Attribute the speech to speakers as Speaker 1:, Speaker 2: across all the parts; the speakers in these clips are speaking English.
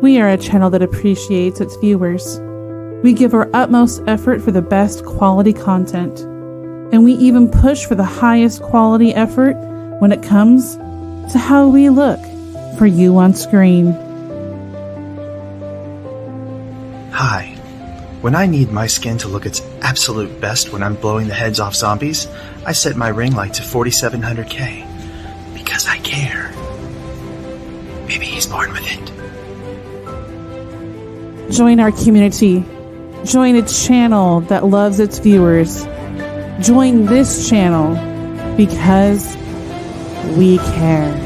Speaker 1: We are a channel that appreciates its viewers. We give our utmost effort for the best quality content, and we even push for the highest quality effort when it comes to how we look for you on screen.
Speaker 2: Hi. When I need my skin to look its absolute best when I'm blowing the heads off zombies, I set my ring light to 4700K. Because I care. Maybe he's born with it.
Speaker 1: Join our community. Join a channel that loves its viewers. Join this channel because we care.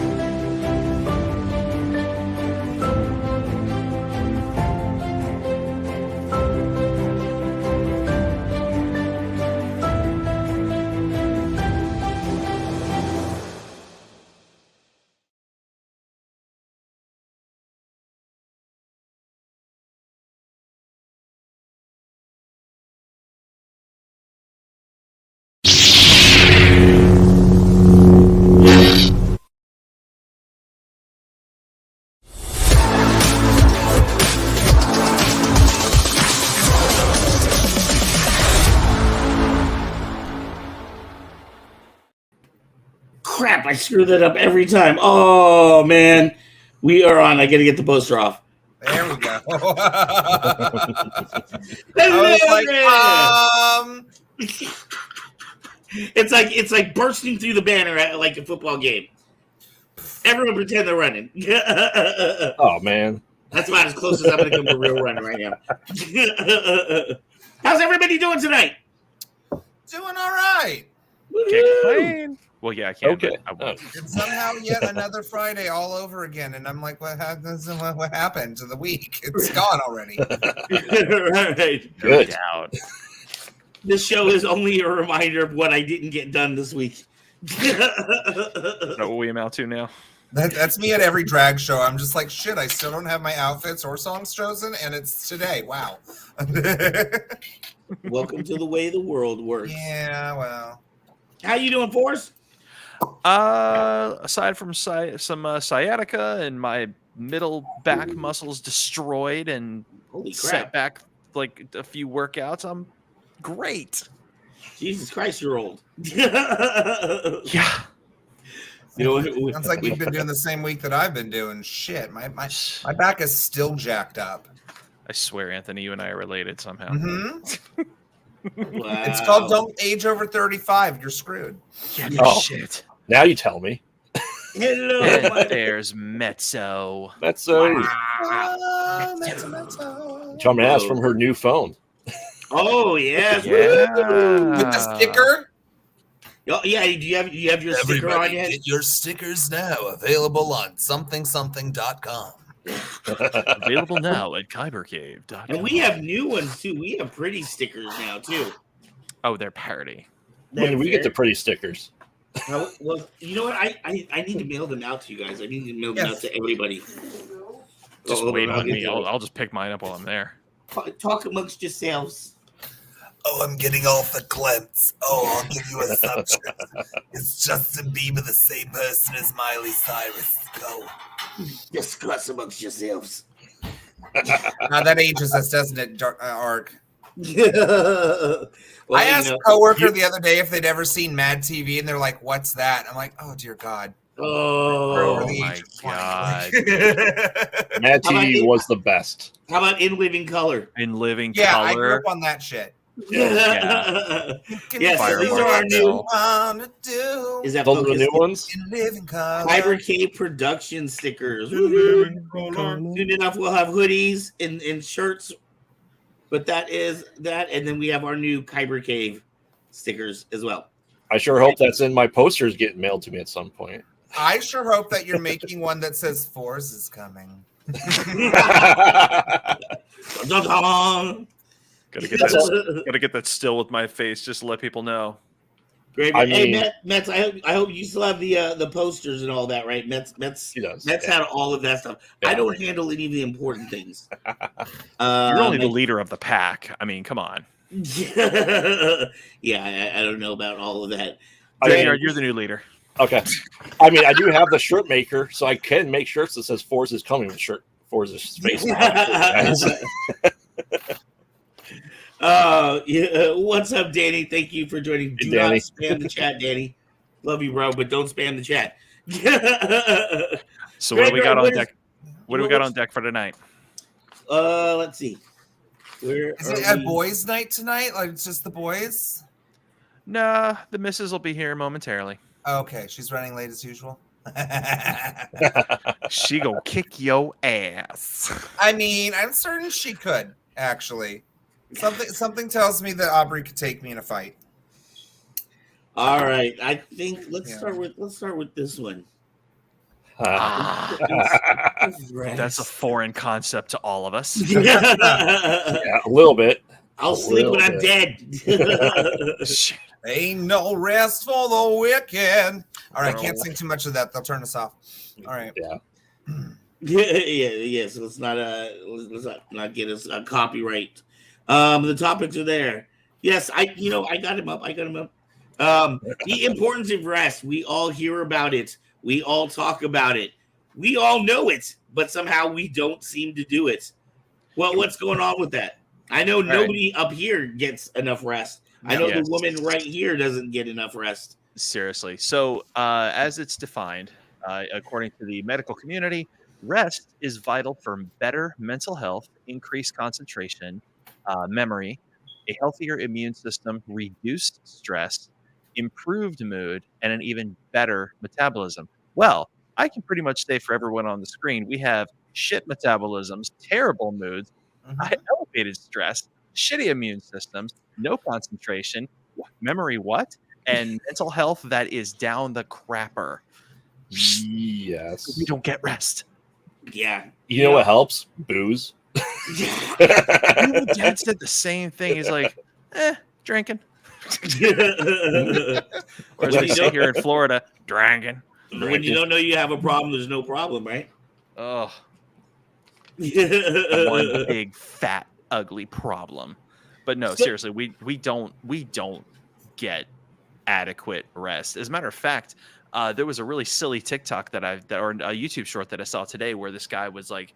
Speaker 3: Crap, I screw that up every time. Oh, man. We are on. I got to get the poster off.
Speaker 4: There we go.
Speaker 3: It's like bursting through the banner at like a football game. Everyone pretend they're running.
Speaker 5: Oh, man.
Speaker 3: That's about as close as I'm going to come to real running right now. How's everybody doing tonight?
Speaker 4: Doing all right.
Speaker 6: Can't complain. Well, yeah, I can.
Speaker 5: Okay.
Speaker 6: I won't.
Speaker 4: It's somehow yet another Friday all over again, and I'm like, what happened to the week? It's gone already.
Speaker 3: Right.
Speaker 6: No doubt.
Speaker 3: This show is only a reminder of what I didn't get done this week.
Speaker 6: Is that what we amount to now?
Speaker 4: That's me at every drag show. I'm just like, shit, I still don't have my outfits or songs chosen, and it's today. Wow.
Speaker 3: Welcome to the way the world works.
Speaker 4: Yeah, well.
Speaker 3: How you doing, Forrest?
Speaker 6: Aside from some sciatica and my middle back muscles destroyed and
Speaker 3: Holy crap.
Speaker 6: set back like a few workouts, I'm great.
Speaker 3: Jesus Christ, you're old.
Speaker 6: Yeah.
Speaker 3: You know,
Speaker 4: Sounds like you've been doing the same week that I've been doing. Shit, my back is still jacked up.
Speaker 6: I swear, Anthony, you and I are related somehow.
Speaker 4: Mm-hmm.
Speaker 3: Wow.
Speaker 4: It's called Don't Age Over 35. You're screwed.
Speaker 6: Yeah,
Speaker 5: Oh.
Speaker 6: shit.
Speaker 5: Now you tell me.
Speaker 3: Hello.
Speaker 6: And there's Mezzo.
Speaker 5: That's
Speaker 3: Wow.
Speaker 5: John Mass from her new phone.
Speaker 3: Oh yes.
Speaker 6: Yeah.
Speaker 4: With the sticker?
Speaker 3: Oh, yeah. Do you have your sticker on yet?
Speaker 4: Get your stickers now. Available on somethingsomething.com.
Speaker 6: Available now at kybercave.com.
Speaker 3: And we have new ones too. We have pretty stickers now too.
Speaker 6: Oh, they're parody.
Speaker 5: When do we get the pretty stickers?
Speaker 3: Well, you know what? I need to mail them out to you guys. I need to mail them out to everybody.
Speaker 6: Just
Speaker 3: Oh,
Speaker 6: wait
Speaker 3: I'll
Speaker 6: on
Speaker 3: get
Speaker 6: me.
Speaker 3: to it.
Speaker 6: I'll just pick mine up while I'm there.
Speaker 3: Talk amongst yourselves.
Speaker 4: Oh, I'm getting all verklempt. Oh, I'll give you a subject. It's Justin Bieber, the same person as Miley Cyrus. Go.
Speaker 3: Discuss amongst yourselves.
Speaker 4: Now that ages us, doesn't it, Ark?
Speaker 3: Well,
Speaker 4: I asked a coworker the other day if they'd ever seen Mad TV, and they're like, "What's that?" I'm like, "Oh dear God."
Speaker 3: Oh
Speaker 6: my God.
Speaker 5: Mad TV was the best.
Speaker 3: How about In Living Color?
Speaker 6: In living
Speaker 4: Yeah,
Speaker 6: color.
Speaker 4: I grew up on that shit.
Speaker 3: Yeah. Yes,
Speaker 6: Fire
Speaker 3: these are
Speaker 6: Marshal
Speaker 3: our new.
Speaker 4: Wanna do
Speaker 3: Is that
Speaker 5: Those are the
Speaker 3: focused?
Speaker 5: new ones?
Speaker 4: in living color.
Speaker 3: Kyber Cave production stickers. Soon enough, we'll have hoodies and shirts. But that is that, and then we have our new Kyber Cave stickers as well.
Speaker 5: I sure hope that's in my posters getting mailed to me at some point.
Speaker 4: I sure hope that you're making one that says Force is coming.
Speaker 3: Dun-dun-dun.
Speaker 6: Gotta get that still with my face just to let people know.
Speaker 3: Great.
Speaker 5: I
Speaker 3: Hey,
Speaker 5: mean-
Speaker 3: Mets, I hope you still have the posters and all that, right? Mets
Speaker 5: He does.
Speaker 3: Mets
Speaker 5: Yeah.
Speaker 3: had all of that stuff.
Speaker 5: Yeah.
Speaker 3: I don't handle any of the important things.
Speaker 6: You're only the leader of the pack. I mean, come on.
Speaker 3: Yeah, I don't know about all of that.
Speaker 5: I mean,
Speaker 6: You're the new leader.
Speaker 5: Okay. I mean, I do have the shirt maker, so I can make shirts that says Force is coming with shirt Forza space. Guys.
Speaker 3: Yeah, what's up, Danny? Thank you for joining. Do
Speaker 5: Danny.
Speaker 3: not spam the chat, Danny. Love you, bro, but don't spam the chat.
Speaker 6: So what do we got on deck? What do we got
Speaker 3: what's-
Speaker 6: on deck for tonight?
Speaker 3: Let's see. Where
Speaker 4: Is
Speaker 3: are
Speaker 4: it a
Speaker 3: we?
Speaker 4: boys' night tonight? Like it's just the boys?
Speaker 6: Nah, the missus will be here momentarily.
Speaker 4: Okay, she's running late as usual.
Speaker 6: She gonna kick your ass.
Speaker 4: I mean, I'm certain she could actually. Something tells me that Aubrey could take me in a fight.
Speaker 3: All right, I think let's
Speaker 4: Yeah.
Speaker 3: start with this one.
Speaker 6: Ah,
Speaker 3: Rest.
Speaker 6: that's a foreign concept to all of us.
Speaker 5: Yeah, a little bit.
Speaker 3: I'll sleep when I'm dead.
Speaker 6: Shit.
Speaker 4: Ain't no rest for the wicked. All right, can't
Speaker 6: No.
Speaker 4: sing too much of that. They'll turn us off. All right.
Speaker 5: Yeah.
Speaker 3: yeah. So let's not get us a copyright. The topics are there. Yes, I got him up. The importance of rest. We all hear about it. We all talk about it. We all know it, but somehow we don't seem to do it. Well, what's going on with that? I know nobody up here gets enough rest. I know
Speaker 6: Yes.
Speaker 3: the woman right here doesn't get enough rest.
Speaker 6: Seriously. So, as it's defined, according to the medical community, rest is vital for better mental health, increased concentration, memory, a healthier immune system, reduced stress, improved mood, and an even better metabolism. Well, I can pretty much say for everyone on the screen, we have shit metabolisms, terrible moods, elevated stress, shitty immune systems, no concentration, memory and mental health that is down the crapper.
Speaker 5: Yes.
Speaker 6: We don't get rest.
Speaker 3: Yeah.
Speaker 5: You know what helps? Booze.
Speaker 6: Dad said the same thing. He's like, drinking. Or as we say here in Florida, drinking.
Speaker 3: When you don't know you have a problem, there's no problem, right?
Speaker 6: Oh, one big fat ugly problem. But no, seriously, we don't get adequate rest. As a matter of fact, there was a really silly TikTok or a YouTube short that I saw today where this guy was like,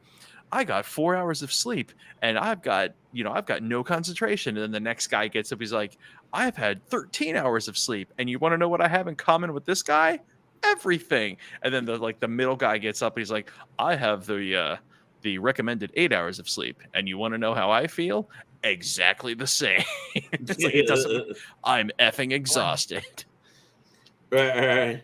Speaker 6: I got 4 hours of sleep and I've got no concentration. And then the next guy gets up, he's like, I've had 13 hours of sleep. And you want to know what I have in common with this guy? Everything. And then the middle guy gets up and he's like, I have the recommended 8 hours of sleep. And you want to know how I feel? Exactly the same. It's like, it doesn't, I'm effing exhausted.
Speaker 3: Right.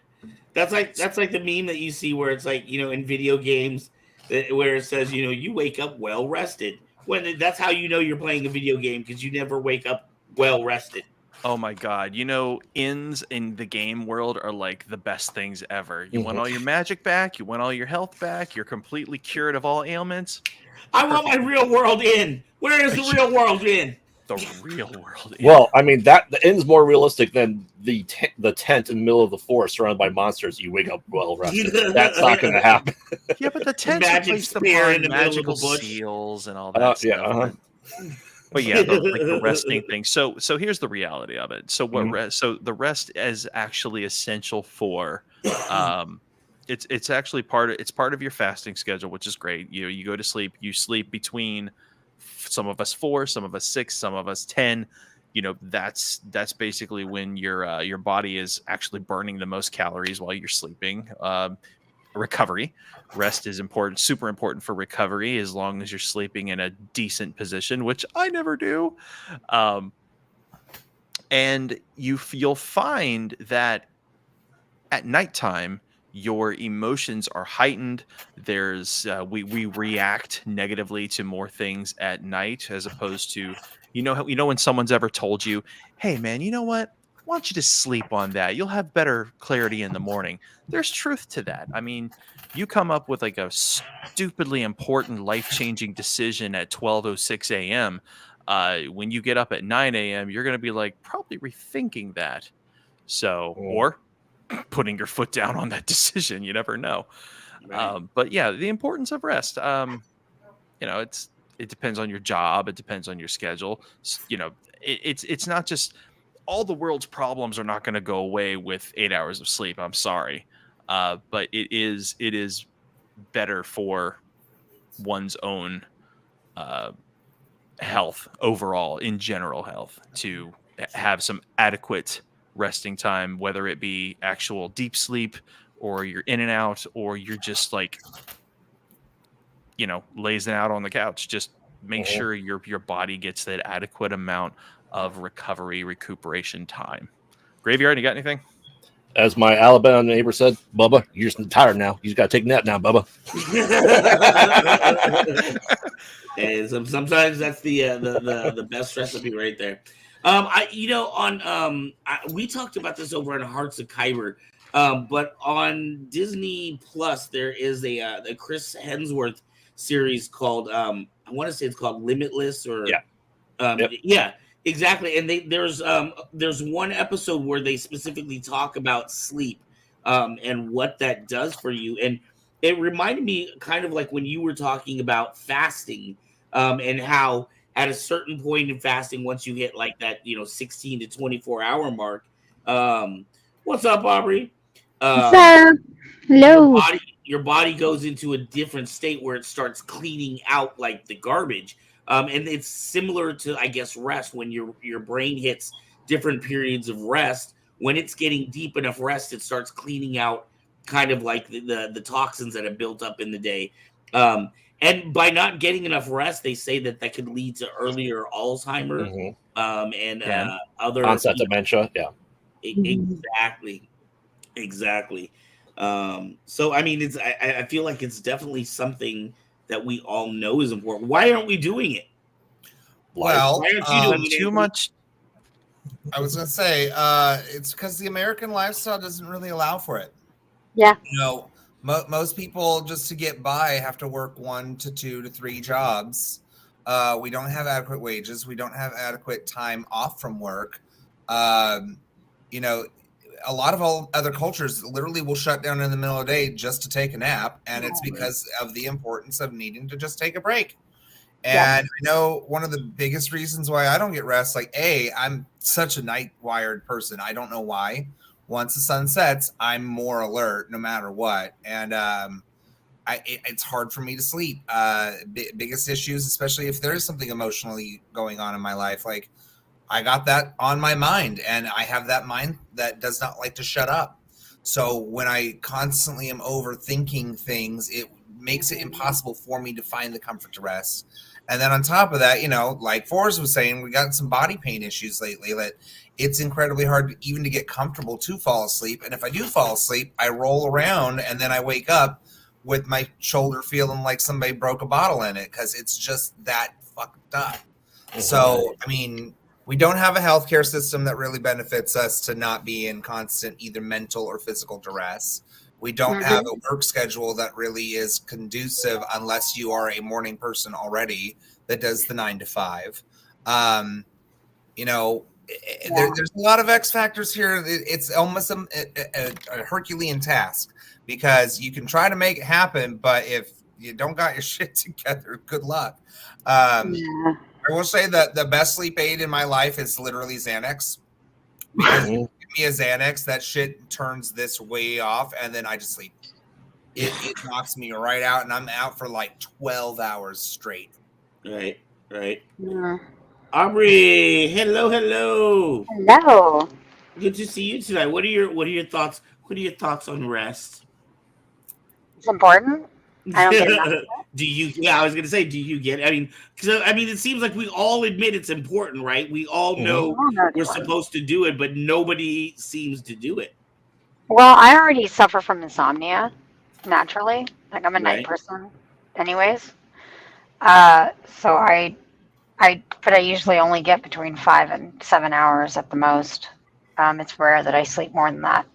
Speaker 3: That's like the meme that you see where it's like, in video games where it says, you wake up well rested. When that's how you know you're playing a video game, because you never wake up well rested.
Speaker 6: Oh my God. Inns in the game world are like the best things ever. You want all your magic back. You want all your health back. You're completely cured of all ailments.
Speaker 3: I want my real world in. Where is the real world in?
Speaker 6: The real world.
Speaker 5: Well, I mean, the end's more realistic than the tent in the middle of the forest surrounded by monsters. You wake up well rested. That's not going to happen.
Speaker 6: Yeah, but the tent
Speaker 3: Magic
Speaker 6: replaced
Speaker 3: spear in
Speaker 6: upon
Speaker 3: the middle of
Speaker 6: magical
Speaker 3: the bush.
Speaker 6: seals and all that stuff.
Speaker 5: Yeah.
Speaker 6: But yeah, the resting thing. So here's the reality of it. So so the rest is actually essential for it's actually part of your fasting schedule, which is great. You go to sleep, you sleep between some of us 4, some of us 6, some of us 10. That's basically when your body is actually burning the most calories while you're sleeping. Recovery, rest is important, super important for recovery, as long as you're sleeping in a decent position, which I never do. And you'll find that at nighttime, your emotions are heightened. There's we react negatively to more things at night, as opposed to when someone's ever told you, hey man, you know what, I want you to sleep on that, you'll have better clarity in the morning. There's truth to that. I mean, you come up with like a stupidly important life-changing decision at 12:06 a.m. When you get up at 9 a.m., you're going to be like probably rethinking that. So, or putting your foot down on that decision. You never know.
Speaker 3: Right.
Speaker 6: But yeah, the importance of rest. It depends on your job. It depends on your schedule. It's not just all the world's problems are not going to go away with 8 hours of sleep. I'm sorry. But it is better for one's own health overall, in general health, to have some adequate resting time, whether it be actual deep sleep or you're in and out or you're just like, lazing out on the couch. Just make sure your body gets that adequate amount of recuperation time. Graveyard, you got anything?
Speaker 5: As my Alabama neighbor said, Bubba, you're just tired now. You just got to take a nap now, Bubba.
Speaker 3: And sometimes that's the best recipe right there. We talked about this over on Hearts of Kyber, but on Disney Plus there is a Chris Hemsworth series called I want to say it's called Limitless or yeah, exactly. And there's one episode where they specifically talk about sleep and what that does for you, and it reminded me kind of like when you were talking about fasting, and how at a certain point in fasting, once you hit like that 16 to 24 hour mark, what's up, Aubrey?
Speaker 7: Sir, hello.
Speaker 3: Your body goes into a different state where it starts cleaning out like the garbage. And it's similar to, I guess, rest. When your brain hits different periods of rest, when it's getting deep enough rest, it starts cleaning out kind of like the toxins that have built up in the day. And by not getting enough rest, they say that could lead to earlier Alzheimer, and other
Speaker 5: onset dementia. Yeah,
Speaker 3: exactly. So I mean, I feel like it's definitely something that we all know is important. Why aren't we doing it?
Speaker 4: Well,
Speaker 3: why aren't you doing
Speaker 6: too much?
Speaker 4: I was going to say, it's because the American lifestyle doesn't really allow for it.
Speaker 7: Yeah.
Speaker 4: Most people, just to get by, have to work 1 to 2 to 3 jobs. We don't have adequate wages. We don't have adequate time off from work. A lot of other cultures literally will shut down in the middle of the day just to take a nap. And it's because of the importance of needing to just take a break. And I know one of the biggest reasons why I don't get rest, I'm such a night-wired person. I don't know why. Once the sun sets, I'm more alert no matter what. And it's hard for me to sleep. Biggest issues, especially if there is something emotionally going on in my life. Like, I got that on my mind, and I have that mind that does not like to shut up. So when I constantly am overthinking things, it makes it impossible for me to find the comfort to rest. And then on top of that, like Forrest was saying, we got some body pain issues lately that it's incredibly hard even to get comfortable to fall asleep. And if I do fall asleep, I roll around and then I wake up with my shoulder feeling like somebody broke a bottle in it because it's just that fucked up. So, I mean, we don't have a healthcare system that really benefits us to not be in constant either mental or physical duress. We don't have a work schedule that really is conducive unless you are a morning person already that does the 9 to 5. There's a lot of X factors here. It's almost a Herculean task because you can try to make it happen, but if you don't got your shit together, good luck. I will say that the best sleep aid in my life is literally Xanax. Because give me a Xanax, that shit turns this way off, and then I just sleep. It knocks me right out, and I'm out for like 12 hours straight.
Speaker 3: Right.
Speaker 7: Yeah.
Speaker 3: Aubrey, hello.
Speaker 7: Hello.
Speaker 3: Good to see you tonight. What are your thoughts? What are your thoughts on rest?
Speaker 7: It's important. I don't get enough.
Speaker 3: Do you? Yeah, I was gonna say, do you get? I mean, it seems like we all admit it's important, right? We all know we're supposed to do it, but nobody seems to do it.
Speaker 7: Well, I already suffer from insomnia naturally. Like I'm a night person, anyways. So but I usually only get between 5 and 7 hours at the most. It's rare that I sleep more than that.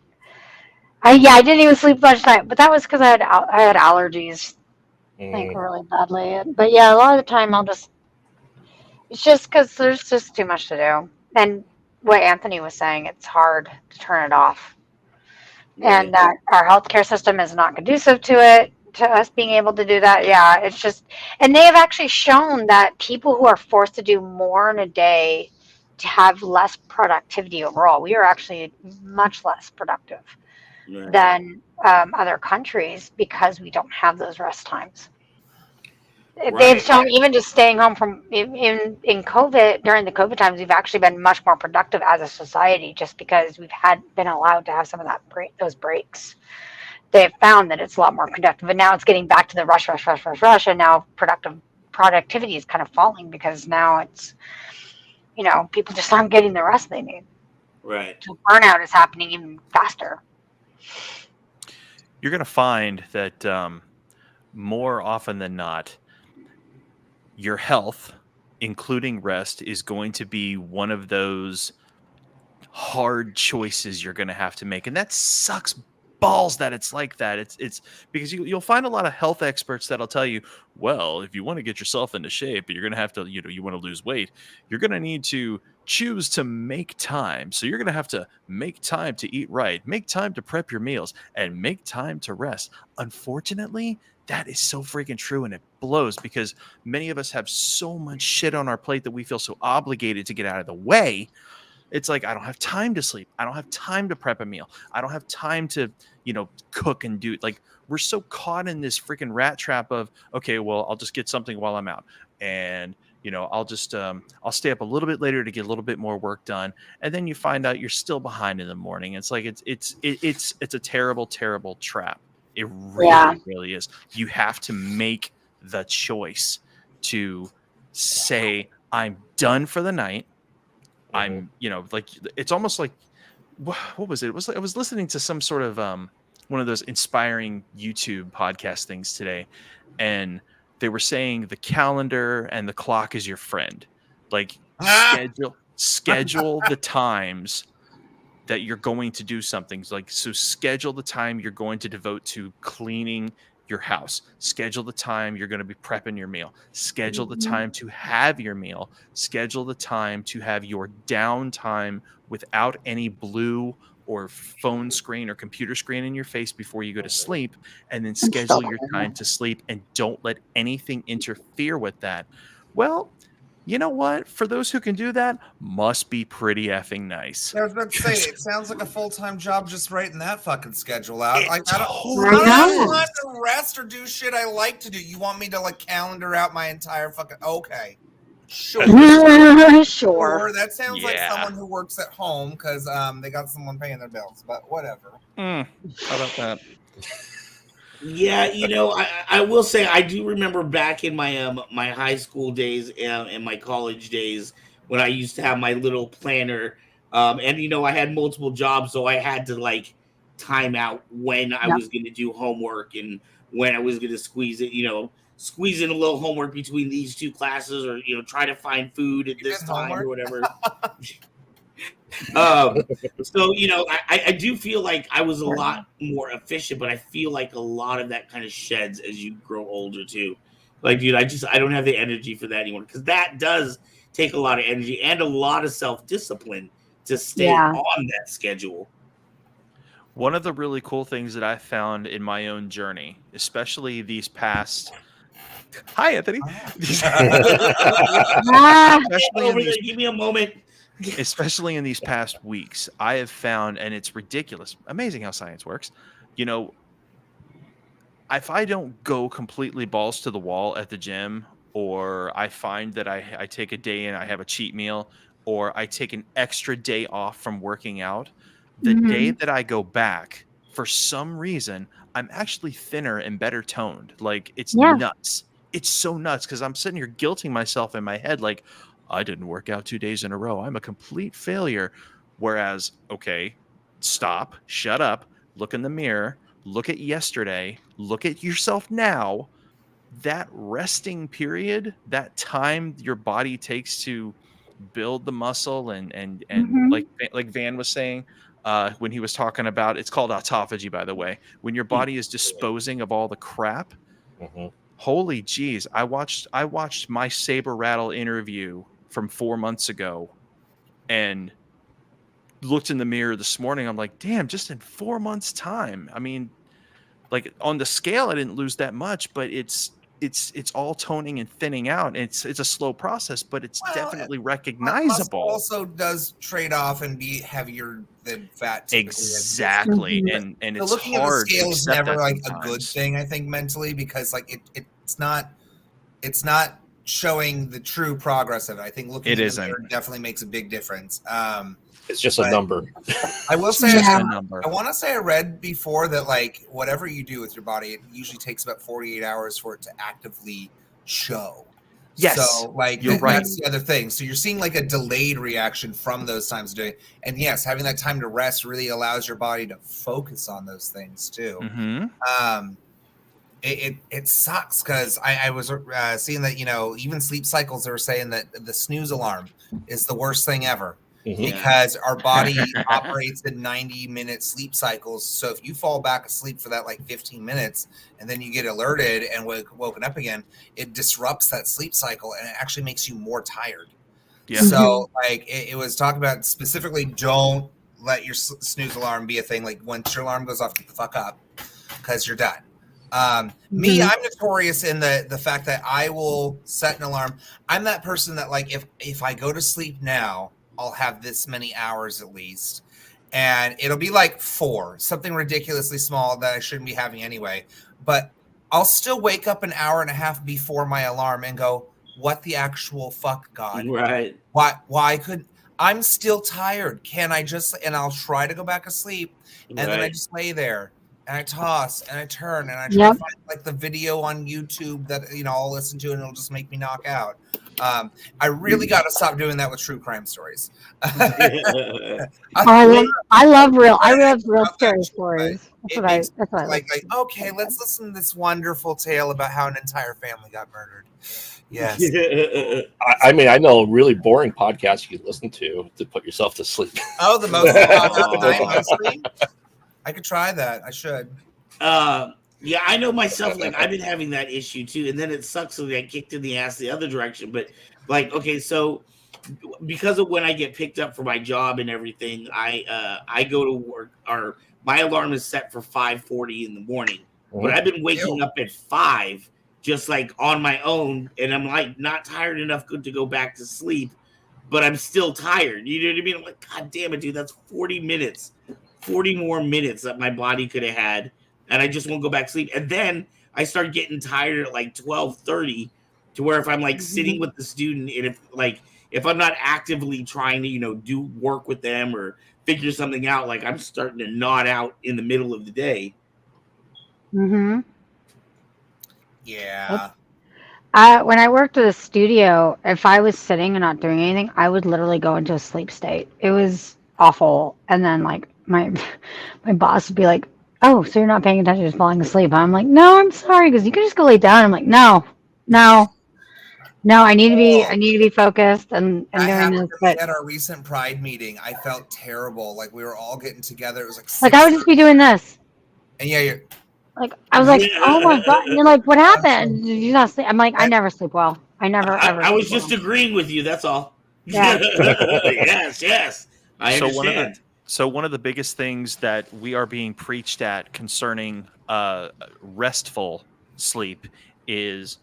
Speaker 7: I didn't even sleep much night, but that was because I had allergies, I think, really badly. But yeah, a lot of the time it's just because there's just too much to do. And what Anthony was saying, it's hard to turn it off. And that our healthcare system is not conducive to it, to us being able to do that. Yeah, it's just, and they have actually shown that people who are forced to do more in a day to have less productivity overall. We are actually much less productive than other countries because we don't have those rest times. They've shown even just staying home from in COVID during the COVID times, we've actually been much more productive as a society just because we've been allowed to have some of those breaks. They've found that it's a lot more productive, and now it's getting back to the rush, and now productivity is kind of falling because now it's people just aren't getting the rest they need.
Speaker 3: Right.
Speaker 7: So burnout is happening even faster.
Speaker 6: You're going to find that more often than not, your health, including rest, is going to be one of those hard choices you're going to have to make. And that sucks balls that it's like that. It's because you'll find a lot of health experts that'll tell you, well, if you want to get yourself into shape, you're going to have to, you want to lose weight, you're going to need to choose to make time. So you're going to have to make time to eat right, make time to prep your meals, and make time to rest. Unfortunately, that is so freaking true, and it blows because many of us have so much shit on our plate that we feel so obligated to get out of the way. It's like, I don't have time to sleep. I don't have time to prep a meal. I don't have time to, cook and do. Like, we're so caught in this freaking rat trap of, okay, well, I'll just get something while I'm out. And, I'll just, I'll stay up a little bit later to get a little bit more work done. And then you find out you're still behind in the morning. It's like, it's a terrible, terrible trap. It really, really is. You have to make the choice to say, I'm done for the night. I'm, like, it's almost like, what was it? It was like, I was listening to some sort of one of those inspiring YouTube podcast things today, and they were saying the calendar and the clock is your friend. Like, schedule the times that you're going to do something. Like, so schedule the time you're going to devote to cleaning your house. Schedule the time you're going to be prepping your meal. Schedule the time to have your meal. Schedule the time to have your downtime without any blue or phone screen or computer screen in your face before you go to sleep, and then schedule your time to sleep, and don't let anything interfere with that. Well, you know what? For those who can do that, must be pretty effing nice.
Speaker 4: I was about to say, it sounds like a full-time job just writing that fucking schedule out. I don't want to rest or do shit I like to do. You want me to calendar out my entire fucking... Okay. Sure.
Speaker 7: Sure.
Speaker 4: That sounds like someone who works at home because they got someone paying their bills, but whatever.
Speaker 6: How about that?
Speaker 3: Yeah, I will say I do remember back in my my high school days and my college days when I used to have my little planner, and I had multiple jobs, so I had to time out when I was going to do homework and when I was going to squeeze in a little homework between these two classes, or try to find food at this time or whatever. So I do feel like I was a lot more efficient, but I feel like a lot of that kind of sheds as you grow older too. Like, dude, I don't have the energy for that anymore, because that does take a lot of energy and a lot of self-discipline to stay on that schedule.
Speaker 6: One of the really cool things that I found in my own journey, especially these past... Hi, Anthony.
Speaker 3: Give me a moment.
Speaker 6: Especially in these past weeks, I have found, and it's ridiculous, amazing how science works. If I don't go completely balls to the wall at the gym, or I find that I take a day and I have a cheat meal, or I take an extra day off from working out, the day that I go back, for some reason, I'm actually thinner and better toned. Like, it's nuts. It's so nuts, because I'm sitting here guilting myself in my head, like, I didn't work out 2 days in a row. I'm a complete failure. Whereas, okay, stop, shut up, look in the mirror, look at yesterday, look at yourself now. That resting period, that time your body takes to build the muscle and like Van was saying, when he was talking about, it's called autophagy, by the way, when your body is disposing of all the crap. Holy geez, I watched my Saber Rattle interview from 4 months ago and looked in the mirror this morning. I'm like, damn, just in 4 months time. I mean, like, on the scale, I didn't lose that much, but it's all toning and thinning out. It's a slow process, but it's definitely recognizable.
Speaker 4: Also does trade off and be heavier than fat.
Speaker 6: Exactly. And it's
Speaker 4: looking
Speaker 6: hard
Speaker 4: at the scale is never
Speaker 6: a
Speaker 4: good thing, I think, mentally, because it's not it's not showing the true progress of it. I think looking
Speaker 6: It
Speaker 4: in
Speaker 6: isn't.
Speaker 4: the mirror definitely makes a big difference.
Speaker 5: It's just a number.
Speaker 4: I will say,
Speaker 6: Just
Speaker 7: Yeah.
Speaker 6: a number.
Speaker 4: I want to say I read before that like whatever you do with your body, it usually takes about 48 hours for it to actively show.
Speaker 6: Yes,
Speaker 4: So like
Speaker 6: you're right.
Speaker 4: that's the other thing. So you're seeing like a delayed reaction from those times of doing it. And yes, having that time to rest really allows your body to focus on those things too.
Speaker 6: Mm-hmm.
Speaker 4: It sucks because I was seeing that, you know, even sleep cycles are saying that the snooze alarm is the worst thing ever.
Speaker 5: Mhm.
Speaker 4: Because our body operates in 90-minute sleep cycles. So if you fall back asleep for that like 15 minutes and then you get alerted and woken up again, it disrupts that sleep cycle and it actually makes you more tired.
Speaker 6: Yeah.
Speaker 4: So like it was talking about specifically, don't let your snooze alarm be a thing. Like once your alarm goes off, get the fuck up because you're done. Me, I'm notorious in the fact that I will set an alarm. I'm that person that like if I go to sleep now, I'll have this many hours at least, and it'll be like 4, something ridiculously small that I shouldn't be having anyway. But I'll still wake up an hour and a half before my alarm and go, "What the actual fuck, God?
Speaker 3: Right.
Speaker 4: Why could I'm still tired? Can I just?" And I'll try to go back asleep, and then I just lay there. And I toss and I turn and I try to find like the video on YouTube that, you know, I'll listen to and it'll just make me knock out. I really got to stop doing that with true crime stories.
Speaker 7: I love real scary stories. That's what I
Speaker 4: like. Okay, let's listen to this wonderful tale about how an entire family got murdered. Yes.
Speaker 5: I mean, I know a really boring podcast you can listen to put yourself to sleep.
Speaker 4: Oh, the most night sleep. I could try that. I should.
Speaker 3: Yeah, I know myself. Like I've been having that issue too, and then it sucks when I kicked in the ass the other direction. But like, okay, so because of when I get picked up for my job and everything, I go to work. Or my alarm is set for 5:40 in the morning, but I've been waking up at 5, just like on my own, and I'm like not tired enough to go back to sleep, but I'm still tired. You know what I mean? I'm like, God damn it, dude, that's 40 minutes. 40 more minutes that my body could have had, and I just won't go back to sleep. And then I start getting tired at like 12:30, to where if I'm like sitting with the student, and if I'm not actively trying to, you know, do work with them or figure something out, like I'm starting to nod out in the middle of the day.
Speaker 4: Yeah.
Speaker 7: When I worked at a studio, if I was sitting and not doing anything, I would literally go into a sleep state. It was awful. And then like my boss would be like, "Oh, so you're not paying attention, just falling asleep?" I'm like, "No, I'm sorry, because you can just go lay down." I'm like, No, I need to be focused and doing this." But
Speaker 4: at our recent Pride meeting, I felt terrible. Like we were all getting together. It was like
Speaker 7: I would just be doing this.
Speaker 4: And you're
Speaker 7: like, I was like, "Oh my God!" And you're like, "What happened? Did you not sleep?" I'm like, "I never sleep well. I never ever."
Speaker 3: I was just agreeing with you. That's all.
Speaker 7: Yeah.
Speaker 3: yes. I understand.
Speaker 6: So one of the biggest things that we are being preached at concerning restful sleep is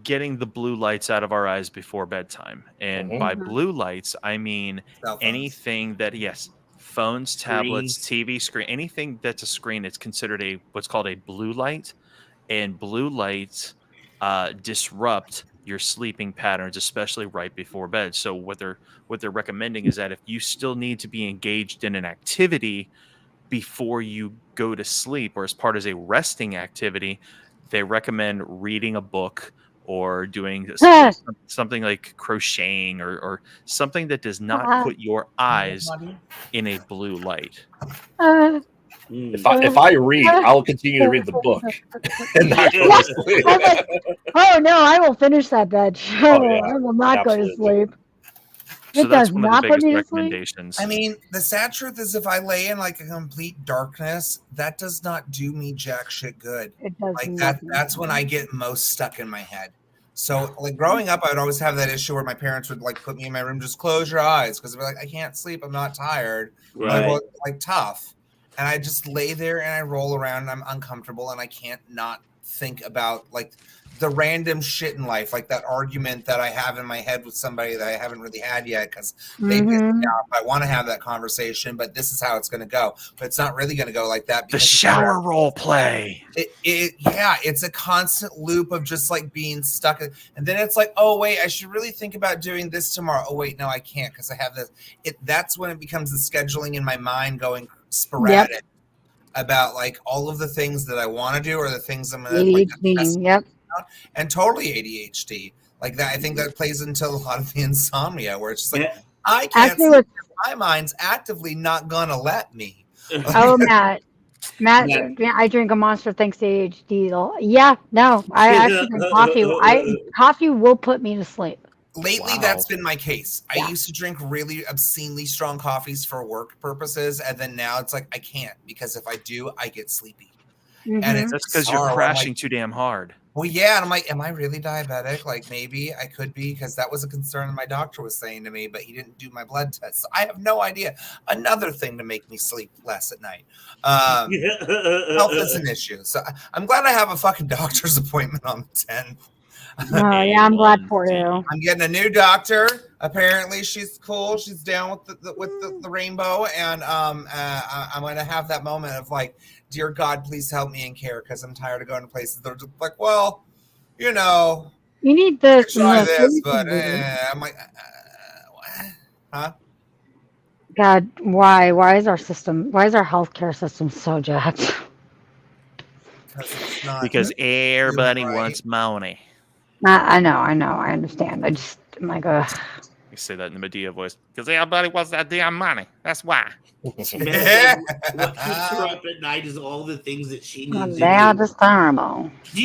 Speaker 6: getting the blue lights out of our eyes before bedtime. And by blue lights, I mean anything that, phones, tablets, TV screen, anything that's a screen, it's considered what's called a blue light. And blue lights disrupt your sleeping patterns, especially right before bed. So what they're recommending is that if you still need to be engaged in an activity before you go to sleep, or as part of a resting activity, they recommend reading a book or doing something like crocheting or something that does not put your eyes in a blue light.
Speaker 5: If I read, I'll continue to read the book and not go to sleep.
Speaker 7: Like, oh no, I will finish that bitch. I will not go to sleep.
Speaker 6: So that's one of the biggest recommendations.
Speaker 4: I mean, the sad truth is, if I lay in like a complete darkness, that does not do me jack shit good.
Speaker 7: It does
Speaker 4: like that. That's when I get most stuck in my head. So, like growing up, I would always have that issue where my parents would like put me in my room, just close your eyes, because they'd be like, "I can't sleep. I'm not tired."
Speaker 3: Right.
Speaker 4: Like tough. And I just lay there and I roll around and I'm uncomfortable and I can't not think about like the random shit in life, like that argument that I have in my head with somebody that I haven't really had yet because they pissed me off. I want to have that conversation, but this is how it's going to go. But it's not really going to go like that.
Speaker 6: The shower role play.
Speaker 4: It's a constant loop of just like being stuck. And then it's like, oh, wait, I should really think about doing this tomorrow. Oh, wait, no, I can't because I have this. That's when it becomes the scheduling in my mind going sporadic. Yep. About like all of the things that I want to do or the things I'm going to like, and totally ADHD like that. I think that plays into a lot of the insomnia where it's just like I can't sleep. My mind's actively not gonna let me.
Speaker 7: Oh, Matt, I drink a Monster thanks to ADHD. Yeah, no, I actually drink coffee. Coffee will put me to sleep.
Speaker 4: Lately, that's been my case. I used to drink really obscenely strong coffees for work purposes, and then now it's like I can't because if I do, I get sleepy.
Speaker 7: Mm-hmm.
Speaker 4: And
Speaker 6: that's because you're crashing too damn hard.
Speaker 4: Well, yeah, and I'm like, am I really diabetic? Like maybe I could be because that was a concern that my doctor was saying to me, but he didn't do my blood test. So I have no idea. Another thing to make me sleep less at night. Health is an issue. So I'm glad I have a fucking doctor's appointment on the 10th.
Speaker 7: Oh, yeah, I'm glad for you.
Speaker 4: I'm getting a new doctor. Apparently, she's cool. She's down with the rainbow, and I'm going to have that moment of like, dear God, please help me and care because I'm tired of going to places that are just like, well, you know,
Speaker 7: you need this.
Speaker 4: Try this, but I'm like, huh?
Speaker 7: God, why is our healthcare system so jacked?
Speaker 6: Because everybody wants money.
Speaker 7: I know, I understand. I'm like,
Speaker 6: you say that in the Medea voice because everybody wants that damn money. That's why.
Speaker 3: What keeps her up at night is all the things that she needs.
Speaker 7: That is terrible.
Speaker 3: Do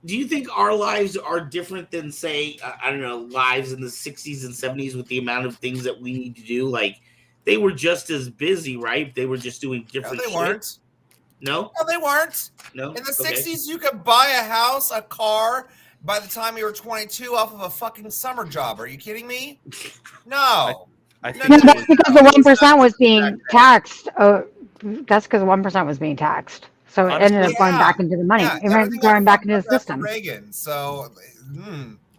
Speaker 3: you think our lives are different than, say, I don't know, lives in the 60s and 70s with the amount of things that we need to do? Like, they were just as busy, right? They were just doing different shit.
Speaker 4: Weren't.
Speaker 3: No,
Speaker 4: they weren't.
Speaker 3: No.
Speaker 4: In the 60s, you could buy a house, a car, by the time you were 22 off of a fucking summer job. Are you kidding me? No.
Speaker 6: I think
Speaker 7: that's because the 1% was being taxed. That's because 1% was being taxed. So it ended up going back into the money. It went going back into the system.
Speaker 4: Reagan. So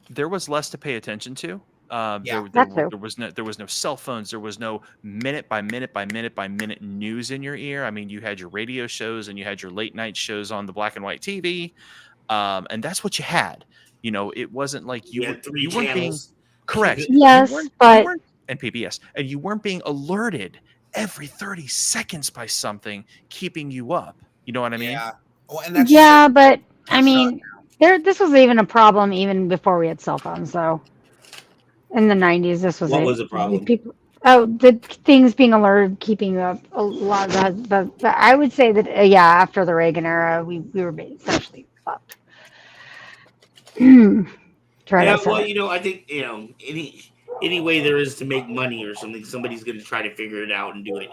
Speaker 6: there was less to pay attention to. There was no cell phones. There was no minute by minute news in your ear. I mean, you had your radio shows and you had your late night shows on the black and white TV. And that's what you had. You know, it wasn't like you weren't being correct.
Speaker 7: Yes,
Speaker 6: and PBS, and you weren't being alerted every 30 seconds by something keeping you up. You know what I mean?
Speaker 4: Yeah. Well, and
Speaker 7: but I mean, this was even a problem even before we had cell phones. So in the 90s, this was
Speaker 3: was a problem.
Speaker 7: The things being alerted, keeping up a lot of the I would say that after the Reagan era, we were essentially fucked.
Speaker 3: I think any way there is to make money or something, somebody's going to try to figure it out and do it.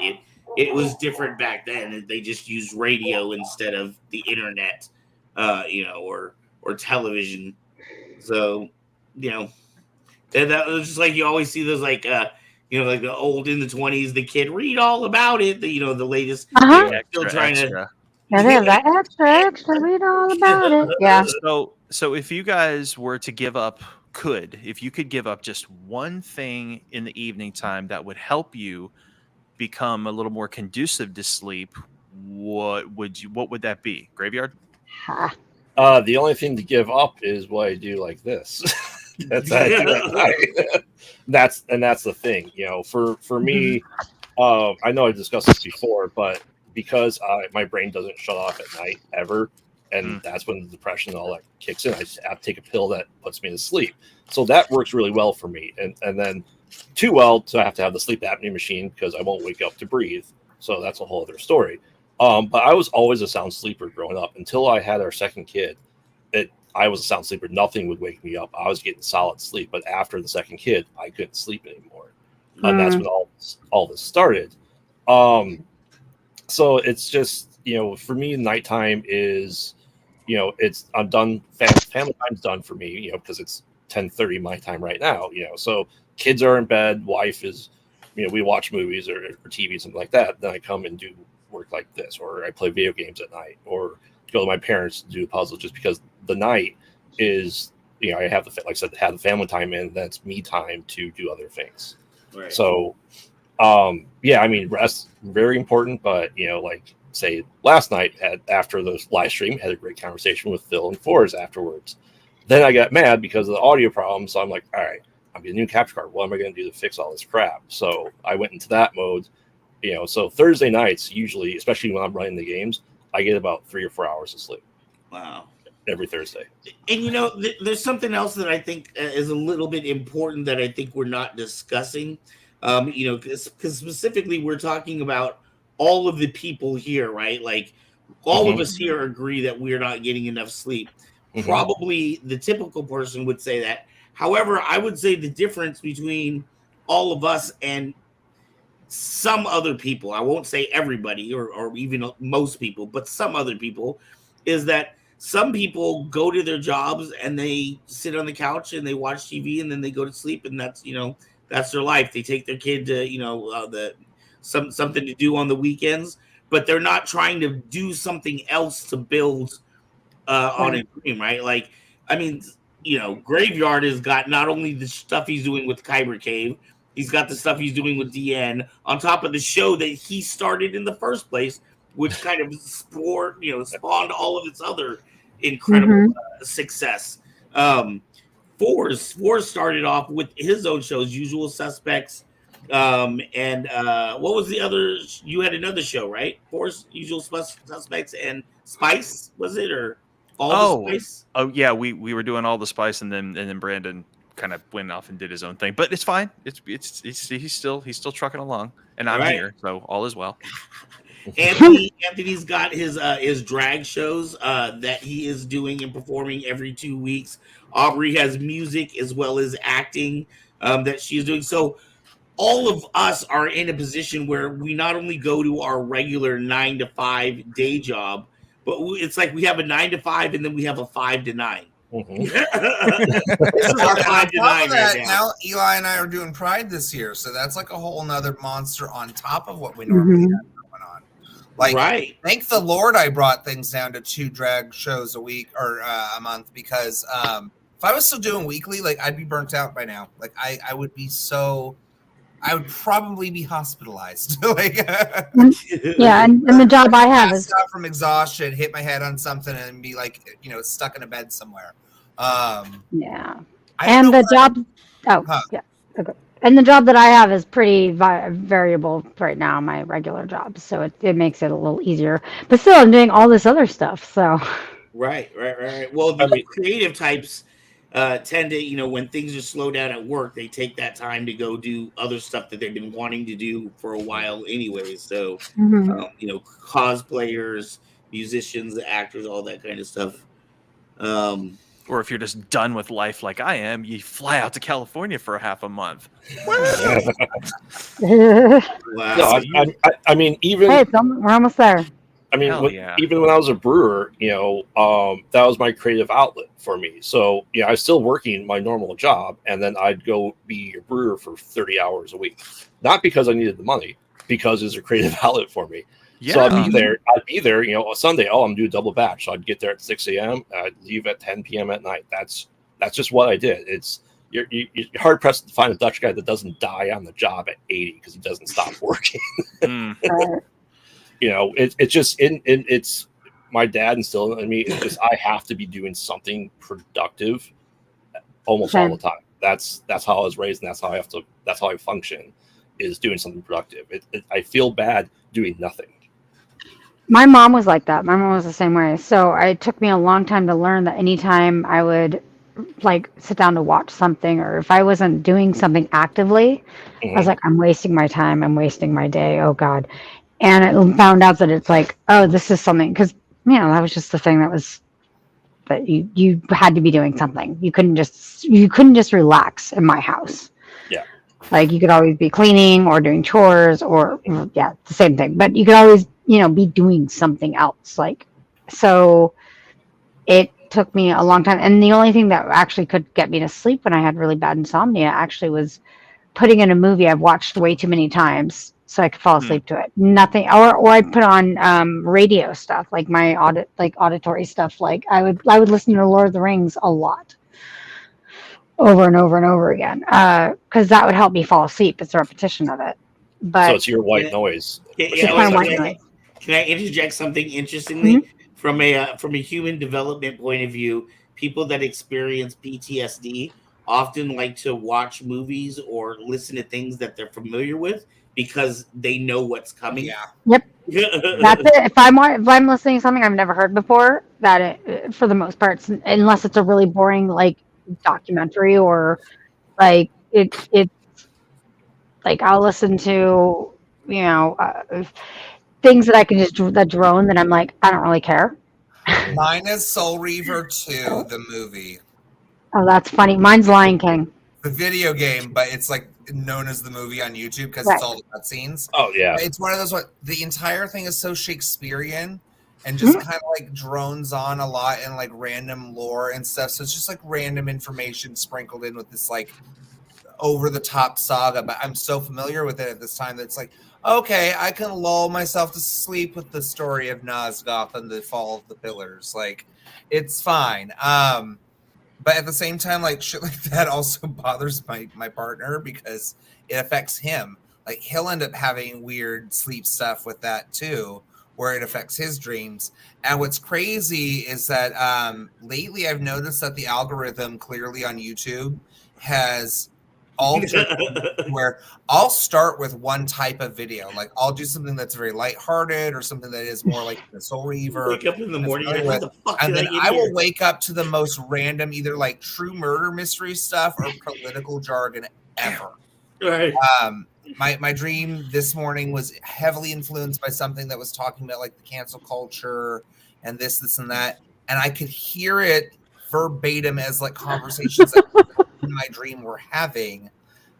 Speaker 3: It was different back then. They just used radio instead of the internet, or television. So, and that was just like you always see those like like the old in the 20s, the kid read all about it. The latest. Still trying to.
Speaker 7: Extra, read all about it. Yeah.
Speaker 6: So if you guys were to if you could give up just one thing in the evening time that would help you become a little more conducive to sleep, what would that be? Graveyard?
Speaker 5: The only thing to give up is what I do like this. That's the thing. For me, I know I discussed this before, but because my brain doesn't shut off at night ever, and that's when the depression and all that kicks in. I just have to take a pill that puts me to sleep. So that works really well for me. And then too well to have to have the sleep apnea machine because I won't wake up to breathe. So that's a whole other story. But I was always a sound sleeper growing up until I had our second kid. I was a sound sleeper. Nothing would wake me up. I was getting solid sleep. But after the second kid, I couldn't sleep anymore. And that's when all this started. So it's just, for me, nighttime is, I'm done. Family time's done for me, because it's 10:30 my time right now, So kids are in bed. Wife is, we watch movies or TV, something like that. Then I come and do work like this, or I play video games at night, or go to my parents to do puzzles, just because the night is, I have like I said, have the family time in, that's me time to do other things.
Speaker 3: Right.
Speaker 5: So, rest very important, but like say last night after the live stream, had a great conversation with Phil and Forrest afterwards. Then I got mad because of the audio problem, so I'm like, all right, I'm getting a new capture card. What am I going to do to fix all this crap? So I went into that mode. So Thursday nights usually, especially when I'm running the games, I get about 3 or 4 hours of sleep.
Speaker 3: Wow.
Speaker 5: Every Thursday.
Speaker 3: And there's something else that I think is a little bit important that I think we're not discussing. Because specifically we're talking about all of the people here, right? Like all of us here agree that we're not getting enough sleep. Probably the typical person would say that. However, I would say the difference between all of us and some other people, I won't say everybody or even most people, but some other people, is that some people go to their jobs and they sit on the couch and they watch TV and then they go to sleep, and that's that's their life. They take their kid to something to do on the weekends, but they're not trying to do something else to build on a dream, right? Like, I mean, Graveyard has got not only the stuff he's doing with Kyber Cave, he's got the stuff he's doing with DN on top of the show that he started in the first place, which kind of spawned all of its other incredible success. Forrest started off with his own shows, Usual Suspects, and what was the other? You had another show, right? Forrest, Usual Suspects, and Spice, was it, or all the Spice?
Speaker 6: Oh yeah, we were doing All the Spice, and then Brandon kind of went off and did his own thing, but it's fine. He's still trucking along, and I'm here, so all is well.
Speaker 3: Anthony's got his drag shows that he is doing and performing every 2 weeks. Aubrey has music as well as acting that she's doing. So all of us are in a position where we not only go to our regular 9 to 5 day job, but it's like we have a 9 to 5 and then we have a 5 to 9.
Speaker 4: Mm-hmm.
Speaker 3: This is our 5 to 9 right now.
Speaker 4: Eli and I are doing Pride this year, so that's like a whole nother monster on top of what we normally have going on. Like,
Speaker 3: right.
Speaker 4: Thank the Lord I brought things down to 2 drag shows a week or a month, because if I was still doing weekly, like, I'd be burnt out by now. Like, I would be so. I would probably be hospitalized. Like,
Speaker 7: yeah, and the job I have is
Speaker 4: from exhaustion, hit my head on something, and be like, stuck in a bed somewhere.
Speaker 7: Yeah, and the job. Yeah, okay. And the job that I have is pretty variable right now. My regular job, so it makes it a little easier. But still, I'm doing all this other stuff. So.
Speaker 3: Right. Well, the creative types tend to, when things are slow down at work, they take that time to go do other stuff that they've been wanting to do for a while anyways. So, cosplayers, musicians, actors, all that kind of stuff.
Speaker 6: Or if you're just done with life like I am, you fly out to California for half a month.
Speaker 3: Wow.
Speaker 5: No, I mean, even
Speaker 7: we're almost there.
Speaker 5: I mean, even when I was a brewer, that was my creative outlet for me. So, I was still working my normal job, and then I'd go be a brewer for 30 hours a week. Not because I needed the money, because it's a creative outlet for me. Yeah. So I'd be there, a Sunday, I'm doing double batch. So I'd get there at 6 a.m. I'd leave at 10 p.m. at night. That's just what I did. You're hard pressed to find a Dutch guy that doesn't die on the job at 80 because he doesn't stop working. It's my dad instilled in me. It's just I have to be doing something productive almost all the time. That's how I was raised, and that's how I function, is doing something productive. I feel bad doing nothing.
Speaker 7: My mom was like that. My mom was the same way. So it took me a long time to learn that anytime I would sit down to watch something, or if I wasn't doing something actively, I was like, I'm wasting my time. I'm wasting my day. Oh God. And I found out that it's like, oh, this is something, because, that was just the thing that you had to be doing something. You couldn't just relax in my house.
Speaker 5: Yeah.
Speaker 7: Like, you could always be cleaning or doing chores or, the same thing. But you could always, be doing something else. Like, so it took me a long time. And the only thing that actually could get me to sleep when I had really bad insomnia actually was putting in a movie I've watched way too many times so I could fall asleep to it. Nothing, or I'd put on radio stuff, like my auditory stuff. Like I would listen to Lord of the Rings a lot, over and over and over again, because that would help me fall asleep. It's a repetition of it. But
Speaker 5: So it's your white noise.
Speaker 7: it's my white noise.
Speaker 3: Can I interject something interestingly? From a human development point of view, people that experience PTSD often like to watch movies or listen to things that they're familiar with because they know what's coming.
Speaker 4: Yeah.
Speaker 7: Yep. That's it. If I'm listening to something I've never heard before, for the most part, unless it's a really boring like documentary or like it's like I'll listen to things that I can just that drone that I'm like I don't really care.
Speaker 4: Mine is Soul Reaver 2, the movie.
Speaker 7: Oh, that's funny. Mine's Lion King.
Speaker 4: The video game, but it's like known as the movie on YouTube because
Speaker 7: Right.
Speaker 4: it's all the cutscenes.
Speaker 5: Oh yeah,
Speaker 4: It's one of those. The entire thing is so Shakespearean and just kind of like drones on a lot and like random lore and stuff. So it's just like random information sprinkled in with this like over the top saga. But I'm so familiar with it at this time that it's like, okay, I can lull myself to sleep with the story of Nosgoth and the fall of the pillars. Like, it's fine. But at the same time, like shit like that also bothers my partner because it affects him. Like he'll end up having weird sleep stuff with that too, where it affects his dreams. And what's crazy is that lately I've noticed that the algorithm clearly on YouTube has altered where I'll start with one type of video. Like I'll do something that's very lighthearted or something that is more like the Soul Reaver.
Speaker 3: Wake up in the morning, like, what the fuck
Speaker 4: and
Speaker 3: did
Speaker 4: then
Speaker 3: I
Speaker 4: I will wake up to the most random, either like true murder mystery stuff or political jargon ever.
Speaker 3: Right.
Speaker 4: My dream this morning was heavily influenced by something that was talking about like the cancel culture and this and that, and I could hear it verbatim as like conversations that in my dream were having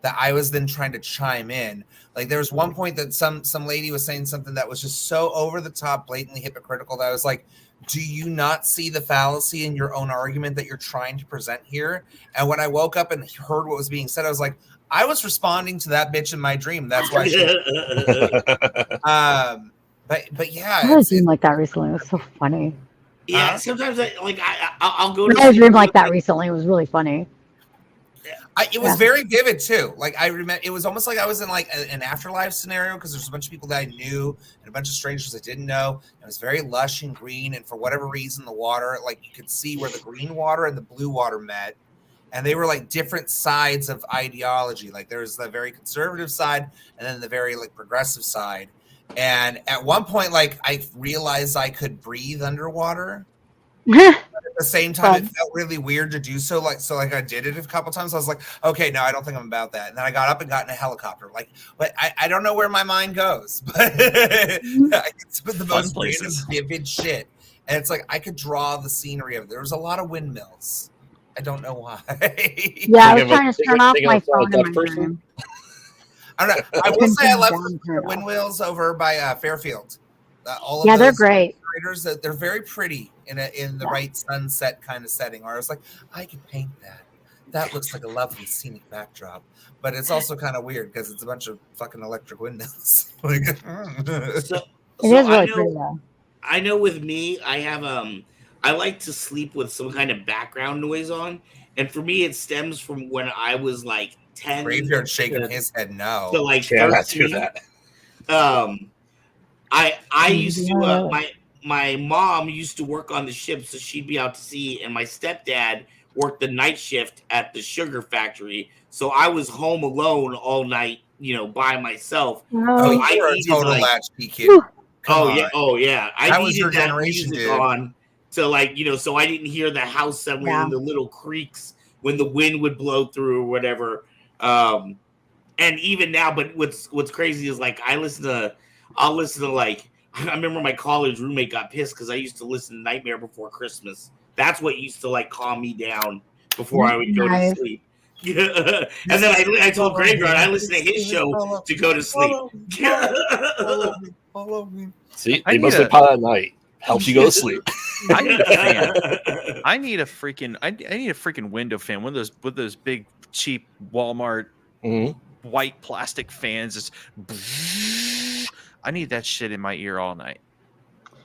Speaker 4: that I was then trying to chime in. Like there was one point that some lady was saying something that was just so over the top, blatantly hypocritical that I was like, do you not see the fallacy in your own argument that you're trying to present here? And when I woke up and heard what was being said, I was like, I was responding to that bitch in my dream. That's why but yeah.
Speaker 7: I had a dream like that recently. It was so funny.
Speaker 3: Yeah, sometimes I'll go
Speaker 7: I
Speaker 3: to
Speaker 7: had a
Speaker 3: sleep
Speaker 7: dream like that recently. It was really funny.
Speaker 4: It was very vivid too. Like I remember, it was almost like I was in like an afterlife scenario because there's a bunch of people that I knew and a bunch of strangers I didn't know. It was very lush and green, and for whatever reason, the water, like you could see where the green water and the blue water met, and they were like different sides of ideology. Like there was the very conservative side, and then the very like progressive side. And at one point, like I realized I could breathe underwater. At the same time, it felt really weird to do so. Like I did it a couple times. I was like, okay, no, I don't think I'm about that. And then I got up and got in a helicopter. Like, but I don't know where my mind goes. But I get some of the most random, vivid shit. And it's like I could draw the scenery of it. There was a lot of windmills. I don't know why.
Speaker 7: Yeah, I was trying to turn off my phone in my room.
Speaker 4: I don't know. I will say I love the windmills over by Fairfield. All of
Speaker 7: they're great.
Speaker 4: They're very pretty in the right sunset kind of setting. Or I was like, I could paint that. That looks like a lovely scenic backdrop. But it's also kind of weird because it's a bunch of fucking electric windmills.
Speaker 7: It is really pretty though.
Speaker 3: I know with me, I have I like to sleep with some kind of background noise on, and for me, it stems from when I was like 10.
Speaker 4: Graveyard shaking his head no.
Speaker 3: So like
Speaker 5: 13.
Speaker 3: That. I used to my mom used to work on the ship, so she'd be out to sea, and my stepdad worked the night shift at the sugar factory. So I was home alone all night, by myself.
Speaker 4: Oh, you're a total latchkey kid.
Speaker 3: Oh yeah.
Speaker 4: That was your generation, dude.
Speaker 3: On to so I didn't hear the house somewhere in the little creaks when the wind would blow through or whatever. And even now, but what's crazy is like I'll listen to like I remember my college roommate got pissed because I used to listen to Nightmare Before Christmas. That's what used to like calm me down before I would go to sleep. Yeah. And then I told Graveyard I listen to his show to go to sleep.
Speaker 4: Follow me.
Speaker 5: See, they must be pot at night. Helps you go to sleep.
Speaker 6: I need a fan. I need a freaking window fan. One of those big cheap Walmart white plastic fans. It's I need that shit in my ear all night.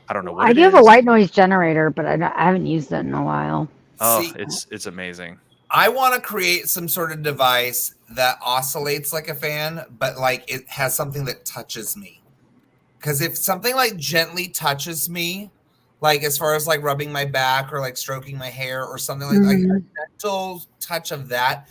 Speaker 6: I don't know what
Speaker 7: I
Speaker 6: it
Speaker 7: do have a
Speaker 6: is.
Speaker 7: white noise generator, but I haven't used it in a while.
Speaker 6: Oh,
Speaker 4: See,
Speaker 6: it's amazing.
Speaker 4: I want to create some sort of device that oscillates like a fan, but like it has something that touches me. Because if something like gently touches me, like as far as like rubbing my back or like stroking my hair or something like a gentle touch of that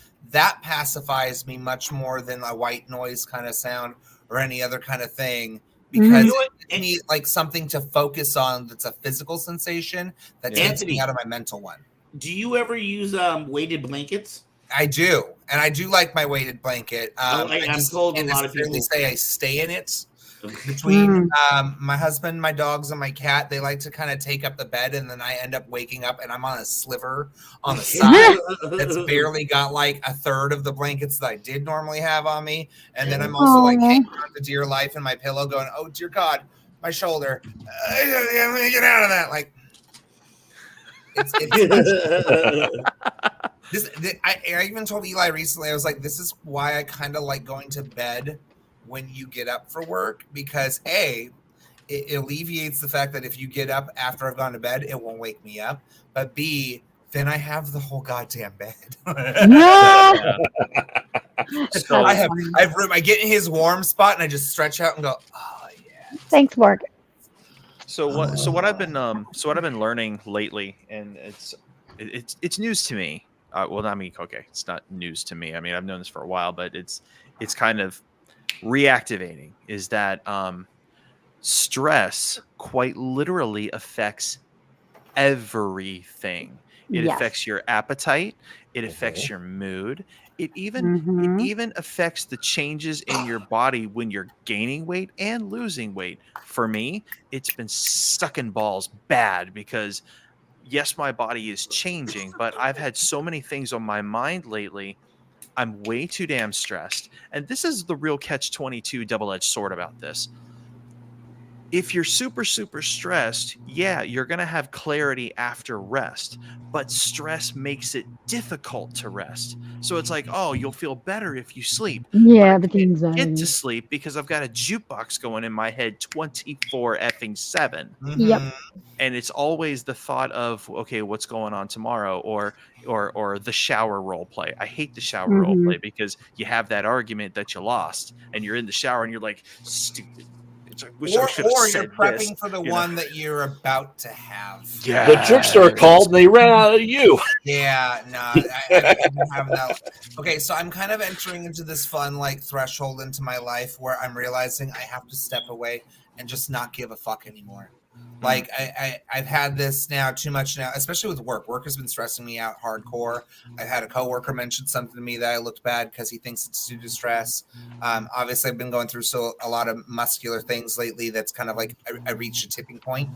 Speaker 4: pacifies me much more than a white noise kind of sound or any other kind of thing. Because it gives me like something to focus on that's a physical sensation that takes me out of my mental one.
Speaker 3: Do you ever use weighted blankets?
Speaker 4: I do, and I do like my weighted blanket.
Speaker 3: I'm told a lot of people
Speaker 4: say I stay in it. Between my husband, my dogs, and my cat, they like to kind of take up the bed, and then I end up waking up and I'm on a sliver on the side that's barely got like a third of the blankets that I did normally have on me, and then I'm also like hanging on to dear life in my pillow, going, "Oh dear God, my shoulder! I'm gonna get out of that!" Like I even told Eli recently, I was like, "This is why I kind of like going to bed when you get up for work, because A, it alleviates the fact that if you get up after I've gone to bed, it won't wake me up. But B, then I have the whole goddamn bed. So I have room. I get in his warm spot and I just stretch out and go, oh yeah.
Speaker 7: Thanks, Mark.
Speaker 6: So what I've been learning lately, and it's news to me. Well, I mean, okay, it's not news to me. I mean, I've known this for a while, but it's kind of reactivating, is that stress quite literally affects everything. It affects your appetite. It affects your mood. It even affects the changes in your body when you're gaining weight and losing weight. For me, it's been sucking balls bad because yes, my body is changing, but I've had so many things on my mind lately. I'm way too damn stressed. And this is the real catch-22 double-edged sword about this. If you're super, super stressed, yeah, you're going to have clarity after rest. But stress makes it difficult to rest. So it's like, oh, you'll feel better if you sleep.
Speaker 7: Yeah, but the anxiety.
Speaker 6: Get to sleep because I've got a jukebox going in my head 24/7.
Speaker 7: Yep.
Speaker 6: And it's always the thought of, okay, what's going on tomorrow, or the shower role play. I hate the shower role play because you have that argument that you lost, and you're in the shower and you're like, stupid. Or
Speaker 4: you're prepping for the one that you're about to have.
Speaker 5: Yeah, the trickster called and they ran out of you.
Speaker 4: Yeah, no, I have that. Okay, so I'm kind of entering into this fun like threshold into my life where I'm realizing I have to step away and just not give a fuck anymore. Like I've had this now too much now, especially with work. Work has been stressing me out hardcore. I've had a coworker mention something to me that I looked bad because he thinks it's due to stress. Obviously, I've been going through a lot of muscular things lately. That's kind of like I reached a tipping point,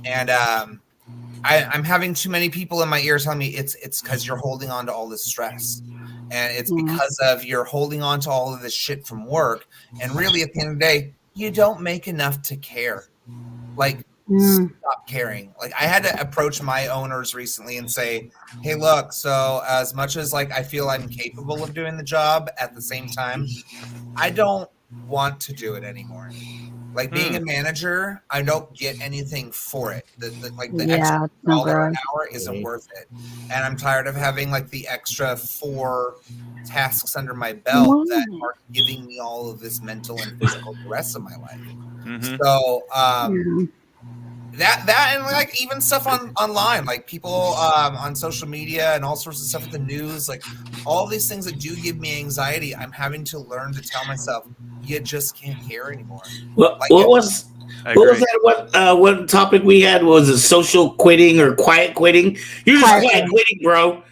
Speaker 4: and I'm having too many people in my ear telling me it's because you're holding on to all this stress, and it's because of you're holding on to all of this shit from work. And really, at the end of the day, you don't make enough to care. Like. Stop caring. Like I had to approach my owners recently and say, hey, look, so as much as like I feel I'm capable of doing the job, at the same time, I don't want to do it anymore. Like being a manager, I don't get anything for it. The extra $1 an hour isn't worth it. And I'm tired of having like the extra 4 tasks under my belt that are giving me all of this mental and physical the rest of my life. So that and like even stuff online, like people on social media and all sorts of stuff with the news, like all these things that do give me anxiety, I'm having to learn to tell myself you just can't care anymore.
Speaker 3: Well,
Speaker 4: like,
Speaker 3: what was that? What topic we had? Was it social quitting or quiet quitting? You're just quiet quitting, bro.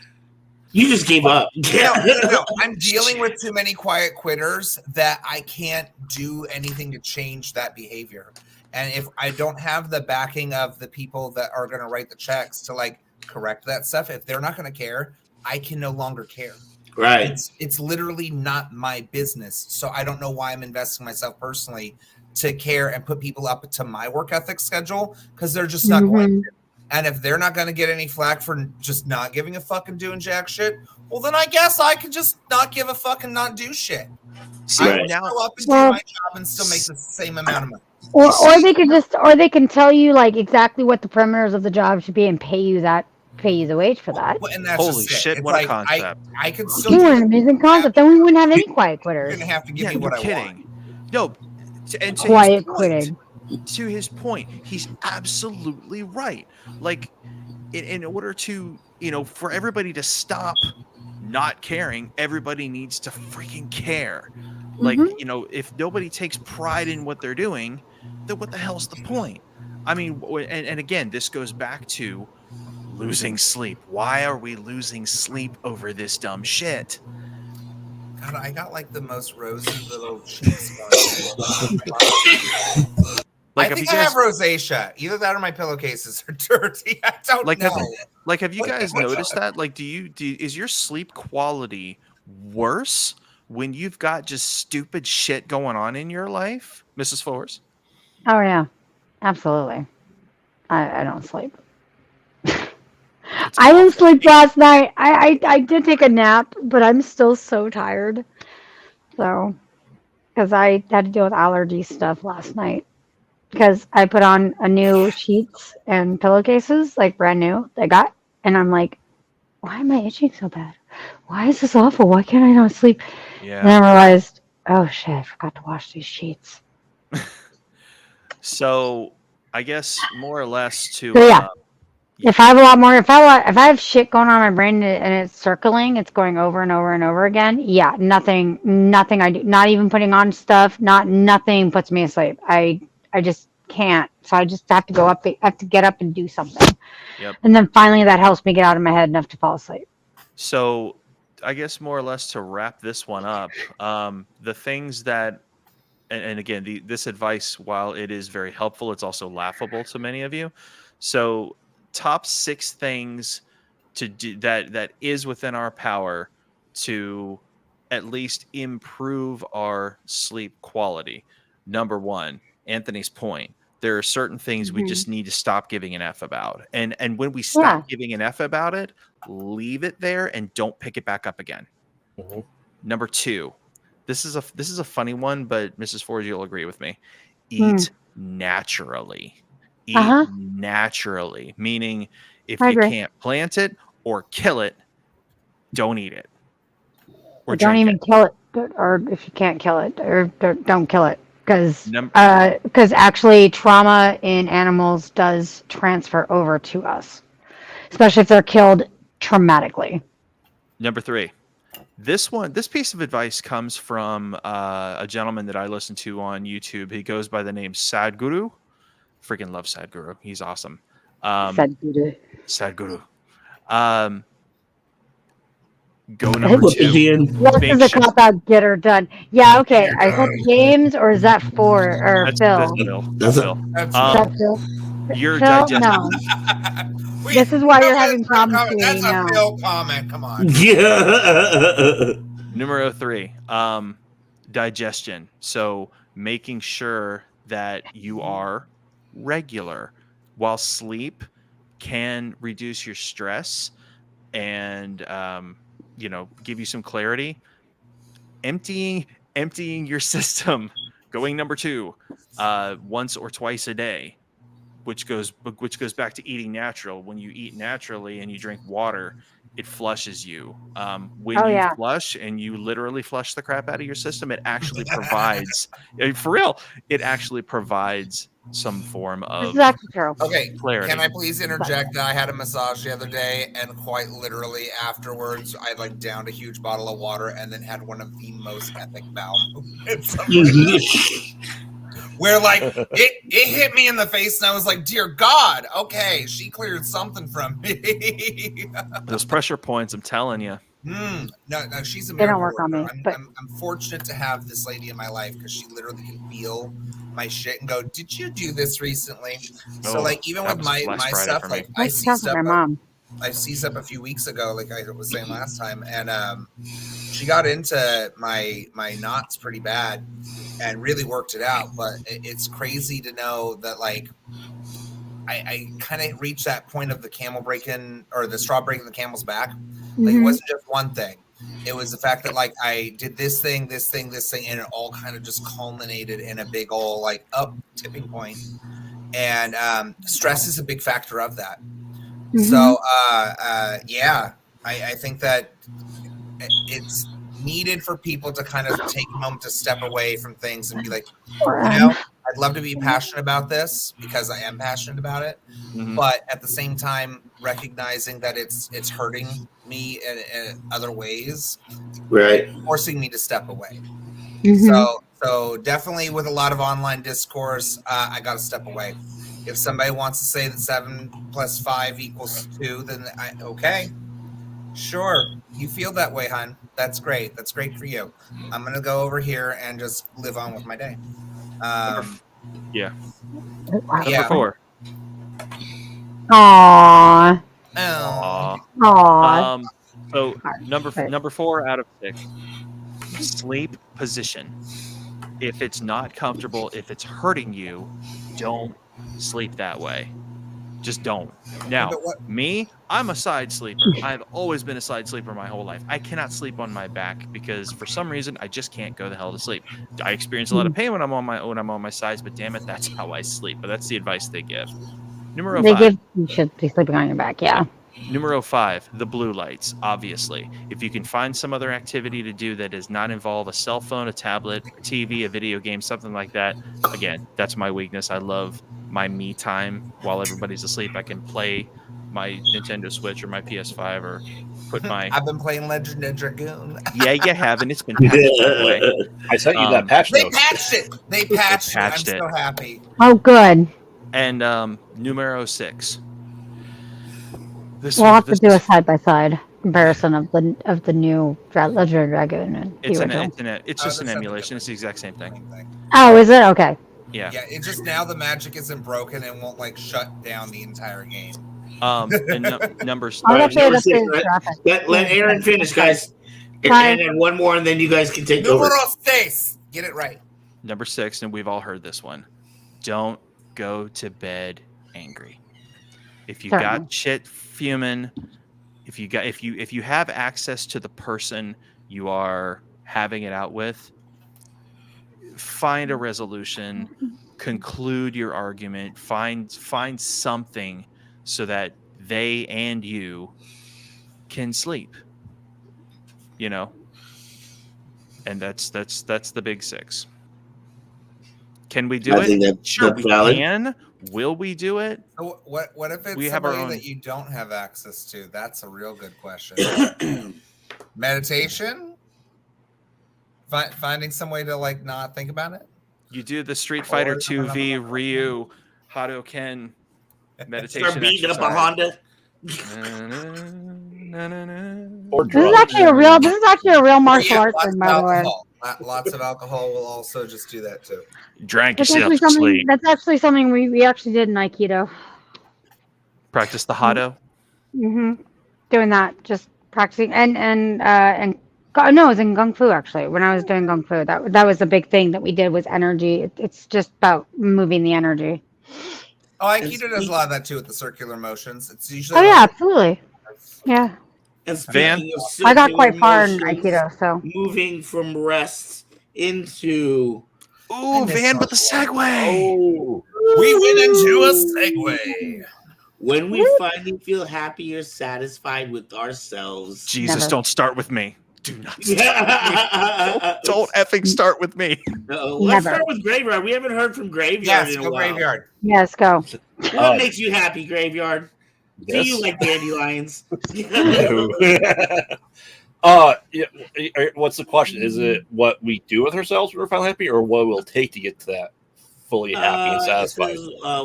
Speaker 3: You just gave up.
Speaker 4: No. I'm dealing with too many quiet quitters that I can't do anything to change that behavior. And if I don't have the backing of the people that are going to write the checks to like correct that stuff, if they're not going to care, I can no longer care.
Speaker 3: Right.
Speaker 4: It's literally not my business. So I don't know why I'm investing myself personally to care and put people up to my work ethic schedule because they're just not going to. And if they're not going to get any flack for just not giving a fuck and doing jack shit, well, then I guess I can just not give a fuck and not do shit.
Speaker 6: See,
Speaker 4: I can
Speaker 6: now,
Speaker 4: show up and do my job and still make the same amount of money.
Speaker 7: Or they can tell you like exactly what the parameters of the job should be and pay you the wage for that.
Speaker 4: Well, and that's
Speaker 6: holy
Speaker 4: just
Speaker 6: shit,
Speaker 4: it's
Speaker 6: what
Speaker 4: like,
Speaker 6: a concept.
Speaker 4: I could still
Speaker 7: You
Speaker 4: do
Speaker 7: want an amazing concept, then we wouldn't have any quiet
Speaker 4: You're
Speaker 7: quitters.
Speaker 4: going to have to give me
Speaker 6: You're
Speaker 4: what I
Speaker 6: kidding.
Speaker 4: want.
Speaker 6: No, and to
Speaker 7: Quiet
Speaker 6: his point,
Speaker 7: quitting.
Speaker 6: to his point, he's absolutely right. Like, in order to, for everybody to stop not caring, everybody needs to freaking care. Like, if nobody takes pride in what they're doing, then what the hell's the point? I mean, and again, this goes back to losing sleep. Why are we losing sleep over this dumb shit?
Speaker 4: God, I got like the most rosy little cheeks.
Speaker 6: Like,
Speaker 4: I think I have rosacea. Either that or my pillowcases are dirty. I don't know.
Speaker 6: Have you guys noticed that? Like, is your sleep quality worse when you've got just stupid shit going on in your life, Mrs. Forrest?
Speaker 7: Oh yeah, absolutely. I don't sleep. I didn't sleep last night. I did take a nap, but I'm still so tired. So, because I had to deal with allergy stuff last night. Because I put on a new sheets and pillowcases, like brand new, they got, and I'm like, why am I itching so bad? Why is this awful? Why can't I not sleep?
Speaker 6: Yeah.
Speaker 7: And I realized, oh shit, I forgot to wash these sheets.
Speaker 6: So, I guess more or less to.
Speaker 7: So, yeah. If I have a lot more, if I have shit going on in my brain and it's circling, it's going over and over and over again. Yeah, nothing I do, not even putting on stuff, nothing puts me asleep. I just can't. So I just have to go up. I have to get up and do something.
Speaker 6: Yep.
Speaker 7: And then finally that helps me get out of my head enough to fall asleep.
Speaker 6: So I guess more or less to wrap this one up, the things that, and again, this advice, while it is very helpful, it's also laughable to many of you. So top 6 things to do that is within our power to at least improve our sleep quality. Number 1, Anthony's point. There are certain things we just need to stop giving an F about. And when we stop giving an F about it, leave it there and don't pick it back up again. Mm-hmm. Number 2, this is a funny one, but Mrs. Ford, you'll agree with me. Eat naturally. Eat naturally, meaning if you can't plant it or kill it, don't eat it. Or
Speaker 7: don't even kill it, or if you can't kill it, or don't kill it. Because actually trauma in animals does transfer over to us, especially if they're killed traumatically.
Speaker 6: Number 3, this piece of advice comes from a gentleman that I listen to on YouTube. He goes by the name Sadhguru. Freaking love Sadhguru. He's awesome. Sadhguru. Go number 2.
Speaker 7: What is the cop out? Get her done. Yeah, okay. I hope James, or is that Phil?
Speaker 6: That's Phil. Your digestion.
Speaker 7: No. This is why you're having problems.
Speaker 4: That's a Phil comment. Come on.
Speaker 6: Numero 3. Digestion. So making sure that you are regular. While sleep can reduce your stress and give you some clarity, emptying your system, going number 2, once or twice a day, which goes back to eating natural. When you eat naturally and you drink water, it flushes you. When you flush and you literally flush the crap out of your system, it actually provides for real. It actually provides some form of
Speaker 4: clarity. Can I please interject that I had a massage the other day, and quite literally afterwards I downed a huge bottle of water and then had one of the most epic bowel movements of where it hit me in the face and I was like, dear God, okay, she cleared something from me.
Speaker 6: Those pressure points, I'm telling you.
Speaker 4: No, she's a miracle.
Speaker 7: They don't work on me.
Speaker 4: I'm fortunate to have this lady in my life because she literally can feel my shit and go, did you do this recently? So even with my stuff, I seized up a few weeks ago, like I was saying last time, and she got into my knots pretty bad and really worked it out. But it's crazy to know that I kind of reached that point of the camel breaking or the straw breaking the camel's back. Like it wasn't just one thing. It was the fact that like I did this thing, and it all kind of just culminated in a big old like up tipping point. And stress is a big factor of that. So yeah, I think that it's needed for people to kind of take a moment to step away from things and be like, I'd love to be passionate about this because I am passionate about it, but at the same time recognizing that it's hurting me in other ways,
Speaker 3: right?
Speaker 4: Forcing me to step away.
Speaker 7: Mm-hmm.
Speaker 4: So definitely with a lot of online discourse, I got to step away. If somebody wants to say that 7 + 5 = 2, then okay, sure. You feel that way, hon. That's great. That's great for you. I'm going to go over here and just live on with my day.
Speaker 6: Yeah.
Speaker 7: Wow.
Speaker 6: Number 4.
Speaker 7: Aww.
Speaker 4: Oh.
Speaker 7: Aww.
Speaker 6: So number 4 out of 6. Sleep position. If it's not comfortable, if it's hurting you, don't sleep that way. Just don't. Now, me, I'm a side sleeper. I've always been a side sleeper my whole life. I cannot sleep on my back because for some reason I just can't go the hell to sleep. I experience a lot of pain when I'm on my sides, but damn it, that's how I sleep. But that's the advice they give. Numero 5.
Speaker 7: You should be sleeping on your back, yeah.
Speaker 6: Numero 5, the blue lights, obviously. If you can find some other activity to do that does not involve a cell phone, a tablet, a TV, a video game, something like that, again, that's my weakness. I love my me time while everybody's asleep. I can play my Nintendo Switch or my PS5 or put my...
Speaker 4: I've been playing Legend of Dragoon.
Speaker 6: Yeah, you haven't. It's been patched, by the way.
Speaker 5: I sent you that patch
Speaker 4: They
Speaker 5: note.
Speaker 4: patched it. They patched it. I'm
Speaker 6: patched it.
Speaker 4: so happy.
Speaker 7: Oh, good.
Speaker 6: And numero 6.
Speaker 7: We'll have to do a side-by-side comparison of the new Legend of Dragoon and the original.
Speaker 6: It's just an emulation. It's the exact same thing.
Speaker 7: Oh, is it? Okay.
Speaker 6: Yeah.
Speaker 4: Yeah, it's just now the magic isn't broken and won't like shut down the entire game.
Speaker 6: And numbers.
Speaker 3: Let Aaron finish, guys. And then one more, and then you guys can take over.
Speaker 4: Space. Get it right.
Speaker 6: Number 6, and we've all heard this one. Don't go to bed angry. If you got shit fuming, if you have access to the person you are having it out with, find a resolution, conclude your argument, find something so that they and you can sleep. You know? And that's the big 6. Can we do it? Sure, we can. Will we do it?
Speaker 4: So what if it's somebody that you don't have access to? That's a real good question. Meditation? Finding some way to like not think about it?
Speaker 6: You do the Street Fighter 2V Ryu Hadouken meditation.
Speaker 3: Start beating up a Honda.
Speaker 7: This is actually a real martial arts thing, by the way.
Speaker 4: Lots of alcohol will also just do that too.
Speaker 6: Drank yourself to sleep.
Speaker 7: That's actually something we actually did in Aikido.
Speaker 6: Practice the Hado?
Speaker 7: Mm-hmm. Doing that, just practicing. No, it was in Kung Fu, actually. When I was doing Kung Fu, that was a big thing that we did was energy. It's just about moving the energy.
Speaker 4: Oh, Aikido does a lot of that too with the circular motions. It's usually.
Speaker 7: Oh, yeah, absolutely. Yeah.
Speaker 6: Van,
Speaker 7: I got quite far in Aikido, so.
Speaker 3: Moving from rest into...
Speaker 6: Ooh, Van with the segue.
Speaker 4: Oh, we went into a segue.
Speaker 3: When we finally feel happy or satisfied with ourselves.
Speaker 6: Jesus, don't start with me. Do not start don't effing start with me.
Speaker 3: Let's start with Graveyard. We haven't heard from Graveyard in a while.
Speaker 4: Graveyard.
Speaker 7: Yes, go.
Speaker 3: What makes you happy, Graveyard? Do you like dandelions?
Speaker 5: What's the question? Is it what we do with ourselves when we're finally happy, or what will take to get to that fully happy and satisfied?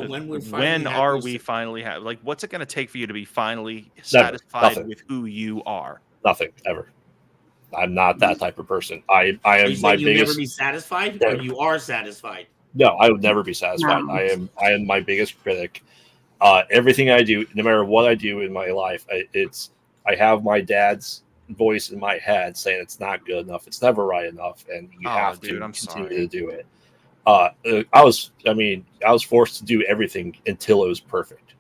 Speaker 3: When
Speaker 6: are we finally happy? Like, what's it going to take for you to be finally satisfied with who you are?
Speaker 5: Nothing ever. I'm not that type of person. I am my biggest.
Speaker 3: Never be satisfied, or you are satisfied?
Speaker 5: No, I would never be satisfied. No. I am my biggest critic. Everything I do, no matter what I do in my life, I have my dad's voice in my head saying it's not good enough, it's never right enough, and you have to continue to do it. I was forced to do everything until it was perfect.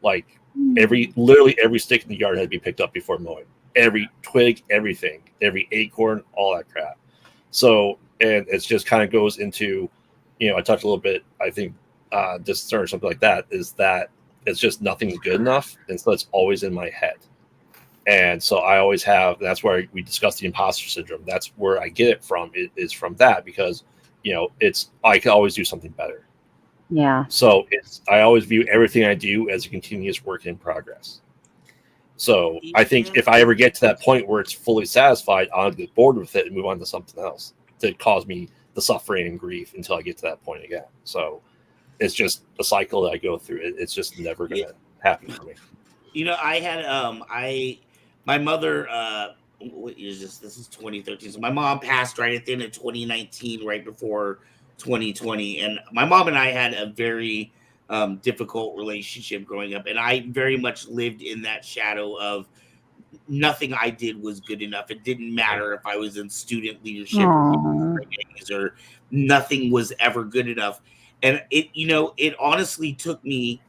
Speaker 5: Like literally every stick in the yard had to be picked up before mowing. Every twig, everything, every acorn, all that crap. So, and it's just kind of goes into, I touched a little bit, I think, discern or something like that, is that it's just nothing's good enough. And so it's always in my head. And so I always have, that's where we discussed the imposter syndrome. That's where I get it from. It is from that because, I can always do something better.
Speaker 7: Yeah.
Speaker 5: So I always view everything I do as a continuous work in progress. So I think if I ever get to that point where it's fully satisfied, I'll get bored with it and move on to something else to cause me the suffering and grief until I get to that point again. So it's just a cycle that I go through. It's just never going to happen for me.
Speaker 3: I had my mother. What year is this? This is 2013. So my mom passed right at the end of 2019, right before 2020, and my mom and I had a very difficult relationship growing up, and I very much lived in that shadow of nothing I did was good enough. It didn't matter if I was in student leadership or nothing was ever good enough. And it honestly took me,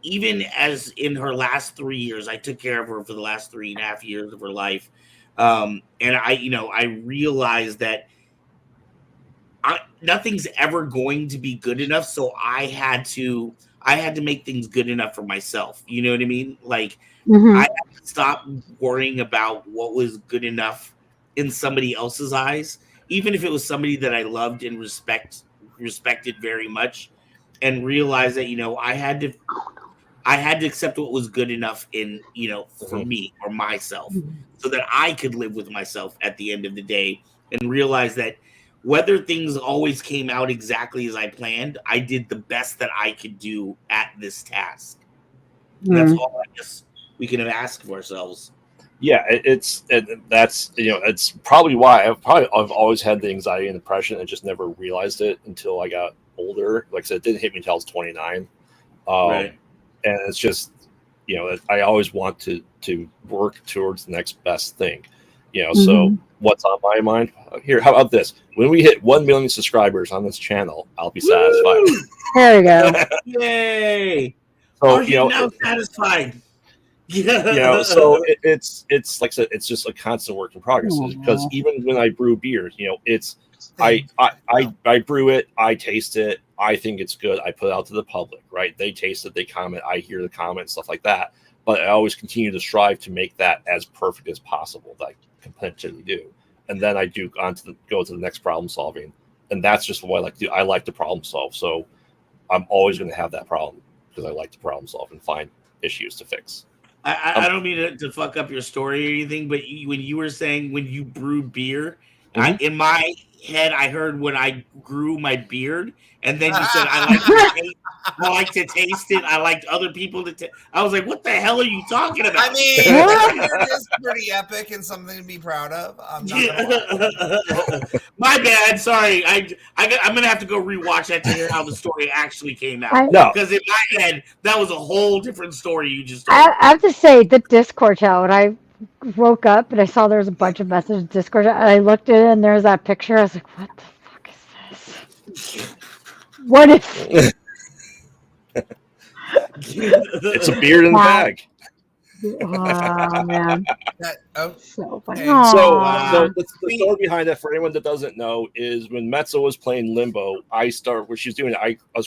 Speaker 3: even as in her last 3 years, I took care of her for the last 3.5 years of her life. And I realized that nothing's ever going to be good enough. So I had to make things good enough for myself. You know what I mean? Like I had to stop worrying about what was good enough in somebody else's eyes, even if it was somebody that I loved and respected very much, and realize that, I had to accept what was good enough in, for me or myself, so that I could live with myself at the end of the day, and realize that whether things always came out exactly as I planned, I did the best that I could do at this task. And that's all I guess we can have asked of ourselves.
Speaker 5: Yeah, it's probably why I've always had the anxiety and depression and just never realized it until I got older. Like I said, it didn't hit me until I was 29.
Speaker 3: Right.
Speaker 5: And it's just, I always want to work towards the next best thing. So what's on my mind here? How about this? When we hit 1 million subscribers on this channel, I'll be satisfied.
Speaker 7: There we go.
Speaker 3: Yay!
Speaker 5: So,
Speaker 3: Are you now satisfied?
Speaker 5: So it's like I said, it's just a constant work in progress. Because even when I brew beer, it's I brew it, I taste it, I think it's good, I put it out to the public, right? They taste it, they comment, I hear the comments, stuff like that. But I always continue to strive to make that as perfect as possible that I can potentially do. And then I do go to the next problem solving. And that's just what I like to do. I like to problem solve. So I'm always going to have that problem because I like to problem solve and find issues to fix.
Speaker 3: I don't mean to fuck up your story or anything, but when you were saying when you brew beer, in my head I heard when I grew my beard, and then you said I like to taste it. I liked other people to taste. I was like, what the hell are you talking about?
Speaker 4: I mean, it is pretty epic and something to be proud of. I'm not
Speaker 3: My bad. Sorry. I'm gonna have to go rewatch that to hear how the story actually came out. Because in my head, that was a whole different story you just told.
Speaker 7: I have to say, the Discord chat, when I woke up and I saw there was a bunch of messages in Discord, and I looked at it and there's that picture. I was like, what the fuck is this? What is
Speaker 5: It's a beard in the bag.
Speaker 7: Oh, man. So funny.
Speaker 5: So the story behind that, for anyone that doesn't know, is when Metza was playing Limbo, I was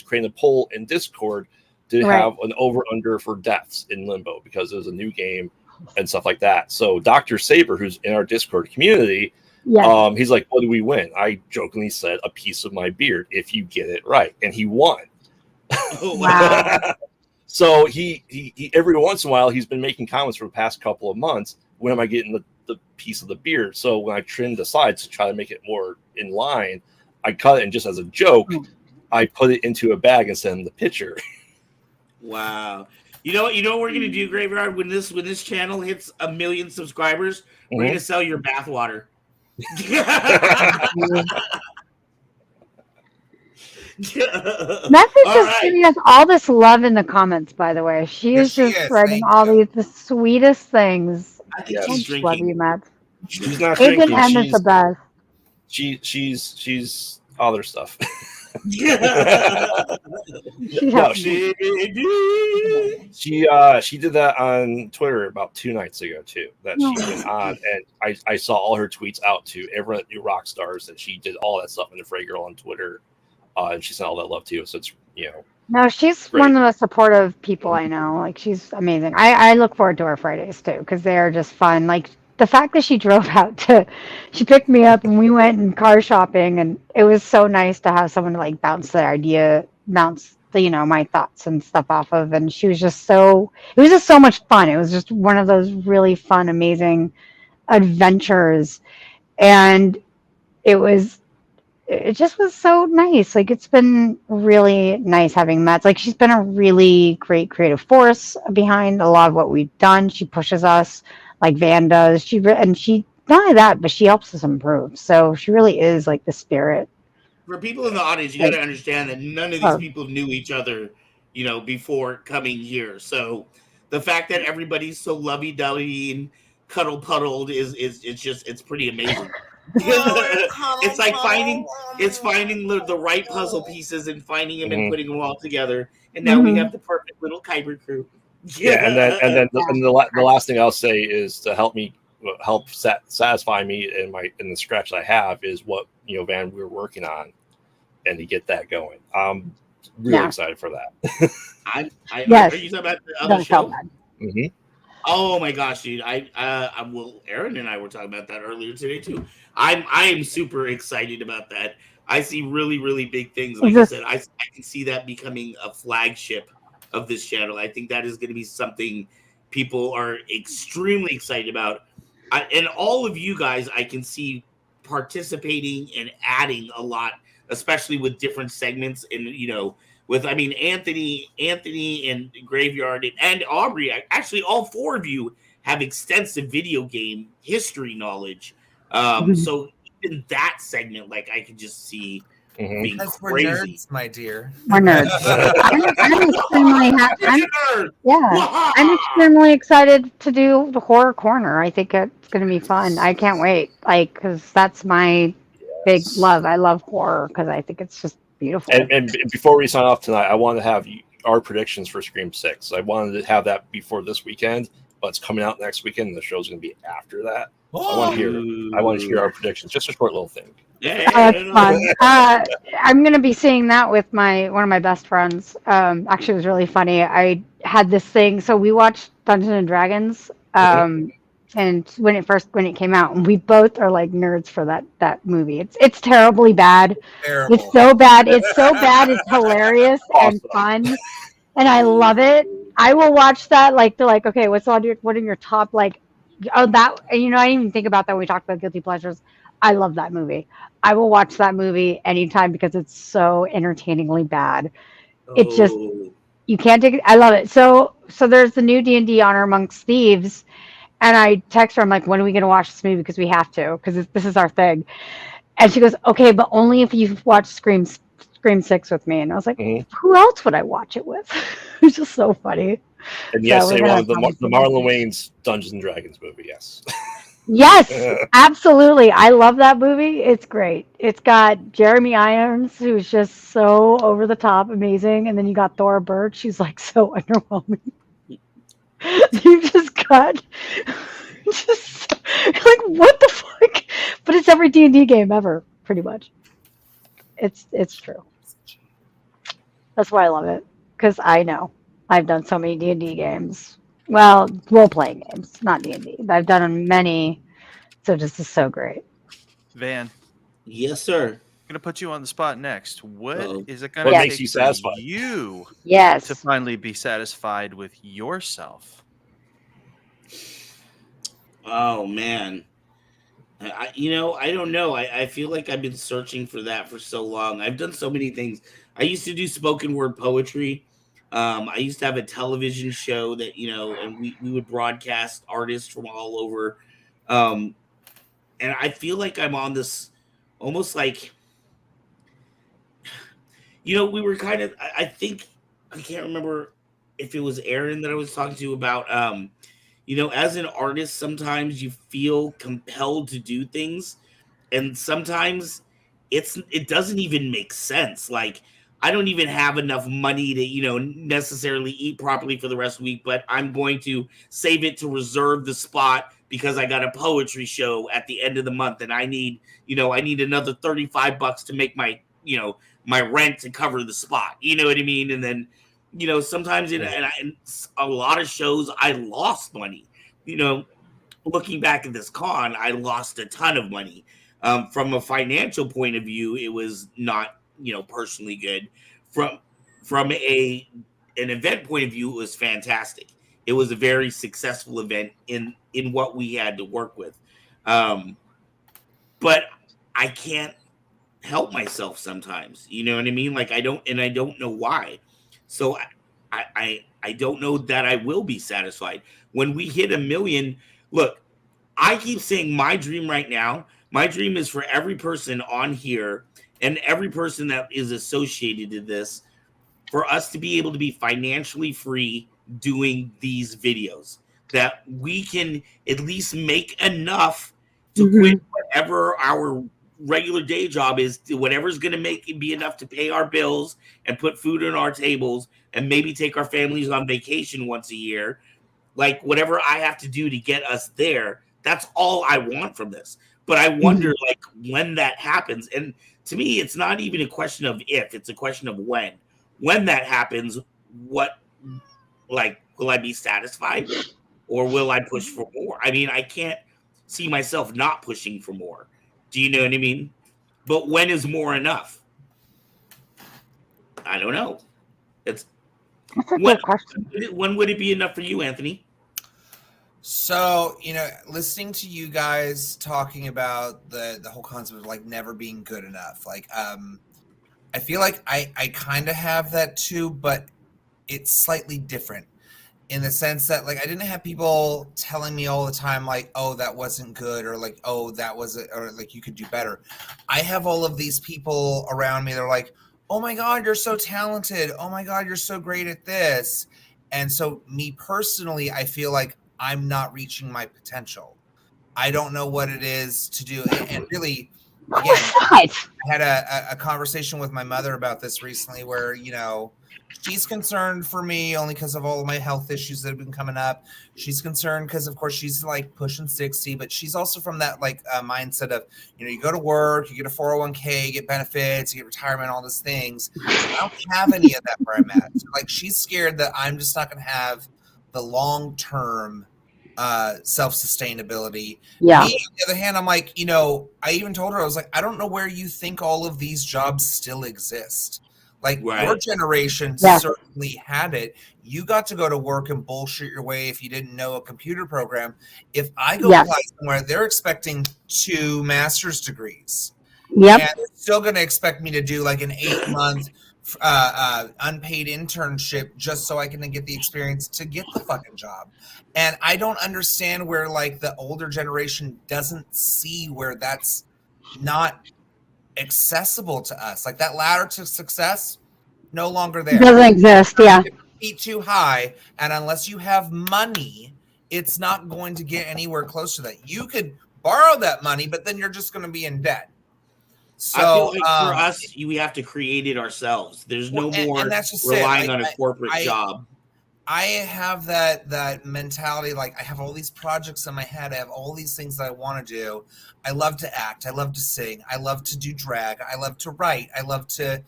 Speaker 5: creating a poll in Discord to have an over-under for deaths in Limbo because it was a new game and stuff like that. So Dr. Saber, who's in our Discord community, he's like, what do we win? I jokingly said, a piece of my beard if you get it right. And he won.
Speaker 7: Wow.
Speaker 5: So he every once in a while, he's been making comments for the past couple of months. When am I getting the piece of the beard? So when I trimmed the sides to try to make it more in line, I cut it, and just as a joke, I put it into a bag and sent him the picture.
Speaker 3: Wow. You know what we're gonna do, Graveyard, when this channel hits 1 million subscribers, we're gonna sell your bathwater.
Speaker 7: Memphis is giving us all this love in the comments, by the way. She is just spreading all the sweetest things.
Speaker 3: I think she's drinking.
Speaker 7: Love you, Matt.
Speaker 5: She's not drinking.
Speaker 7: She's the best.
Speaker 5: She's other stuff.
Speaker 7: No,
Speaker 5: she did that on Twitter about 2 nights ago too. That she went on, and I saw all her tweets out to everyone at New Rock Stars, and she did all that stuff in the Frey Girl on Twitter, and she sent all that love to you. So it's
Speaker 7: No, she's
Speaker 5: great.
Speaker 7: one of the most supportive people I know. Like, she's amazing. I look forward to our Fridays too, because they're just fun. Like, the fact that she drove out she picked me up and we went and car shopping, and it was so nice to have someone to like bounce my thoughts and stuff off of. And it was just so much fun. It was just one of those really fun, amazing adventures. And it just was so nice. Like, it's been really nice having Matt. Like, she's been a really great creative force behind a lot of what we've done. She pushes us like Van does. She not only that, but she helps us improve. So she really is like the spirit.
Speaker 3: For people in the audience, you got to understand that none of these people knew each other, before coming here. So the fact that everybody's so lovey-dovey and cuddle puddled it's pretty amazing. It's like finding the right puzzle pieces and finding them and putting them all together, and now we have the perfect little Kyber crew.
Speaker 5: Yeah, and then the last thing I'll say is to help satisfy me in the scratch that I have is what Van we're working on, and to get that going. I'm really excited for that.
Speaker 3: Are you talking about the other show?
Speaker 5: Mm-hmm.
Speaker 3: Oh my gosh, dude! Aaron and I were talking about that earlier today too. I am super excited about that. I see really, really big things. Like I said, I can see that becoming a flagship of this channel. I think that is going to be something people are extremely excited about. And all of you guys, I can see participating and adding a lot, especially with different segments. And Anthony and Graveyard and Aubrey, actually all four of you have extensive video game history knowledge. So in that segment, like, I could just see being
Speaker 4: because
Speaker 3: crazy.
Speaker 4: We're nerds, my dear.
Speaker 7: We're nerds. I'm extremely excited to do the horror corner. I think it's going to be fun. I can't wait. Like, because that's my big love. I love horror because I think it's just beautiful.
Speaker 5: And before we sign off tonight, I want to have our predictions for Scream 6. I wanted to have that before this weekend, but it's coming out next weekend, and the show's going to be after that. I want to hear our predictions. Just a short little thing.
Speaker 7: That's fun. I'm going to be seeing that with one of my best friends. Actually, it was really funny. I had this thing. So we watched Dungeons and Dragons, and when it came out, and we both are like nerds for that movie. It's terribly bad.
Speaker 4: Terrible.
Speaker 7: It's so bad. It's hilarious and fun, and I love it. I will watch that. Like, they're like, okay, what are your top, like, that, I didn't even think about that when we talked about guilty pleasures. I love that movie. I will watch that movie anytime because it's so entertainingly bad. It just, you can't take it. I love it. So there's the new D&D Honor Amongst Thieves, and I text her. I'm like, when are we going to watch this movie? Because we have to, because this is our thing. And she goes, okay, but only if you watch Scream 6 with me. And I was like, who else would I watch it with? It's just so funny.
Speaker 5: And yes, they wanted the Marlon Wayans Dungeons and Dragons movie. Yes.
Speaker 7: Yes, absolutely. I love that movie. It's great. It's got Jeremy Irons, who's just so over the top amazing, and then you got Thora Birch. She's like so underwhelming. You've just got like, what the fuck? But it's every D&D game ever, pretty much. It's true. That's why I love it, because I know I've done so many D&D games. Well, role-playing games, not D&D. I've done many, so this is so great.
Speaker 6: Van.
Speaker 3: Yes, sir.
Speaker 6: I'm going to put you on the spot next. What is it going
Speaker 5: to
Speaker 6: take
Speaker 5: makes you satisfied?
Speaker 6: You
Speaker 7: yes.
Speaker 6: to finally be satisfied with yourself?
Speaker 3: Oh, man. I don't know. I feel like I've been searching for that for so long. I've done so many things. I used to do spoken word poetry. I used to have a television show that, and we would broadcast artists from all over. And I feel like I'm on this almost like, we were kind of, I think, I can't remember if it was Aaron that I was talking to about, as an artist, sometimes you feel compelled to do things. And sometimes it doesn't even make sense. Like, I don't even have enough money to, necessarily eat properly for the rest of the week, but I'm going to save it to reserve the spot because I got a poetry show at the end of the month and I need another $35 to make my, my rent to cover the spot. You know what I mean? And then, sometimes in a lot of shows I lost money. Looking back at this con, I lost a ton of money. From a financial point of view, it was not, personally good. From an event point of view, it was fantastic. It was a very successful event in what we had to work with. But I can't help myself sometimes. You know what I mean? Like I don't know why. So I don't know that I will be satisfied when we hit 1 million. Look, I keep saying my dream right now. My dream is for every person on here and every person that is associated to this, for us to be able to be financially free doing these videos, that we can at least make enough to quit whatever our regular day job is, to whatever's going to make it be enough to pay our bills and put food on our tables and maybe take our families on vacation once a year. Like whatever I have to do to get us there, that's all I want from this. But I wonder like when that happens. And to me, it's not even a question of if, it's a question of when. When that happens, what, like, will I be satisfied or will I push for more? I mean, I can't see myself not pushing for more. Do you know what I mean? But when is more enough? I don't know. That's
Speaker 7: a good question.
Speaker 3: When would it be enough for you, Anthony?
Speaker 4: So, listening to you guys talking about the whole concept of like never being good enough, like, I feel like I kind of have that too, but it's slightly different in the sense that like I didn't have people telling me all the time like, oh, that wasn't good, or like, oh, that was it, or like you could do better. I have all of these people around me that are like, oh my God, you're so talented. Oh my God, you're so great at this. And so me personally, I feel like I'm not reaching my potential. I don't know what it is to do. And really, again, I had a conversation with my mother about this recently where, she's concerned for me only because of all of my health issues that have been coming up. She's concerned because, of course, she's like pushing 60, but she's also from that like mindset of, you go to work, you get a 401k, you get benefits, you get retirement, all those things. I don't have any of that where I'm at. So, like, she's scared that I'm just not going to have the long-term self-sustainability.
Speaker 7: Yeah.
Speaker 4: Me, on the other hand, I'm like, I even told her, I was like, I don't know where you think all of these jobs still exist. Like,
Speaker 3: right.
Speaker 4: Your generation certainly had it. You got to go to work and bullshit your way if you didn't know a computer program. If I go apply somewhere, they're expecting 2 master's degrees.
Speaker 7: Yep.
Speaker 4: And they're still going to expect me to do like an 8-month unpaid internship just so I can get the experience to get the fucking job. And I don't understand where like the older generation doesn't see where that's not accessible to us. Like that ladder to success, no longer there.
Speaker 7: It doesn't exist, yeah.
Speaker 4: Feet too high, and unless you have money, it's not going to get anywhere close to that. You could borrow that money, but then you're just going to be in debt. So
Speaker 3: I feel like for us, we have to create it ourselves. There's no more relying on a corporate job.
Speaker 4: I have that mentality. Like I have all these projects in my head. I have all these things that I want to do. I love to act. I love to sing. I love to do drag. I love to write. I love to,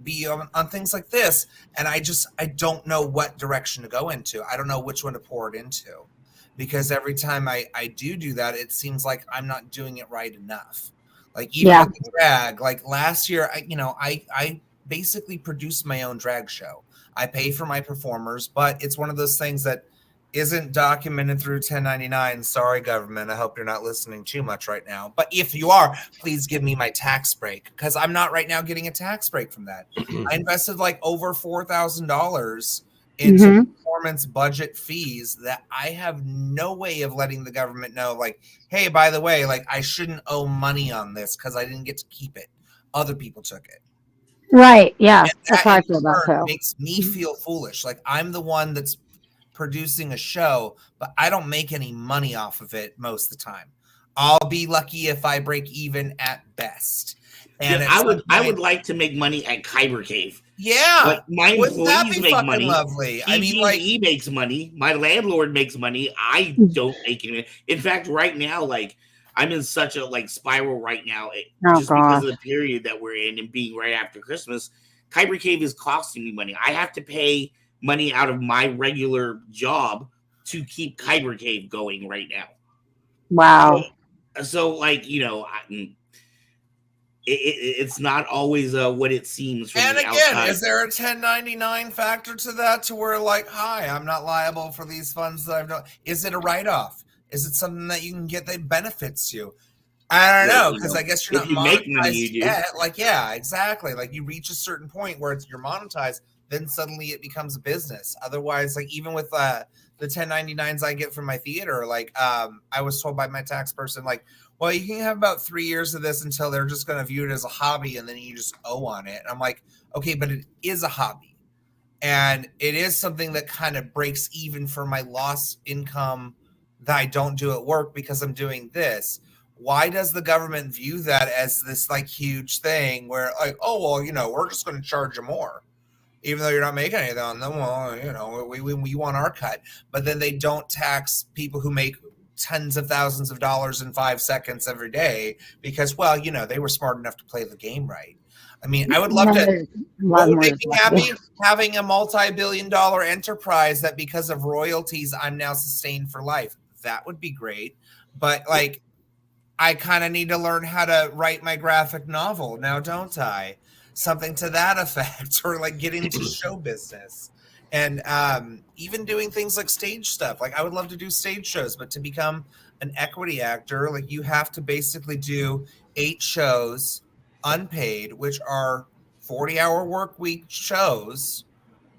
Speaker 4: be on things like this. And I don't know what direction to go into. I don't know which one to pour it into, because every time I do that, it seems like I'm not doing it right enough. Like even with the drag, like last year, I basically produced my own drag show. I pay for my performers, but it's one of those things that isn't documented through 1099. Sorry, government. I hope you're not listening too much right now. But if you are, please give me my tax break, because I'm not right now getting a tax break from that. I invested like over $4,000 into performance budget fees that I have no way of letting the government know, like, hey, by the way, like I shouldn't owe money on this because I didn't get to keep it. Other people took it.
Speaker 7: Right. Yeah.
Speaker 4: And
Speaker 7: that's how I feel about it.
Speaker 4: Makes me feel foolish. Like I'm the one that's producing a show, but I don't make any money off of it most of the time. I'll be lucky if I break even at best. And
Speaker 3: I would like to make money at Kyber Cave.
Speaker 4: Yeah,
Speaker 3: like my
Speaker 4: wouldn't that
Speaker 3: employees
Speaker 4: be
Speaker 3: make
Speaker 4: fucking
Speaker 3: money.
Speaker 4: lovely? I mean,
Speaker 3: PG&E makes money. My landlord makes money. I don't make any. In fact, right now, like I'm in such a spiral right now, just because of the period that we're in and being right after Christmas. Kyber Cave is costing me money. I have to pay money out of my regular job to keep Kyber Cave going right now.
Speaker 7: Wow.
Speaker 3: So it's not always what it seems from
Speaker 4: and
Speaker 3: the
Speaker 4: again,
Speaker 3: outside.
Speaker 4: Is there a 1099 factor to that to where hi, I'm not liable for these funds that I've done? Is it a write-off? Is it something that you can get that benefits you? I don't know, because I guess you're not monetized yet. Yeah, exactly. You reach a certain point where you're monetized, then suddenly it becomes a business. Otherwise, even with the 1099s I get from my theater, I was told by my tax person, well, you can have about 3 years of this until they're just going to view it as a hobby, and then you just owe on it. And I'm like, okay, but it is a hobby, and it is something that kind of breaks even for my lost income that I don't do at work because I'm doing this. Why does the government view that as this huge thing where oh, well, we're just going to charge you more, even though you're not making anything on them? Well, we want our cut. But then they don't tax people who make tens of thousands of dollars in 5 seconds every day because, well, they were smart enough to play the game right. I mean, I would love to. What would make me happy? Having a multi-billion-dollar enterprise that because of royalties I'm now sustained for life. That would be great. But I kind of need to learn how to write my graphic novel now, don't I? Something to that effect, or get into show business. And even doing things like stage stuff. I would love to do stage shows, but to become an equity actor, you have to basically do 8 shows unpaid, which are 40-hour work week shows.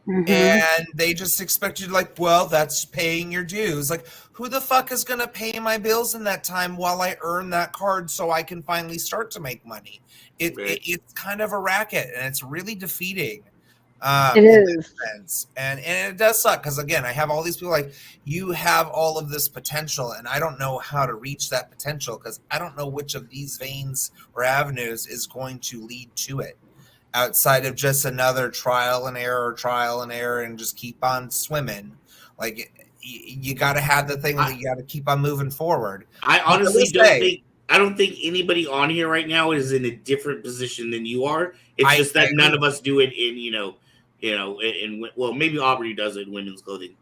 Speaker 4: Mm-hmm. And they just expect you to well, that's paying your dues. Who the fuck is going to pay my bills in that time while I earn that card so I can finally start to make money? It's kind of a racket, and it's really defeating.
Speaker 7: It is.
Speaker 4: And it does suck because, again, I have all these people you have all of this potential, and I don't know how to reach that potential because I don't know which of these veins or avenues is going to lead to it. Outside of just another trial and error, and just keep on swimming. You got to have the thing that you got to keep on moving forward.
Speaker 3: I honestly don't think anybody on here right now is in a different position than you are. It's just that none of us do it in well, maybe Aubrey does it in women's clothing,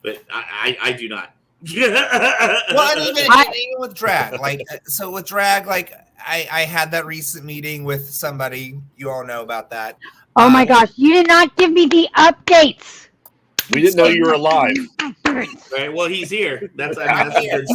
Speaker 3: but I do not.
Speaker 4: Well, and even with drag, so with drag, I had that recent meeting with somebody. You all know about that.
Speaker 7: Oh my gosh, you did not give me the updates.
Speaker 5: We didn't know you were alive.
Speaker 3: Right, well, he's here. That's
Speaker 7: and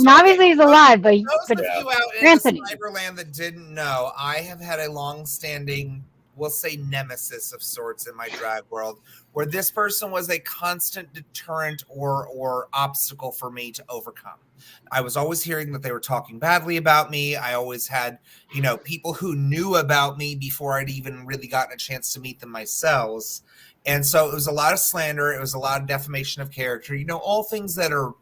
Speaker 7: obviously he's alive, but
Speaker 4: those of you out in Cyberland that didn't know, I have had a long-standing, we'll say, nemesis of sorts in my drag world, where this person was a constant deterrent or obstacle for me to overcome. I was always hearing that they were talking badly about me. I always had, people who knew about me before I'd even really gotten a chance to meet them myself. And so it was a lot of slander. It was a lot of defamation of character, all things that are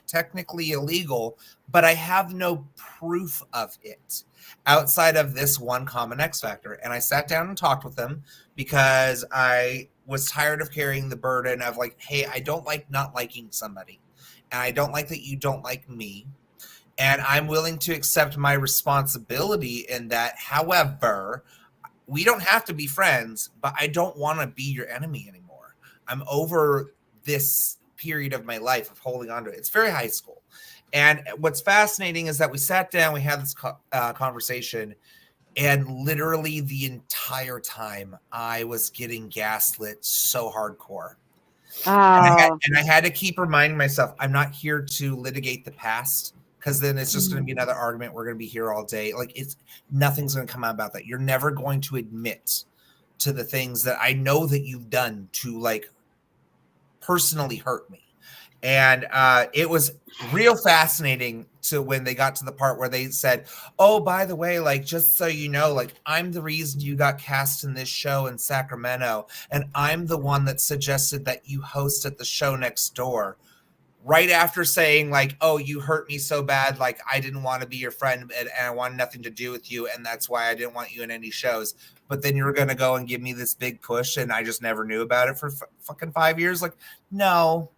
Speaker 4: technically illegal, but I have no proof of it outside of this one common X factor. And I sat down and talked with them because I was tired of carrying the burden of hey, I don't like not liking somebody. And I don't like that you don't like me. And I'm willing to accept my responsibility in that. However, we don't have to be friends, but I don't want to be your enemy anymore. I'm over this period of my life of holding on to it. It's very high school. And what's fascinating is that we sat down, we had this conversation, and literally the entire time I was getting gaslit so hardcore. And I had to keep reminding myself, I'm not here to litigate the past, because then it's just going to be another argument. We're going to be here all day. Nothing's going to come out about that. You're never going to admit to the things that I know that you've done to personally hurt me. And it was real fascinating to when they got to the part where they said, oh, by the way, just so you know, I'm the reason you got cast in this show in Sacramento. And I'm the one that suggested that you host at the show next door. right after saying like, oh, you hurt me so bad, like I didn't want to be your friend and I wanted nothing to do with you, and that's why I didn't want you in any shows. But then you're gonna go and give me this big push, and I just never knew about it for fucking 5 years. Like, no,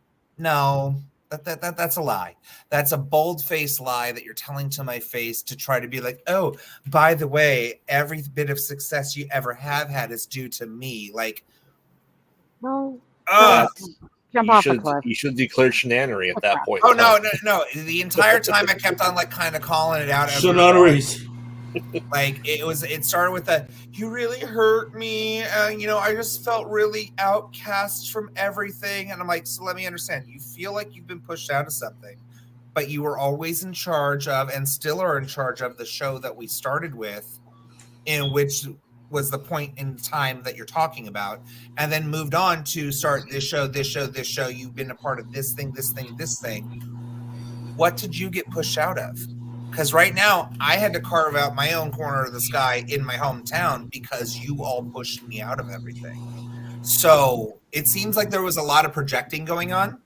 Speaker 4: that's a lie. That's a bold-faced lie that you're telling to my face to try to be like, oh, by the way, every bit of success you ever have had is due to me. Like,
Speaker 7: Well,
Speaker 5: You
Speaker 7: jump off a
Speaker 5: should
Speaker 7: cliff.
Speaker 5: you should declare shenanery at that point.
Speaker 4: oh no. The entire time I kept on like kind of calling it out.
Speaker 3: Shenaneries.
Speaker 4: Like it started with a, you really hurt me. I just felt really outcast from everything. And I'm like, so let me understand. You feel like you've been pushed out of something, but you were always in charge of, and still are in charge of, the show that we started with, in which was the point in time that you're talking about, and then moved on to start this show. You've been a part of this thing. What did you get pushed out of? Because right now, I had to carve out my own corner of the sky in my hometown because you all pushed me out of everything. So it seems like there was a lot of projecting going on.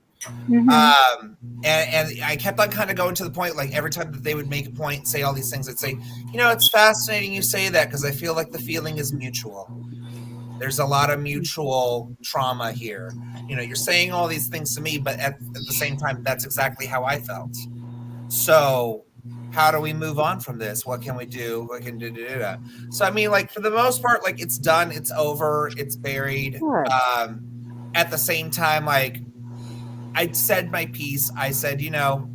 Speaker 4: And I kept on kind of going to the point, like every time that they would make a point and say all these things, I'd say, it's fascinating you say that because I feel like the feeling is mutual. There's a lot of mutual trauma here. You're saying all these things to me, but at the same time, that's exactly how I felt. So how do we move on from this? What can we do? So, I mean, like, for the most part, like, it's done. It's over. It's buried. At the same time, like, I said my piece. I said,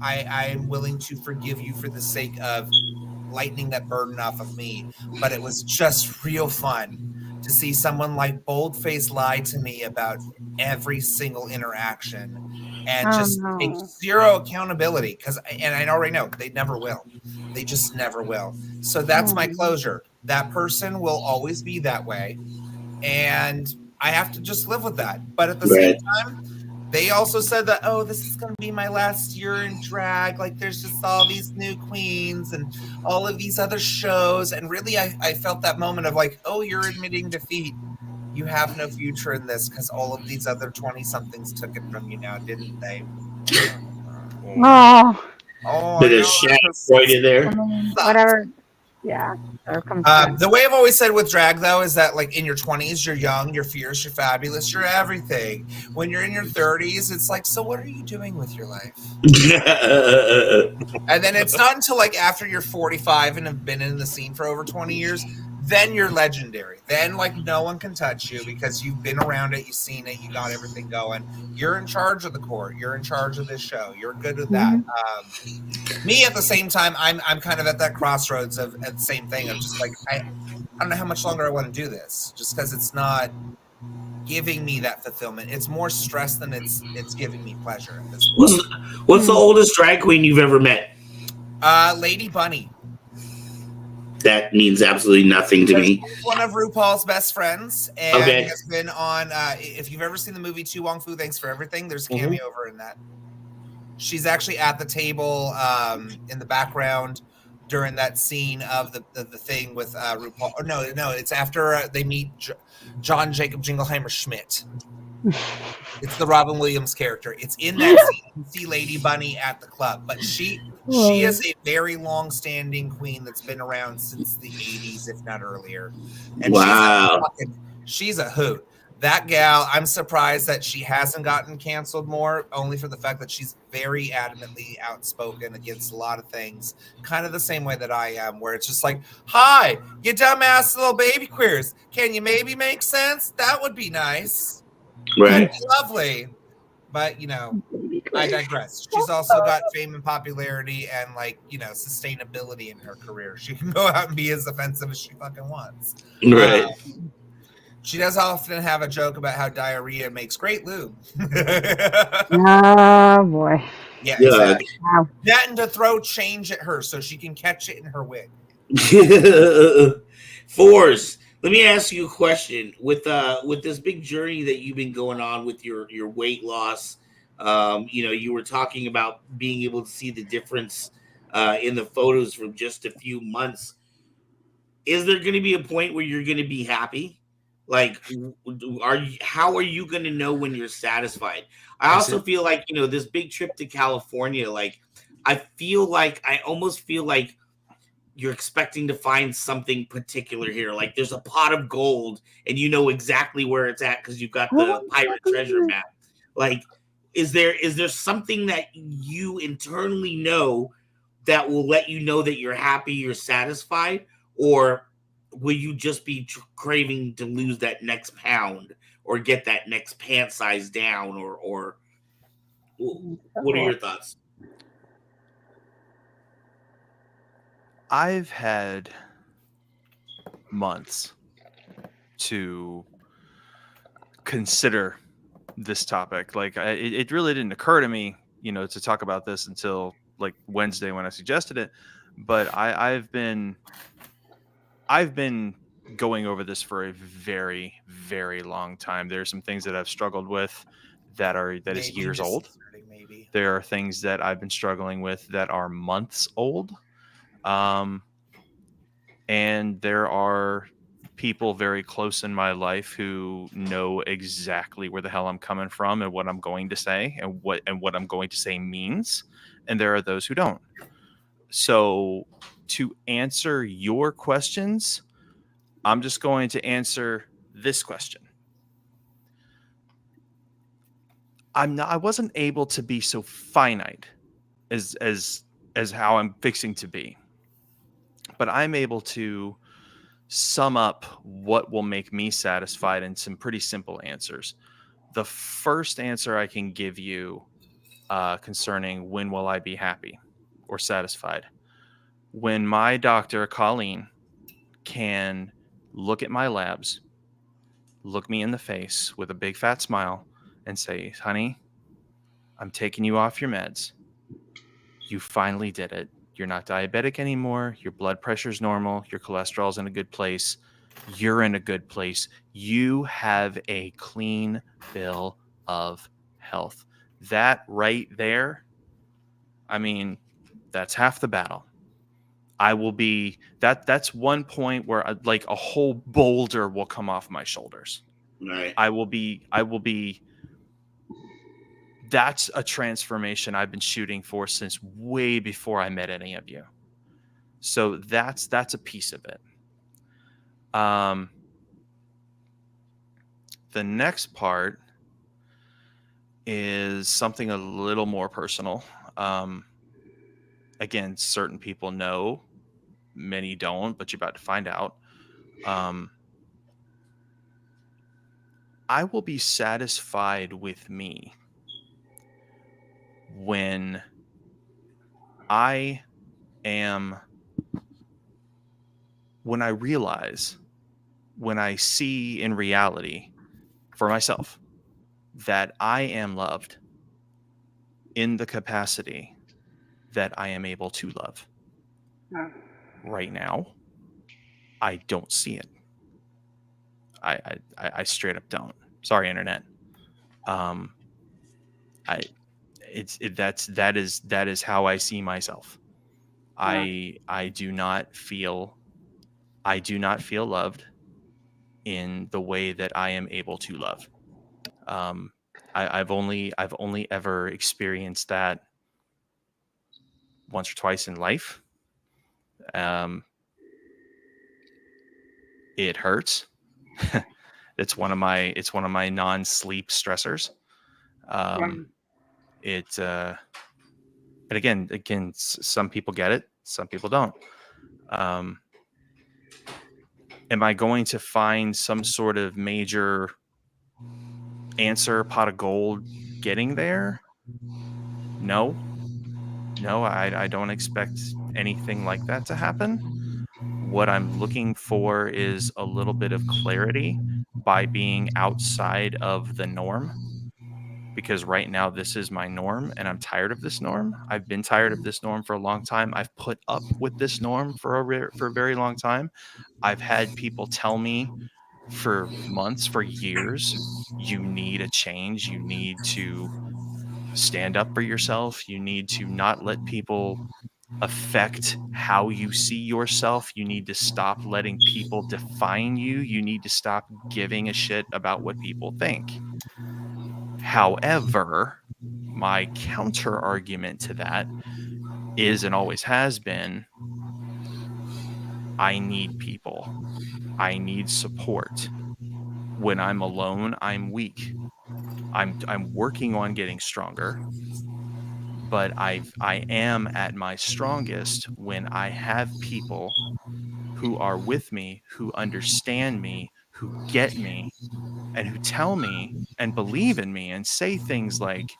Speaker 4: I'm willing to forgive you for the sake of lightening that burden off of me. But it was just real fun to see someone like bold-faced lie to me about every single interaction and just take zero accountability. And I already know they never will. They just never will. So that's my closure. That person will always be that way. And I have to just live with that. But at the same time, they also said that, oh, this is going to be my last year in drag. Like, there's just all these new queens and all of these other shows. And really, I felt that moment of like, oh, you're admitting defeat. You have no future in this because all of these other 20-somethings took it from you now, didn't they?
Speaker 3: Bit of shit right in there.
Speaker 7: Whatever. Yeah.
Speaker 4: The way I've always said with drag, though, is that like in your 20s, you're young, you're fierce, you're fabulous, you're everything. When you're in your 30s, it's like, so what are you doing with your life? And then it's not until like after you're 45 and have been in the scene for over 20 years, then you're legendary. Then like no one can touch you because you've been around it, you've seen it, you got everything going. You're in charge of the court. You're in charge of this show. You're good with that. Me at the same time, I'm kind of at that crossroads of the same thing. I'm just like, I don't know how much longer I want to do this, just because it's not giving me that fulfillment. It's more stress than it's giving me pleasure at this point.
Speaker 3: What's the oldest drag queen you've ever met?
Speaker 4: Lady Bunny.
Speaker 3: That means absolutely nothing to me.
Speaker 4: One of RuPaul's best friends, and has been on. If you've ever seen the movie To Wong Fu, Thanks for Everything, there's a cameo over in that. She's actually at the table in the background during that scene of the thing with RuPaul. Oh, no, it's after they meet John Jacob Jingleheimer Schmidt. It's the Robin Williams character. It's in that scene. You see Lady Bunny at the club, but she is a very long-standing queen that's been around since the 80s, if not earlier. And she's a hoot. That gal, I'm surprised that she hasn't gotten canceled more, only for the fact that she's very adamantly outspoken against a lot of things, kind of the same way that I am, where it's just like, hi, you dumbass little baby queers. Can you maybe make sense? That would be nice.
Speaker 3: Right.
Speaker 4: Lovely. But, I digress. She's also got fame and popularity and, like, sustainability in her career. She can go out and be as offensive as she fucking wants.
Speaker 3: Right.
Speaker 4: She does often have a joke about how diarrhea makes great lube.
Speaker 7: Oh, boy.
Speaker 4: Yeah, exactly. Wow. That and to throw change at her so she can catch it in her wig.
Speaker 3: Force, let me ask you a question. With this big journey that you've been going on with your weight loss, you were talking about being able to see the difference in the photos from just a few months. Is there going to be a point where you're going to be happy? Like, how are you going to know when you're satisfied? I also feel like, this big trip to California, like, I almost feel like you're expecting to find something particular here. Like, there's a pot of gold and you know exactly where it's at because you've got the pirate treasure map. Like, is there something that you internally know that will let you know that you're happy, you're satisfied, or will you just be craving to lose that next pound or get that next pant size down, or what are your thoughts?
Speaker 6: I've had months to consider this topic. Like, it really didn't occur to me, to talk about this until like Wednesday when I suggested it. But I've been going over this for a very, very long time. There are some things that I've struggled with that is years old.
Speaker 4: Maybe.
Speaker 6: There are things that I've been struggling with that are months old. And there are people very close in my life who know exactly where the hell I'm coming from and what I'm going to say and what I'm going to say means. And there are those who don't. So to answer your questions, I'm just going to answer this question. I wasn't able to be so finite as how I'm fixing to be. But I'm able to sum up what will make me satisfied in some pretty simple answers. The first answer I can give you concerning when will I be happy or satisfied, when my doctor, Colleen, can look at my labs, look me in the face with a big fat smile and say, honey, I'm taking you off your meds. You finally did it. You're not diabetic anymore. Your blood pressure's normal. Your cholesterol's in a good place. You're in a good place. You have a clean bill of health. That right there, I mean, that's half the battle. I will be that's one point where like a whole boulder will come off my shoulders.
Speaker 3: Right.
Speaker 6: I will be that's a transformation I've been shooting for since way before I met any of you. So that's a piece of it. The next part is something a little more personal. Again, certain people know, many don't, but you're about to find out. I will be satisfied with me when I realize, when I see in reality for myself that I am loved in the capacity that I am able to love. Right now, I don't see it. I straight up don't. Sorry, internet. That is how I see myself. I do not feel loved in the way that I am able to love. I've only ever experienced that once or twice in life. It hurts. It's one of my non-sleep stressors. And again, some people get it, some people don't. Am I going to find some sort of major answer, pot of gold getting there? No, I don't expect anything like that to happen. What I'm looking for is a little bit of clarity by being outside of the norm, because right now this is my norm and I'm tired of this norm. I've been tired of this norm for a long time. I've put up with this norm for a very long time. I've had people tell me for months, for years, you need a change. You need to stand up for yourself. You need to not let people affect how you see yourself. You need to stop letting people define you. You need to stop giving a shit about what people think. However, my counter argument to that is and always has been, I need people. I need support. When I'm alone, I'm weak. I'm working on getting stronger, but I am at my strongest when I have people who are with me, who understand me, who get me, and who tell me and believe in me and say things like,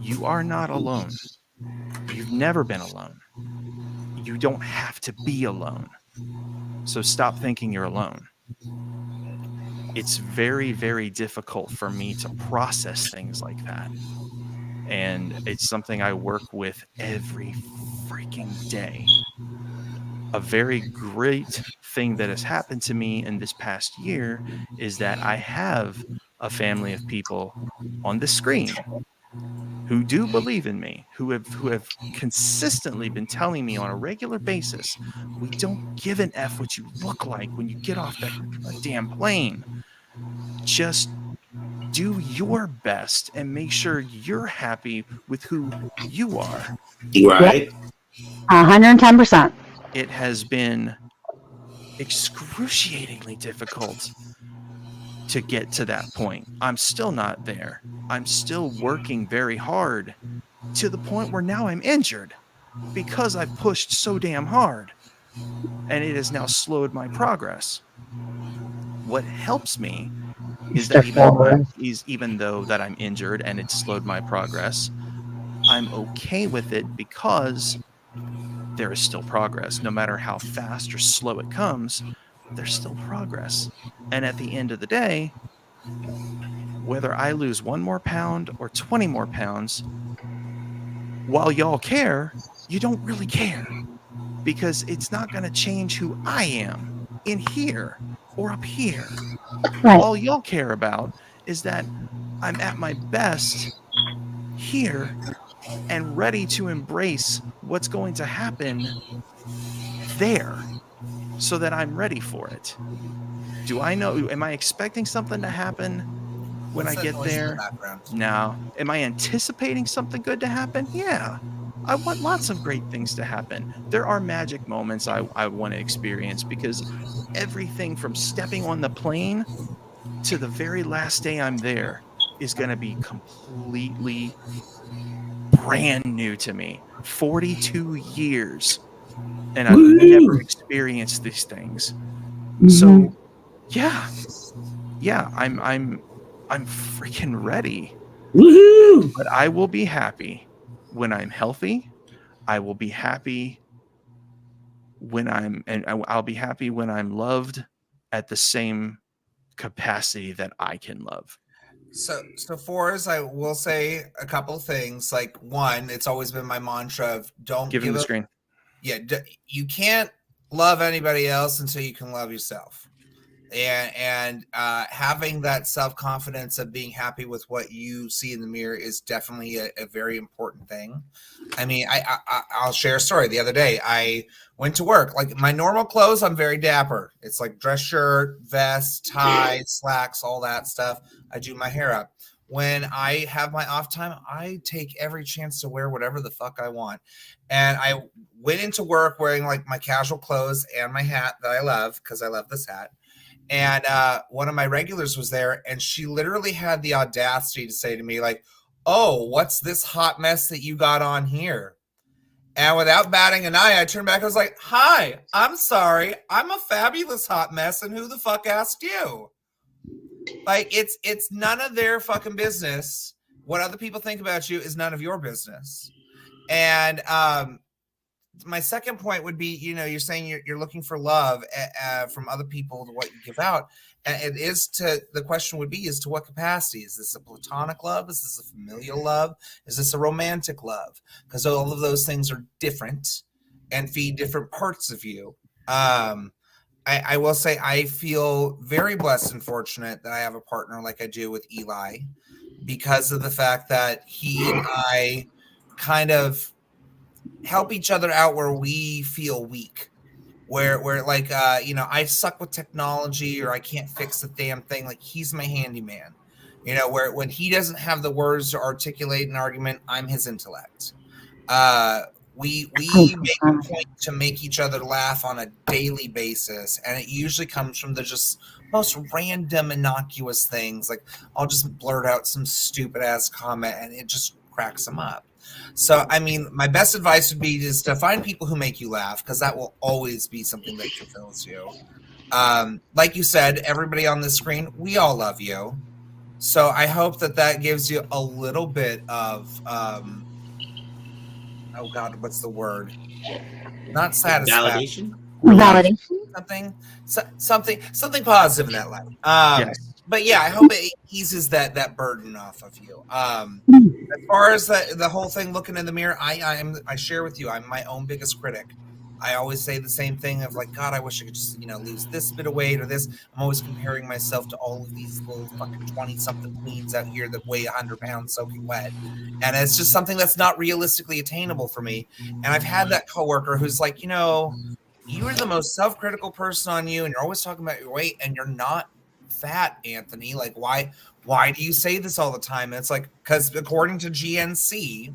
Speaker 6: "You are not alone. You've never been alone. You don't have to be alone. So stop thinking you're alone." It's very, very difficult for me to process things like that. And it's something I work with every freaking day. A very great thing that has happened to me in this past year is that I have a family of people on the screen who do believe in me, who have consistently been telling me on a regular basis, we don't give an F what you look like when you get off that damn plane. Just do your best and make sure you're happy with who you are.
Speaker 3: Right.
Speaker 7: 110%.
Speaker 6: It has been excruciatingly difficult to get to that point. I'm still not there. I'm still working very hard to the point where now I'm injured because I've pushed so damn hard, and it has now slowed my progress. What helps me is that even though that I'm injured and it's slowed my progress, I'm okay with it because there is still progress. No matter how fast or slow it comes, there's still progress. And at the end of the day, whether I lose 1 more pound or 20 more pounds, while y'all care, you don't really care, because it's not going to change who I am in here or up here.
Speaker 7: Right.
Speaker 6: All y'all care about is that I'm at my best here and ready to embrace what's going to happen there so that I'm ready for it. Do I know? Am I expecting something to happen when I get there? No. Am I anticipating something good to happen? Yeah. I want lots of great things to happen. There are magic moments I want to experience, because everything from stepping on the plane to the very last day I'm there is going to be completely brand new to me. 42 years, and I've never experienced these things. So, yeah, I'm freaking ready.
Speaker 3: Woohoo!
Speaker 6: But I will be happy when I'm healthy. I will be happy when I'll be happy when I'm loved at the same capacity that I can love.
Speaker 4: So for us, I will say a couple things. Like, one, it's always been my mantra of don't
Speaker 6: give him the screen.
Speaker 4: Yeah, you can't love anybody else until you can love yourself. And having that self-confidence of being happy with what you see in the mirror is definitely a very important thing. I mean, I'll share a story. The other day, I went to work. Like, my normal clothes, I'm very dapper. It's like dress shirt, vest, tie, slacks, all that stuff. I do my hair up. When I have my off time, I take every chance to wear whatever the fuck I want. And I went into work wearing like my casual clothes and my hat that I love, because I love this hat. And one of my regulars was there, and she literally had the audacity to say to me, like, "Oh, what's this hot mess that you got on here?" And without batting an eye, I turned back. I was like, "Hi, I'm sorry. I'm a fabulous hot mess, and who the fuck asked you?" Like, it's none of their fucking business. What other people think about you is none of your business. And my second point would be, you're saying you're looking for love from other people to what you give out. And the question would be, is to what capacity? Is this a platonic love? Is this a familial love? Is this a romantic love? Because all of those things are different and feed different parts of you. I will say I feel very blessed and fortunate that I have a partner like I do with Eli, because of the fact that he and I kind of help each other out where we feel weak. Where like I suck with technology or I can't fix the damn thing. Like he's my handyman. Where when he doesn't have the words to articulate an argument, I'm his intellect. We make a point to make each other laugh on a daily basis, and it usually comes from the just most random, innocuous things. Like I'll just blurt out some stupid ass comment, and it just cracks them up. So, I mean, my best advice would be is to find people who make you laugh, because that will always be something that fulfills you. Like you said, everybody on this screen, we all love you. So I hope that gives you a little bit of, oh God, what's the word? Not satisfaction.
Speaker 7: Validation.
Speaker 4: Something positive in that light.
Speaker 6: Yes.
Speaker 4: But yeah, I hope it eases that burden off of you. As far as the whole thing, looking in the mirror, I share with you, I'm my own biggest critic. I always say the same thing of like, God, I wish I could just lose this bit of weight or this. I'm always comparing myself to all of these little fucking 20-something queens out here that weigh 100 pounds soaking wet, and it's just something that's not realistically attainable for me. And I've had that coworker who's like, you are the most self-critical person on you, and you're always talking about your weight, and you're not fat, Anthony. Like, why do you say this all the time? And it's like, because according to GNC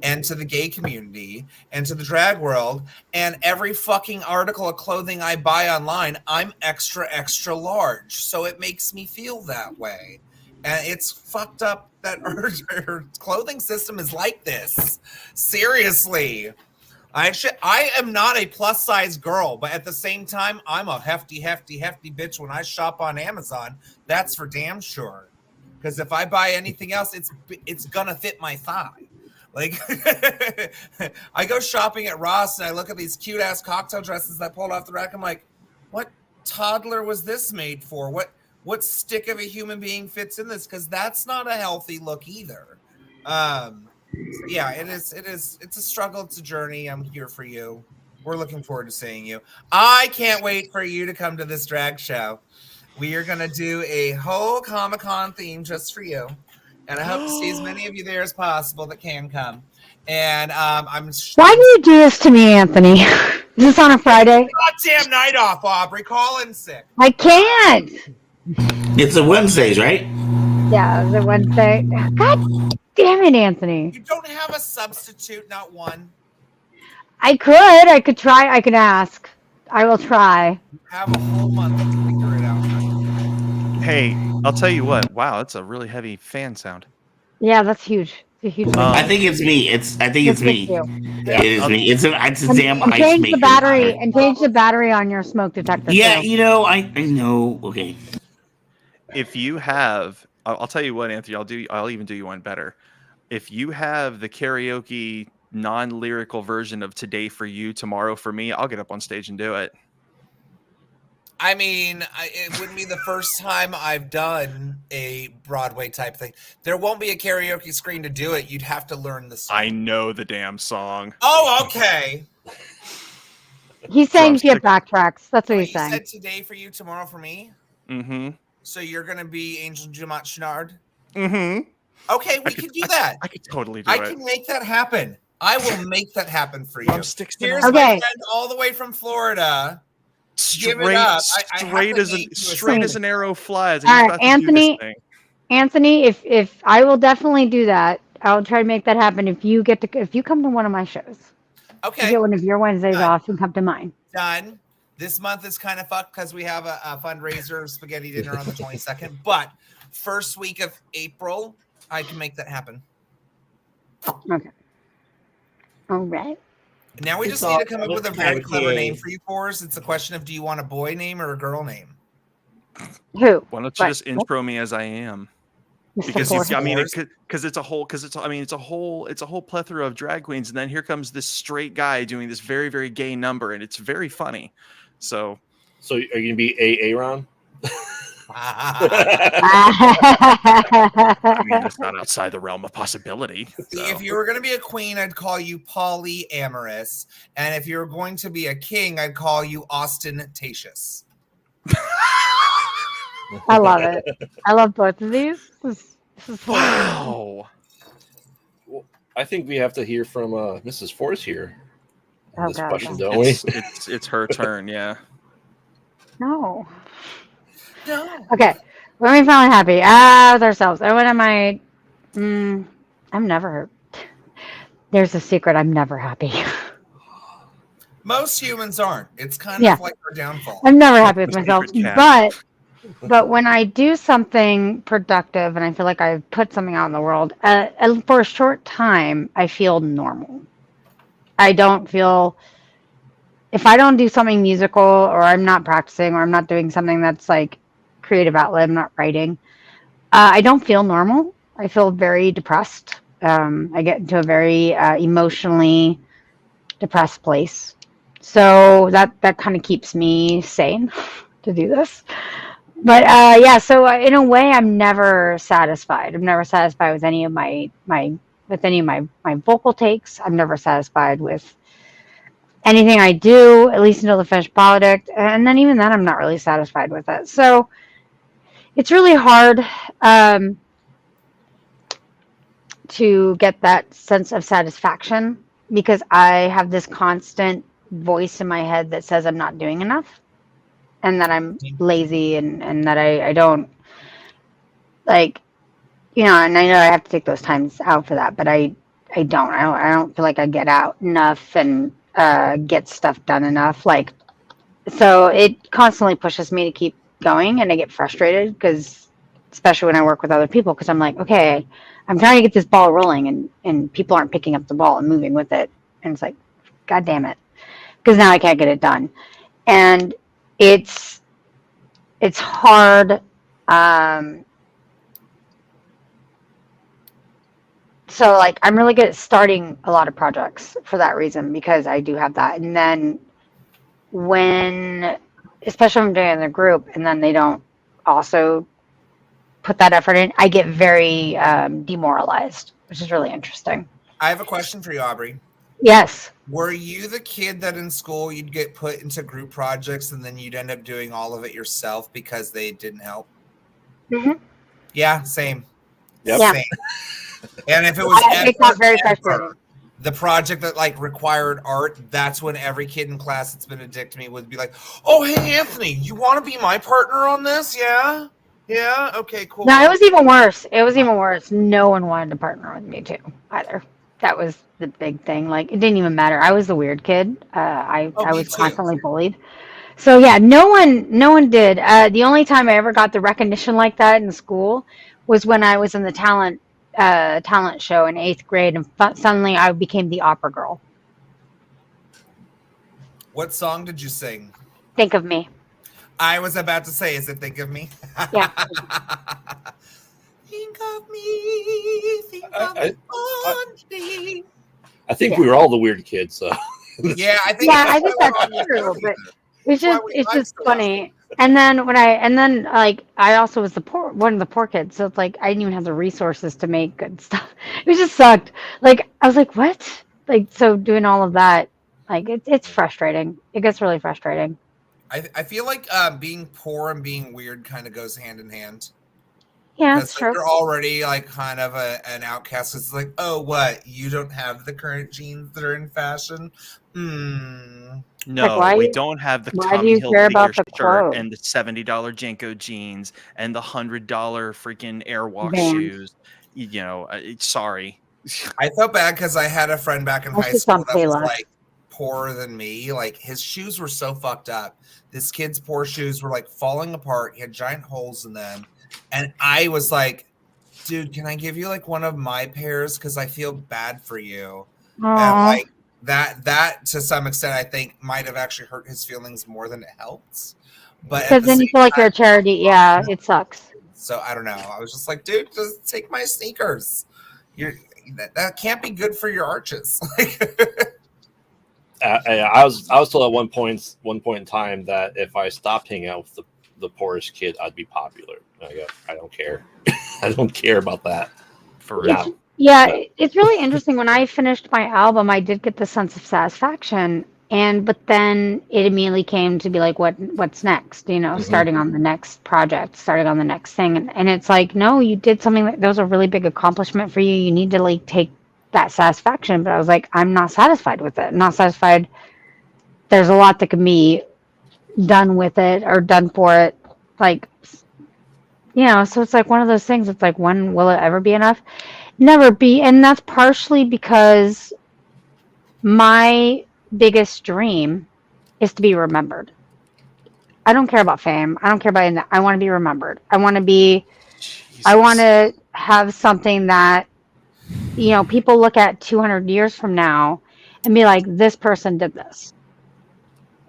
Speaker 4: and to the gay community and to the drag world and every fucking article of clothing I buy online, I'm extra, extra large. So it makes me feel that way. And it's fucked up that our clothing system is like this. Seriously. I am not a plus size girl, but at the same time, I'm a hefty bitch when I shop on Amazon. That's for damn sure. Because if I buy anything else, it's gonna fit my thigh. Like I go shopping at Ross and I look at these cute ass cocktail dresses that I pulled off the rack. I'm like, what toddler was this made for? What stick of a human being fits in this? Because that's not a healthy look either. So yeah, it's a struggle, it's a journey. I'm here for you. We're looking forward to seeing you. I can't wait for you to come to this drag show. We are gonna do a whole Comic-Con theme just for you, and I hope to see as many of you there as possible that can come. And
Speaker 7: why do you do this to me, Anthony? Is this on a Friday?
Speaker 4: Goddamn night off, Aubrey. Call in sick.
Speaker 7: I can't.
Speaker 3: It's a Wednesdays, right?
Speaker 7: Yeah, it's a Wednesday. God damn it, Anthony.
Speaker 4: You don't have a substitute, not one.
Speaker 7: I could try. I could ask. I will try.
Speaker 4: Have a whole month to figure it out.
Speaker 6: Hey, I'll tell you what. Wow, that's a really heavy fan sound.
Speaker 7: Yeah, that's huge. It's a huge.
Speaker 3: I think it's me. I think it's me. It is me. It's a damn ice
Speaker 7: change
Speaker 3: maker.
Speaker 7: the battery and change the battery on your smoke detector.
Speaker 3: Yeah,
Speaker 7: too.
Speaker 3: I know. Okay.
Speaker 6: If you have, I'll tell you what, Anthony. I'll even do you one better. If you have the karaoke non-lyrical version of "Today for You, Tomorrow for Me," I'll get up on stage and do it.
Speaker 4: I mean, it wouldn't be the first time I've done a Broadway type thing. There won't be a karaoke screen to do it. You'd have to learn the song.
Speaker 6: I know the damn song.
Speaker 4: Oh, okay.
Speaker 7: He's saying if you have backtracks. That's what he's saying.
Speaker 4: You said "Today for You, Tomorrow for Me"?
Speaker 6: Mm-hmm.
Speaker 4: So you're going to be Angel Jumat Chenard?
Speaker 6: Mm-hmm.
Speaker 4: Okay, we can do that.
Speaker 6: I could totally do
Speaker 4: it.
Speaker 6: I
Speaker 4: can make that happen. I will make that happen for you. Here's
Speaker 7: okay.
Speaker 4: my friend all the way from Florida.
Speaker 6: Straight as an arrow flies.
Speaker 7: All right, Anthony. Anthony, if I will definitely do that. I'll try to make that happen. If you come to one of my shows,
Speaker 4: okay.
Speaker 7: You get one of your Wednesdays off and come to mine.
Speaker 4: Done. This month is kind of fucked because we have a fundraiser spaghetti dinner on the 22nd. But first week of April, I can make that happen.
Speaker 7: Okay. All right.
Speaker 4: Now we just need to come up with a very clever name for you, Forrest. It's a question of, do you want a boy name or a girl name?
Speaker 7: Who?
Speaker 6: Why don't you just intro me as I am? Because it's a whole plethora of drag queens, and then here comes this straight guy doing this very, very gay number, and it's very funny. So
Speaker 5: are you gonna be Aaron?
Speaker 6: I mean, that's not outside the realm of possibility. So.
Speaker 4: If you were going to be a queen, I'd call you polyamorous. And if you were going to be a king, I'd call you ostentatious.
Speaker 7: I love it. I love both of these. This is
Speaker 6: wow.
Speaker 5: Well, I think we have to hear from Mrs. Force here.
Speaker 7: Oh
Speaker 5: this
Speaker 7: God,
Speaker 5: question,
Speaker 7: no.
Speaker 5: don't we?
Speaker 6: It's her turn. Yeah.
Speaker 7: No.
Speaker 4: No.
Speaker 7: Okay. When are we finally happy? With ourselves. And what am I? I'm never. There's a secret. I'm never happy.
Speaker 4: Most humans aren't. It's kind
Speaker 7: Yeah.
Speaker 4: of like our downfall.
Speaker 7: I'm never happy with
Speaker 6: Your
Speaker 7: myself.
Speaker 6: secret cat.
Speaker 7: But when I do something productive and I feel like I've put something out in the world, for a short time, I feel normal. I don't feel, if I don't do something musical or I'm not practicing or I'm not doing something that's like creative outlet, I'm not writing, I don't feel normal. I feel very depressed. I get into a very emotionally depressed place. So that kind of keeps me sane to do this. But yeah, so in a way, I'm never satisfied. I'm never satisfied with any of my vocal takes. I'm never satisfied with anything I do, at least until the finished product. And then even then, I'm not really satisfied with it. So it's really hard to get that sense of satisfaction because I have this constant voice in my head that says I'm not doing enough and that I'm lazy and that I don't like, and I know I have to take those times out for that, but I don't feel like I get out enough and get stuff done enough. Like, so it constantly pushes me to keep going, and I get frustrated because, especially when I work with other people, because I'm like, okay, I'm trying to get this ball rolling, and people aren't picking up the ball and moving with it, and it's like, God damn it, because now I can't get it done, and it's hard. So like I'm really good at starting a lot of projects for that reason because I do have that. And then when, especially when I'm doing it in the group, and then they don't also put that effort in, I get very demoralized, which is really interesting.
Speaker 4: I have a question for you, Aubrey.
Speaker 7: Yes.
Speaker 4: Were you the kid that in school you'd get put into group projects and then you'd end up doing all of it yourself because they didn't help?
Speaker 7: Mm-hmm.
Speaker 4: Yeah, same.
Speaker 5: Yep.
Speaker 7: Yeah.
Speaker 4: Same. And if it was
Speaker 7: It got very frustrating.
Speaker 4: The project that like required art, that's when every kid in class that's been a dick to me would be like, "Oh, hey Anthony, you want to be my partner on this? Yeah, yeah, okay, cool."
Speaker 7: No, it was even worse. It was even worse. No one wanted to partner with me too, either. That was the big thing. Like it didn't even matter. I was the weird kid. I was constantly bullied. So yeah, no one did. The only time I ever got the recognition like that in school was when I was in the talent show in 8th grade, and suddenly I became the opera girl.
Speaker 4: What song did you sing?
Speaker 7: Think of Me.
Speaker 4: I was about to say, is it Think of Me?
Speaker 7: Yeah.
Speaker 4: Think of me, think of me.
Speaker 5: I think we were all the weird kids, so.
Speaker 4: Yeah, I think
Speaker 7: that's true, but it's just funny. And then I also was one of the poor kids, so it's like I didn't even have the resources to make good stuff. It just sucked. Like I was like, what? Like so doing all of that, like it's frustrating. It gets really frustrating.
Speaker 4: I feel like being poor and being weird kind of goes hand in hand.
Speaker 7: Yeah, that's true.
Speaker 4: You're already like kind of an outcast. It's like, oh, what? You don't have the current jeans that are in fashion?
Speaker 6: No,
Speaker 7: like
Speaker 6: we don't have the Tommy Hilfiger shirt and the $70 Janko jeans and the $100 freaking Airwalk shoes. Sorry.
Speaker 4: I felt bad because I had a friend back in high school that was like poorer than me. Like his shoes were so fucked up. This kid's poor shoes were like falling apart. He had giant holes in them. And I was like, dude, can I give you like one of my pairs? Because I feel bad for you.
Speaker 7: Aww.
Speaker 4: And like that to some extent, I think might have actually hurt his feelings more than it helps. But
Speaker 7: because then you feel like you're a charity. Yeah, it sucks.
Speaker 4: So I don't know. I was just like, dude, just take my sneakers. That can't be good for your arches.
Speaker 5: I was told at one point in time that if I stopped hanging out with the poorest kid, I'd be popular. And I go, I don't care. I don't care about that.
Speaker 6: For real.
Speaker 7: Yeah, it's really interesting. When I finished my album, I did get the sense of satisfaction, but then it immediately came to be like, what's next? Starting on the next project, starting on the next thing, and it's like, no, you did something that was a really big accomplishment for you. You need to like take that satisfaction, but I was like, I'm not satisfied with it. I'm not satisfied. There's a lot that can be done with it or done for it. Like, so it's like one of those things. It's like, when will it ever be enough? Never be. And that's partially because my biggest dream is to be remembered. I don't care about fame. I don't care about anything. I want to be remembered. I want to have something that, people look at 200 years from now and be like, this person did this.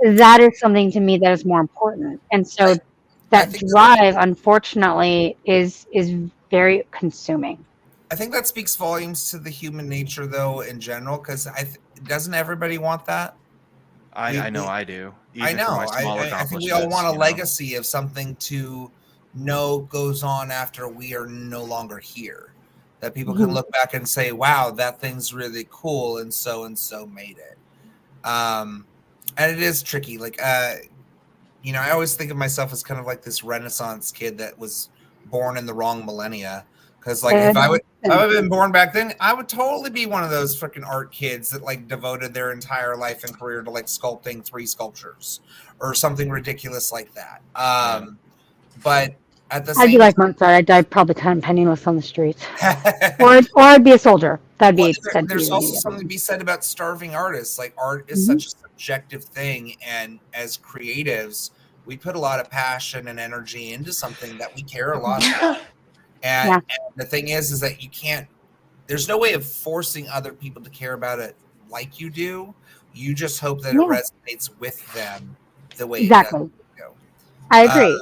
Speaker 7: That is something to me that is more important. And so that drive, unfortunately, is very consuming.
Speaker 4: I think that speaks volumes to the human nature, though, in general, because doesn't everybody want that?
Speaker 6: I know I do.
Speaker 4: I know. I think we all want a legacy of something to know goes on after we are no longer here. That people can look back and say, wow, that thing's really cool, and so made it. And it is tricky. Like, I always think of myself as kind of like this Renaissance kid that was born in the wrong millennia. Because, like, if I would have been born back then, I would totally be one of those freaking art kids that, like, devoted their entire life and career to, like, sculpting 3 sculptures or something ridiculous like that. But at the same
Speaker 7: I'd be like Mozart. I'd probably kind of penniless on the streets. or I'd be a soldier. That'd be.
Speaker 4: There's also something to be said about starving artists. Like, art is such a subjective thing, and as creatives, we put a lot of passion and energy into something that we care a lot about. And the thing is that there's no way of forcing other people to care about it like you do. You just hope that it resonates with them the way it does.
Speaker 7: I agree.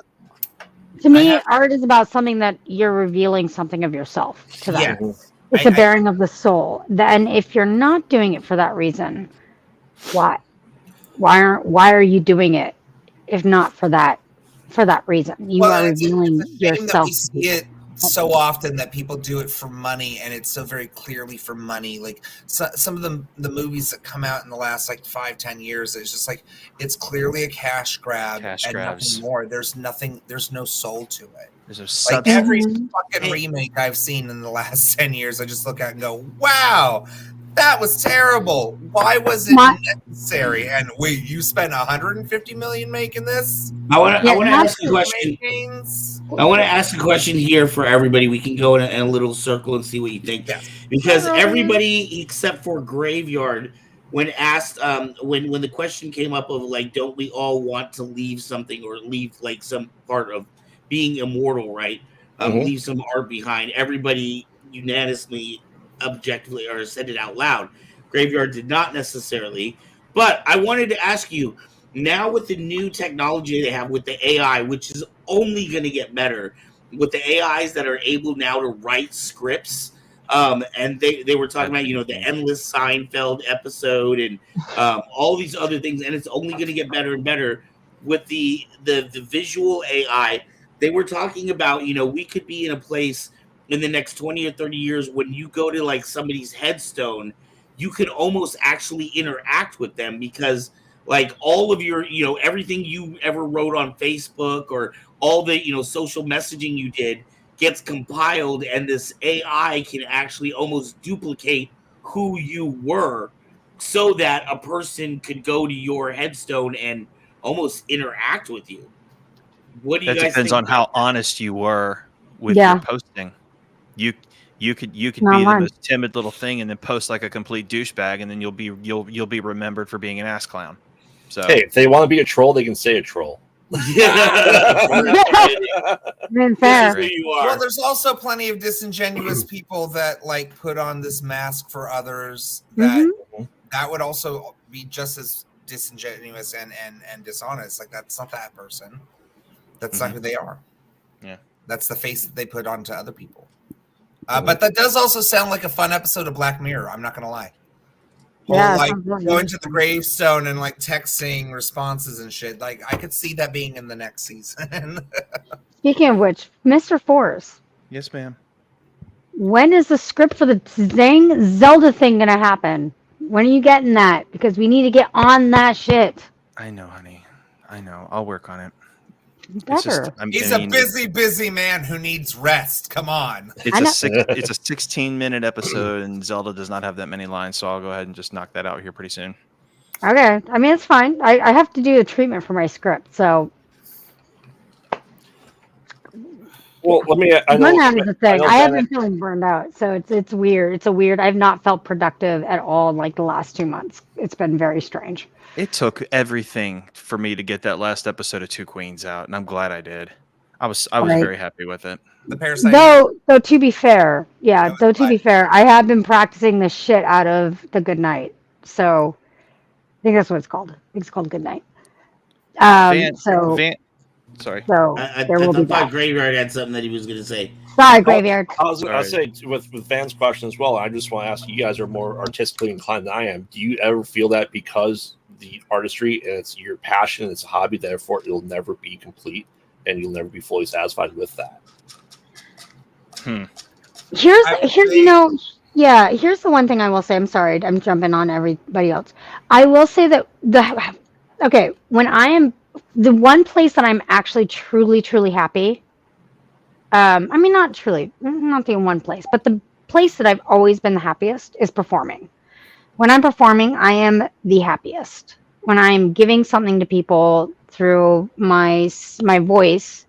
Speaker 7: To me, art is about something that you're revealing something of yourself to them. Yeah. It's a bearing of the soul. And if you're not doing it for that reason, why? Why are you doing it if not for that reason? You are revealing yourself.
Speaker 4: That we see it so often that people do it for money, and it's so very clearly for money. Like, some of the movies that come out in the last, like, 5-10 years, it's just like, it's clearly a cash grab and nothing more. There's no soul to it. There's no substance. Like, every fucking remake I've seen in the last 10 years, I just look at and go, wow, that was terrible. Why was it necessary? And wait, you spent $150 million making this?
Speaker 3: I want to ask a question. I want to ask a question here for everybody. We can go in a little circle and see what you think. Yes. Because everybody except for Graveyard, when asked, when the question came up of, like, don't we all want to leave something or leave, like, some part of being immortal, right? Leave some art behind. Everybody unanimously, objectively, or said it out loud. Graveyard did not necessarily. But I wanted to ask you, now with the new technology they have with the AI, which is only going to get better, with the AIs that are able now to write scripts, and they were talking about, the endless Seinfeld episode and all these other things, and it's only going to get better and better with the visual AI. They were talking about, we could be in a place in the next 20 or 30 years when you go to, like, somebody's headstone, you can almost actually interact with them because, like, all of your, everything you ever wrote on Facebook or all the, social messaging you did gets compiled, and this AI can actually almost duplicate who you were so that a person could go to your headstone and almost interact with you. What do you guys think? That
Speaker 6: depends on how honest you were with your posting. You could be the most timid little thing and then post like a complete douchebag, and then you'll be remembered for being an ass clown. So
Speaker 5: hey, if they want to be a troll, they can say a troll.
Speaker 7: Fair.
Speaker 4: Well, there's also plenty of disingenuous people that, like, put on this mask for others that would also be just as disingenuous and dishonest. Like, that's not that person. That's not who they are.
Speaker 6: Yeah,
Speaker 4: that's the face that they put onto other people. But that does also sound like a fun episode of Black Mirror. I'm not gonna lie. Like, going to the gravestone and, like, texting responses and shit. Like, I could see that being in the next season.
Speaker 7: Speaking of which, Mr. Forrest.
Speaker 6: Yes, ma'am.
Speaker 7: When is the script for the dang Zelda thing gonna happen? When are you getting that? Because we need to get on that shit.
Speaker 6: I know, honey. I know. I'll work on it. It's just,
Speaker 7: better.
Speaker 4: He's a busy man who needs rest. Come on.
Speaker 6: It's a 16-minute episode, and Zelda does not have that many lines, so I'll go ahead and just knock that out here pretty soon.
Speaker 7: Okay, I mean it's fine. I have to do a treatment for my script, so.
Speaker 5: Well, let me.
Speaker 7: Burnout is the thing. I have been feeling burned out, so it's weird. It's a weird. I've not felt productive at all in like the last 2 months. It's been very strange.
Speaker 6: It took everything for me to get that last episode of Two Queens out, and I'm glad I did. I was very happy with it.
Speaker 4: The Parasite.
Speaker 7: Though to be fair, I have been practicing the shit out of the Good Night. So I think that's what it's called. I think it's called Good Night.
Speaker 6: Sorry.
Speaker 7: So there will be that.
Speaker 3: Graveyard had something that he was going to say.
Speaker 7: Sorry, Graveyard.
Speaker 5: I'll say with Van's question as well. I just want to ask, you guys are more artistically inclined than I am. Do you ever feel that because the artistry and it's your passion, it's a hobby, therefore it'll never be complete and you'll never be fully satisfied with that?
Speaker 7: Here's the one thing I will say. I'm sorry, I'm jumping on everybody else. I will say that when I am the one place that I'm actually truly happy. I mean, not the one place, but the place that I've always been the happiest is performing. When I'm performing, I am the happiest. When I'm giving something to people through my voice,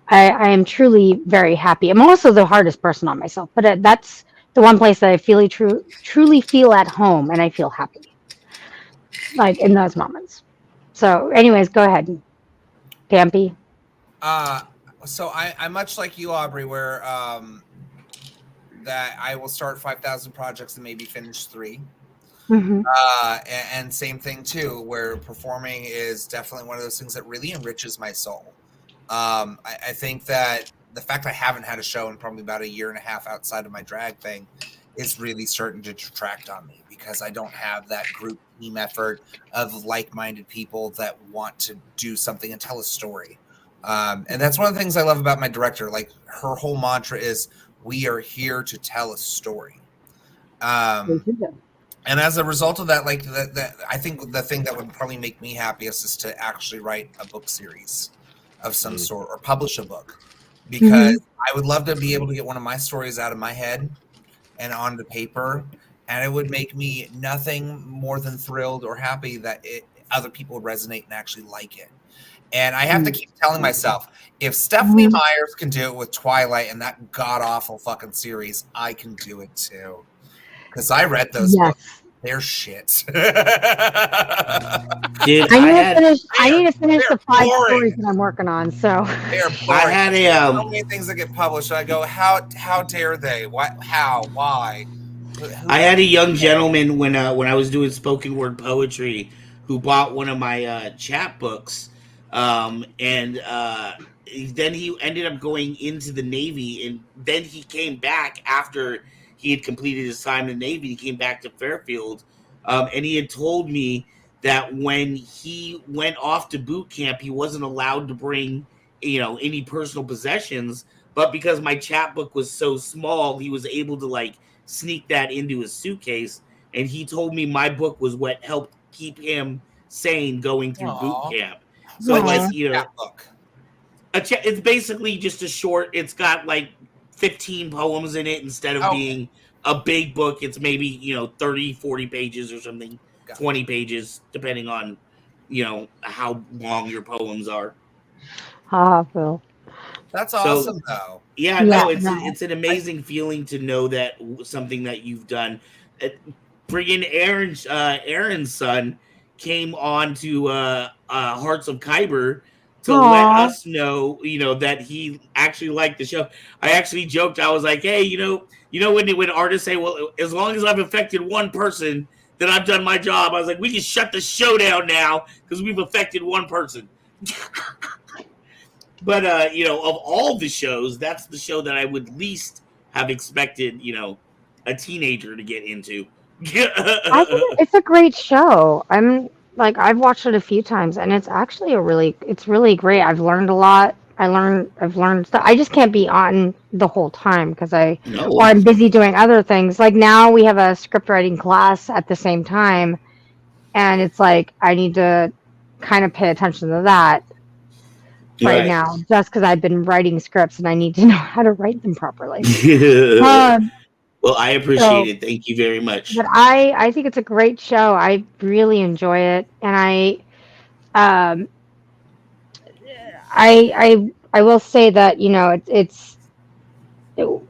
Speaker 7: I am truly very happy. I'm also the hardest person on myself, but that's the one place that I truly feel at home and I feel happy, like in those moments. So, anyways, go ahead, Pampy.
Speaker 4: So I'm much like you, Aubrey, where that I will start 5,000 projects and maybe finish 3.
Speaker 7: Mm-hmm.
Speaker 4: And same thing too, where performing is definitely one of those things that really enriches my soul. I think that the fact I haven't had a show in probably about a year and a half outside of my drag thing is really starting to detract on me because I don't have that group team effort of like-minded people that want to do something and tell a story. And that's one of the things I love about my director. Like her whole mantra is, we are here to tell a story. And as a result of that, like I think the thing that would probably make me happiest is to actually write a book series of some sort or publish a book, because I would love to be able to get one of my stories out of my head and onto paper, and it would make me nothing more than thrilled or happy that other people would resonate and actually like it. And I have to keep telling myself, if Stephanie Myers can do it with Twilight and that god-awful fucking series, I can do it too. Because I read those books. They're shit.
Speaker 3: Dude,
Speaker 7: I need to finish the 5 stories that I'm working on. So
Speaker 4: they're boring.
Speaker 3: I had
Speaker 4: so many things that get published. I go, how dare they? What? How? Why?
Speaker 3: I had a young gentleman when I was doing spoken word poetry who bought one of my chapbooks, and then he ended up going into the Navy, and then he came back after he had completed his time in the Navy. He came back to Fairfield, and he had told me that when he went off to boot camp, he wasn't allowed to bring, any personal possessions. But because my chapbook was so small, he was able to like sneak that into his suitcase. And he told me my book was what helped keep him sane going through boot camp. So it's basically just a short. It's got like 15 poems in it instead of being a big book. It's maybe 30, 40 pages or something, 20 pages, depending on how long your poems are.
Speaker 7: Phil.
Speaker 4: That's awesome, though.
Speaker 3: It's an amazing feeling to know that something that you've done. Friggin' Aaron's son came on to Hearts of Kyber to let us know, that he actually liked the show. I actually joked. I was like, hey, when artists say, well, as long as I've affected one person, then I've done my job. I was like, we can shut the show down now because we've affected one person. But, of all the shows, that's the show that I would least have expected, a teenager to get into.
Speaker 7: I think it's a great show. I've watched it a few times, and it's actually it's really great. I've learned a lot. I've learned stuff. I just can't be on the whole time because I'm busy doing other things. Like now we have a script writing class at the same time, and it's like I need to kind of pay attention to that. right now, just because I've been writing scripts and I need to know how to write them properly.
Speaker 3: Well, I appreciate it. Thank you very much.
Speaker 7: But I think it's a great show. I really enjoy it, and I will say that it's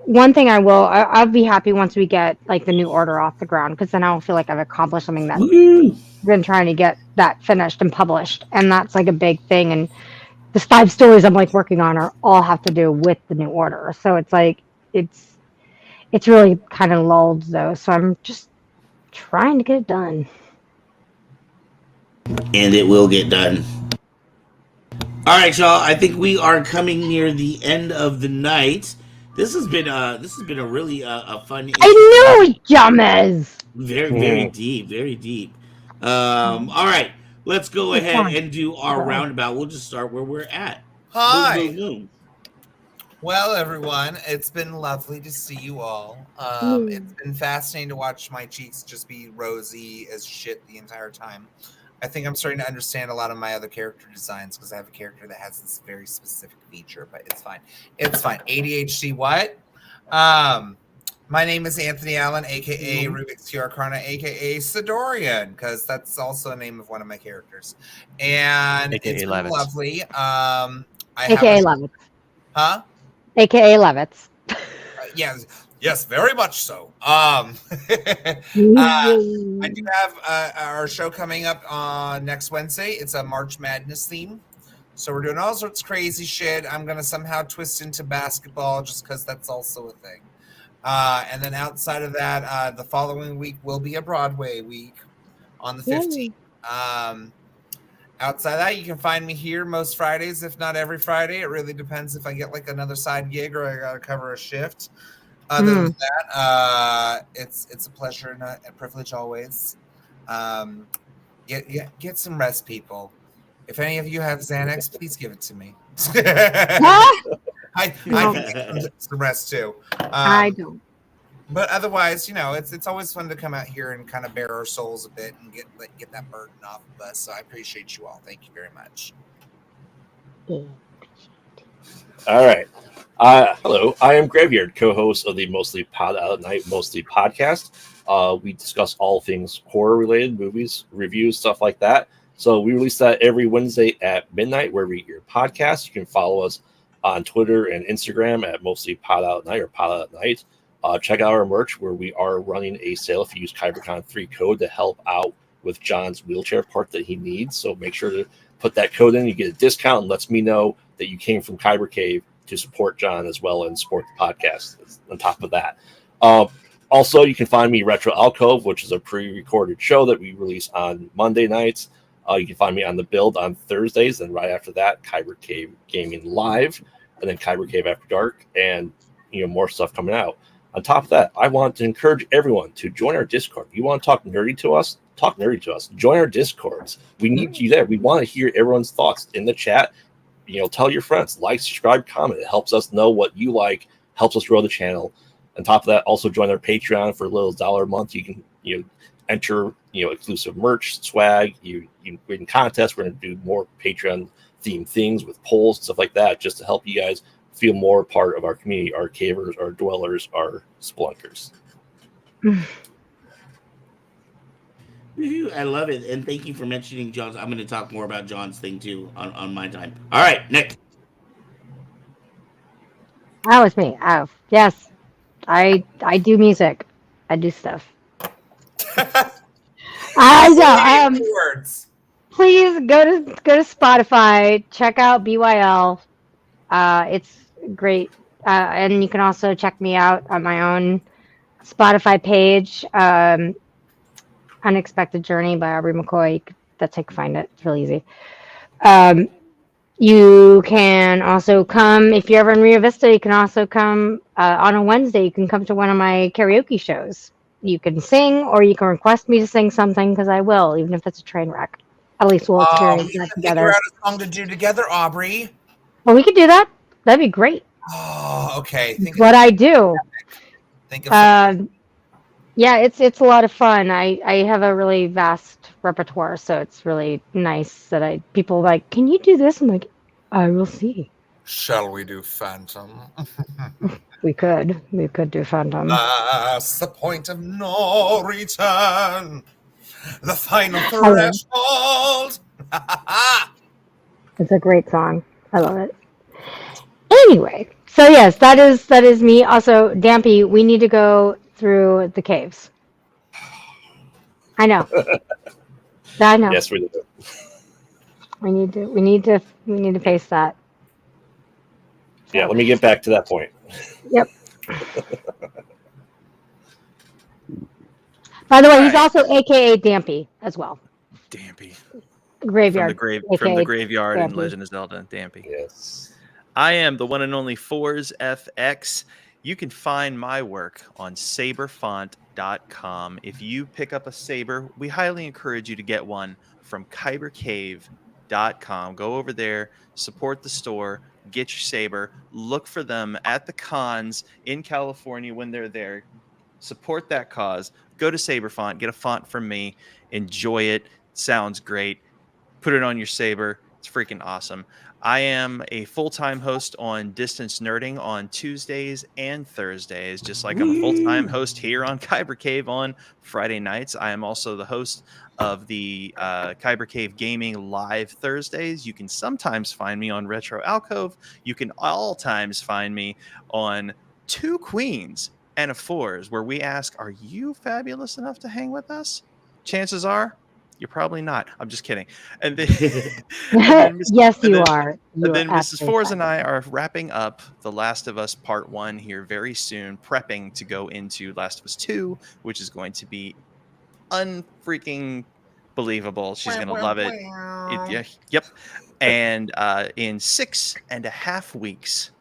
Speaker 7: one thing I'll be happy once we get like the new order off the ground, because then I'll feel like I've accomplished something that I've been trying to get that finished and published, and that's like a big thing. And the 5 stories I'm like working on are all have to do with the new order, so it's like it's really kind of lulled though. So I'm just trying to get it done,
Speaker 3: and it will get done. All right, y'all. I think we are coming near the end of the night. This has been a really a fun.
Speaker 7: I knew it, Jammers.
Speaker 3: Very deep, very deep. All right, let's go ahead and do our roundabout. We'll just start where we're at.
Speaker 4: Hi.
Speaker 3: Boom, boom, boom.
Speaker 4: Well, everyone, it's been lovely to see you all. It's been fascinating to watch my cheeks just be rosy as shit the entire time. I think I'm starting to understand a lot of my other character designs because I have a character that has this very specific feature, but it's fine. It's fine. ADHD what? My name is Anthony Allen, a.k.a. Rubik's Q Arcana, a.k.a. Sidorian, because that's also a name of one of my characters. And
Speaker 6: AKA
Speaker 4: it's been
Speaker 6: Levitz.
Speaker 4: lovely.
Speaker 7: AKA Levitz.
Speaker 4: Huh?
Speaker 7: AKA Levitz.
Speaker 4: Yes, very much so. I do have our show coming up on next Wednesday. It's a March Madness theme. So we're doing all sorts of crazy shit. I'm going to somehow twist into basketball just because that's also a thing. And then outside of that, the following week will be a Broadway week on the 15th. Outside of that, you can find me here most Fridays, if not every Friday. It really depends if I get like another side gig or I got to cover a shift. Other than that, it's a pleasure and a privilege always. Get some rest, people. If any of you have Xanax, please give it to me. I need some rest too.
Speaker 7: I don't.
Speaker 4: But otherwise, it's always fun to come out here and kind of bare our souls a bit and get that burden off of us. So I appreciate you all. Thank you very much.
Speaker 5: All right. Hello, I am Graveyard, co-host of the Mostly Pod Out at Night Mostly podcast. We discuss all things horror-related, movies, reviews, stuff like that. So we release that every Wednesday at midnight, wherever you get your podcast. You can follow us on Twitter and Instagram at Mostly Pod Out at Night or Pod Out at Night. Check out our merch, where we are running a sale if you use KyberCon 3 code to help out with John's wheelchair part that he needs. So make sure to put that code in. You get a discount and lets me know that you came from Kyber Cave to support John as well and support the podcast on top of that. Also, you can find me Retro Alcove, which is a pre-recorded show that we release on Monday nights. You can find me on The Build on Thursdays, and right after that, Kyber Cave Gaming Live, and then Kyber Cave After Dark, and more stuff coming out. On top of that, I want to encourage everyone to join our Discord. If you want to talk nerdy to us, talk nerdy to us. Join our Discords. We need you there. We want to hear everyone's thoughts in the chat. Tell your friends, like, subscribe, comment. It helps us know what you like, helps us grow the channel. On top of that, also join our Patreon for a little $1 a month. You can enter exclusive merch, swag. You win contests. We're going to do more Patreon themed things with polls and stuff like that, just to help you guys feel more part of our community, our cavers, our dwellers, our splunkers.
Speaker 3: I love it, and thank you for mentioning John's. I'm going to talk more about John's thing too on my time. All right, next.
Speaker 7: That was me. Oh, yes. I do music. I do stuff. I know.
Speaker 4: Words.
Speaker 7: Please go to Spotify. Check out BYL. It's great, and you can also check me out on my own Spotify page. Unexpected Journey by Aubrey McCoy. That's how you can find it. It's really easy. You can also come, if you're ever in Rio Vista, you can also come on a Wednesday. You can come to one of my karaoke shows. You can sing, or you can request me to sing something, because I will, even if it's a train wreck. At least we'll experience that together.
Speaker 4: Figure out a song to do together, Aubrey.
Speaker 7: Well, we could do that. That'd be great.
Speaker 4: Oh, okay.
Speaker 7: What I do.
Speaker 4: Think of
Speaker 7: yeah, it's a lot of fun. I have a really vast repertoire, so it's really nice that people like, can you do this? I'm like,
Speaker 8: I will see.
Speaker 4: Shall we do Phantom?
Speaker 8: We could do Phantom.
Speaker 4: That's the point of no return. The final threshold.
Speaker 8: It's a great song. I love it. Anyway, so yes, that is me. Also, Dampy, we need to go through the caves. I know. I know.
Speaker 5: Yes, we do.
Speaker 8: We need to face that.
Speaker 5: Yeah, let me get back to that point.
Speaker 8: Yep. By the way, he's also AKA Dampy as well.
Speaker 6: Dampy.
Speaker 8: Graveyard.
Speaker 6: From the graveyard in
Speaker 8: Dampy.
Speaker 6: Legend of Zelda, Dampy.
Speaker 5: Yes.
Speaker 6: I am the one and only Fours FX. You can find my work on saberfont.com. If you pick up a saber, we highly encourage you to get one from kybercave.com. Go over there, support the store, get your saber, look for them at the cons in California when they're there. Support that cause. Go to Saberfont, get a font from me, enjoy it. Sounds great. Put it on your saber. It's freaking awesome. I am a full-time host on Distance Nerding on Tuesdays and Thursdays, just like I'm a full-time host here on Kyber Cave on Friday nights. I am also the host of the Kyber Cave Gaming live Thursdays. You can sometimes find me on Retro Alcove. You can all times find me on Two Queens and a Fours, where we ask, are you fabulous enough to hang with us? Chances are, you're probably not. I'm just kidding. And then,
Speaker 8: Yes, you are.
Speaker 6: And then Mrs. Fours and I are wrapping up The Last of Us Part 1 here very soon, prepping to go into Last of Us 2, which is going to be unfreaking believable. She's going to love it. Yep. And in 6.5 weeks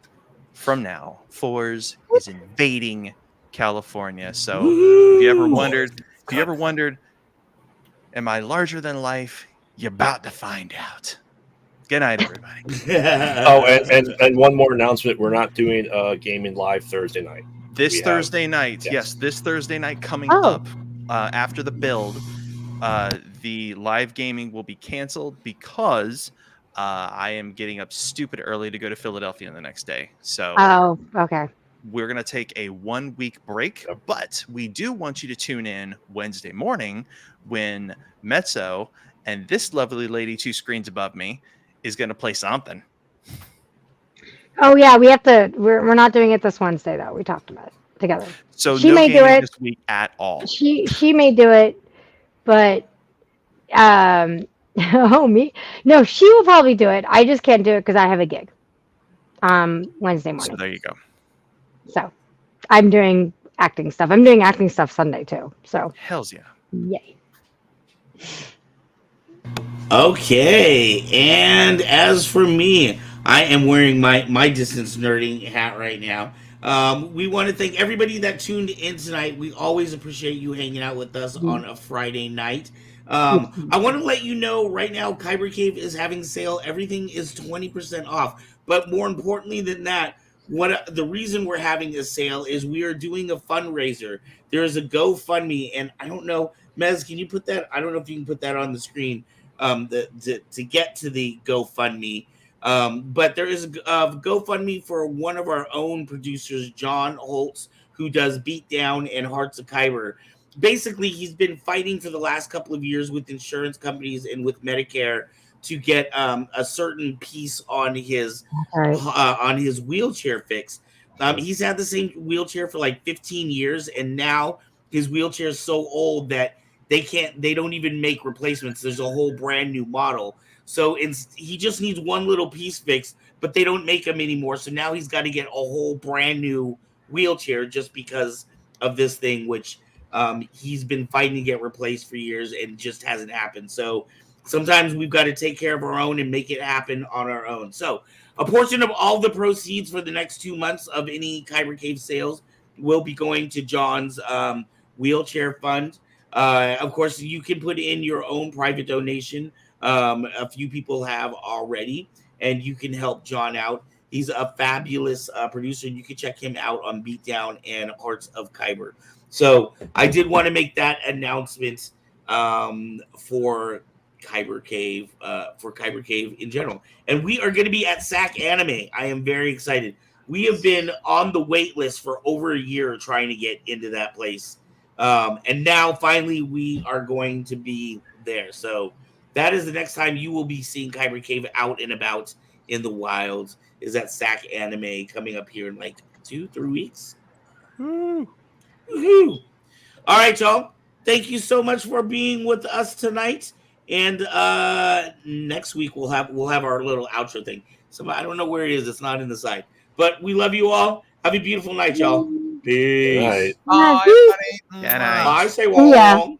Speaker 6: from now, Fours is invading California. So if you ever wondered, am I larger than life? You're about to find out. Good night, everybody.
Speaker 5: Oh, and one more announcement. We're not doing gaming live Thursday night.
Speaker 6: This Thursday night coming up after the build, the live gaming will be canceled because I am getting up stupid early to go to Philadelphia the next day. So
Speaker 8: okay.
Speaker 6: We're going to take a 1 week break, but we do want you to tune in Wednesday morning when Mezzo and this lovely lady 2 screens above me is going to play something.
Speaker 8: Oh yeah, we have to. We're not doing it this Wednesday though. We talked about it together.
Speaker 6: So
Speaker 8: she
Speaker 6: no
Speaker 8: may do it
Speaker 6: this week at all.
Speaker 8: She may do it, but me? No, she will probably do it. I just can't do it because I have a gig. Wednesday morning.
Speaker 6: So there you go.
Speaker 8: So I'm doing acting stuff. I'm doing acting stuff Sunday too. So
Speaker 6: hells yeah.
Speaker 8: Yay.
Speaker 3: Okay, and as for me, I am wearing my distance nerding hat right now. We want to thank everybody that tuned in tonight. We always appreciate you hanging out with us on a Friday night. I want to let you know right now, Kyber Cave is having a sale. Everything is 20% off. But more importantly than that, the reason we're having a sale is we are doing a fundraiser. There is a GoFundMe, and I don't know, Mez, can you put that? I don't know if you can put that on the screen. To get to the GoFundMe. But there is a GoFundMe for one of our own producers, John Holtz, who does Beatdown and Hearts of Kyber. Basically, he's been fighting for the last couple of years with insurance companies and with Medicare to get a certain piece on his wheelchair fixed. He's had the same wheelchair for like 15 years, and now his wheelchair is so old that they don't even make replacements. There's a whole brand new model. So he just needs one little piece fixed, but they don't make them anymore. So now he's got to get a whole brand new wheelchair just because of this thing, which he's been fighting to get replaced for years and just hasn't happened. So sometimes we've got to take care of our own and make it happen on our own. So a portion of all the proceeds for the next 2 months of any Kyber Cave sales will be going to John's wheelchair fund. Of course, you can put in your own private donation. A few people have already, and you can help John out. He's a fabulous producer. You can check him out on Beatdown and Hearts of Kyber. So I did want to make that announcement for Kyber Cave, for Kyber Cave in general. And we are going to be at SAC Anime. I am very excited. We have been on the wait list for over a year trying to get into that place. And now finally we are going to be there. So that is the next time you will be seeing Kyber Cave out and about in the wild, is at SAC Anime coming up here in like 2-3 weeks. Woo-hoo. All right, y'all. Thank you so much for being with us tonight. And next week we'll have our little outro thing. So I don't know where it is. It's not in the side. But we love you all. Have a beautiful night, y'all. Peace.
Speaker 4: Bye, everybody.
Speaker 6: Good night.
Speaker 3: Bye, say wrong.
Speaker 8: Yeah.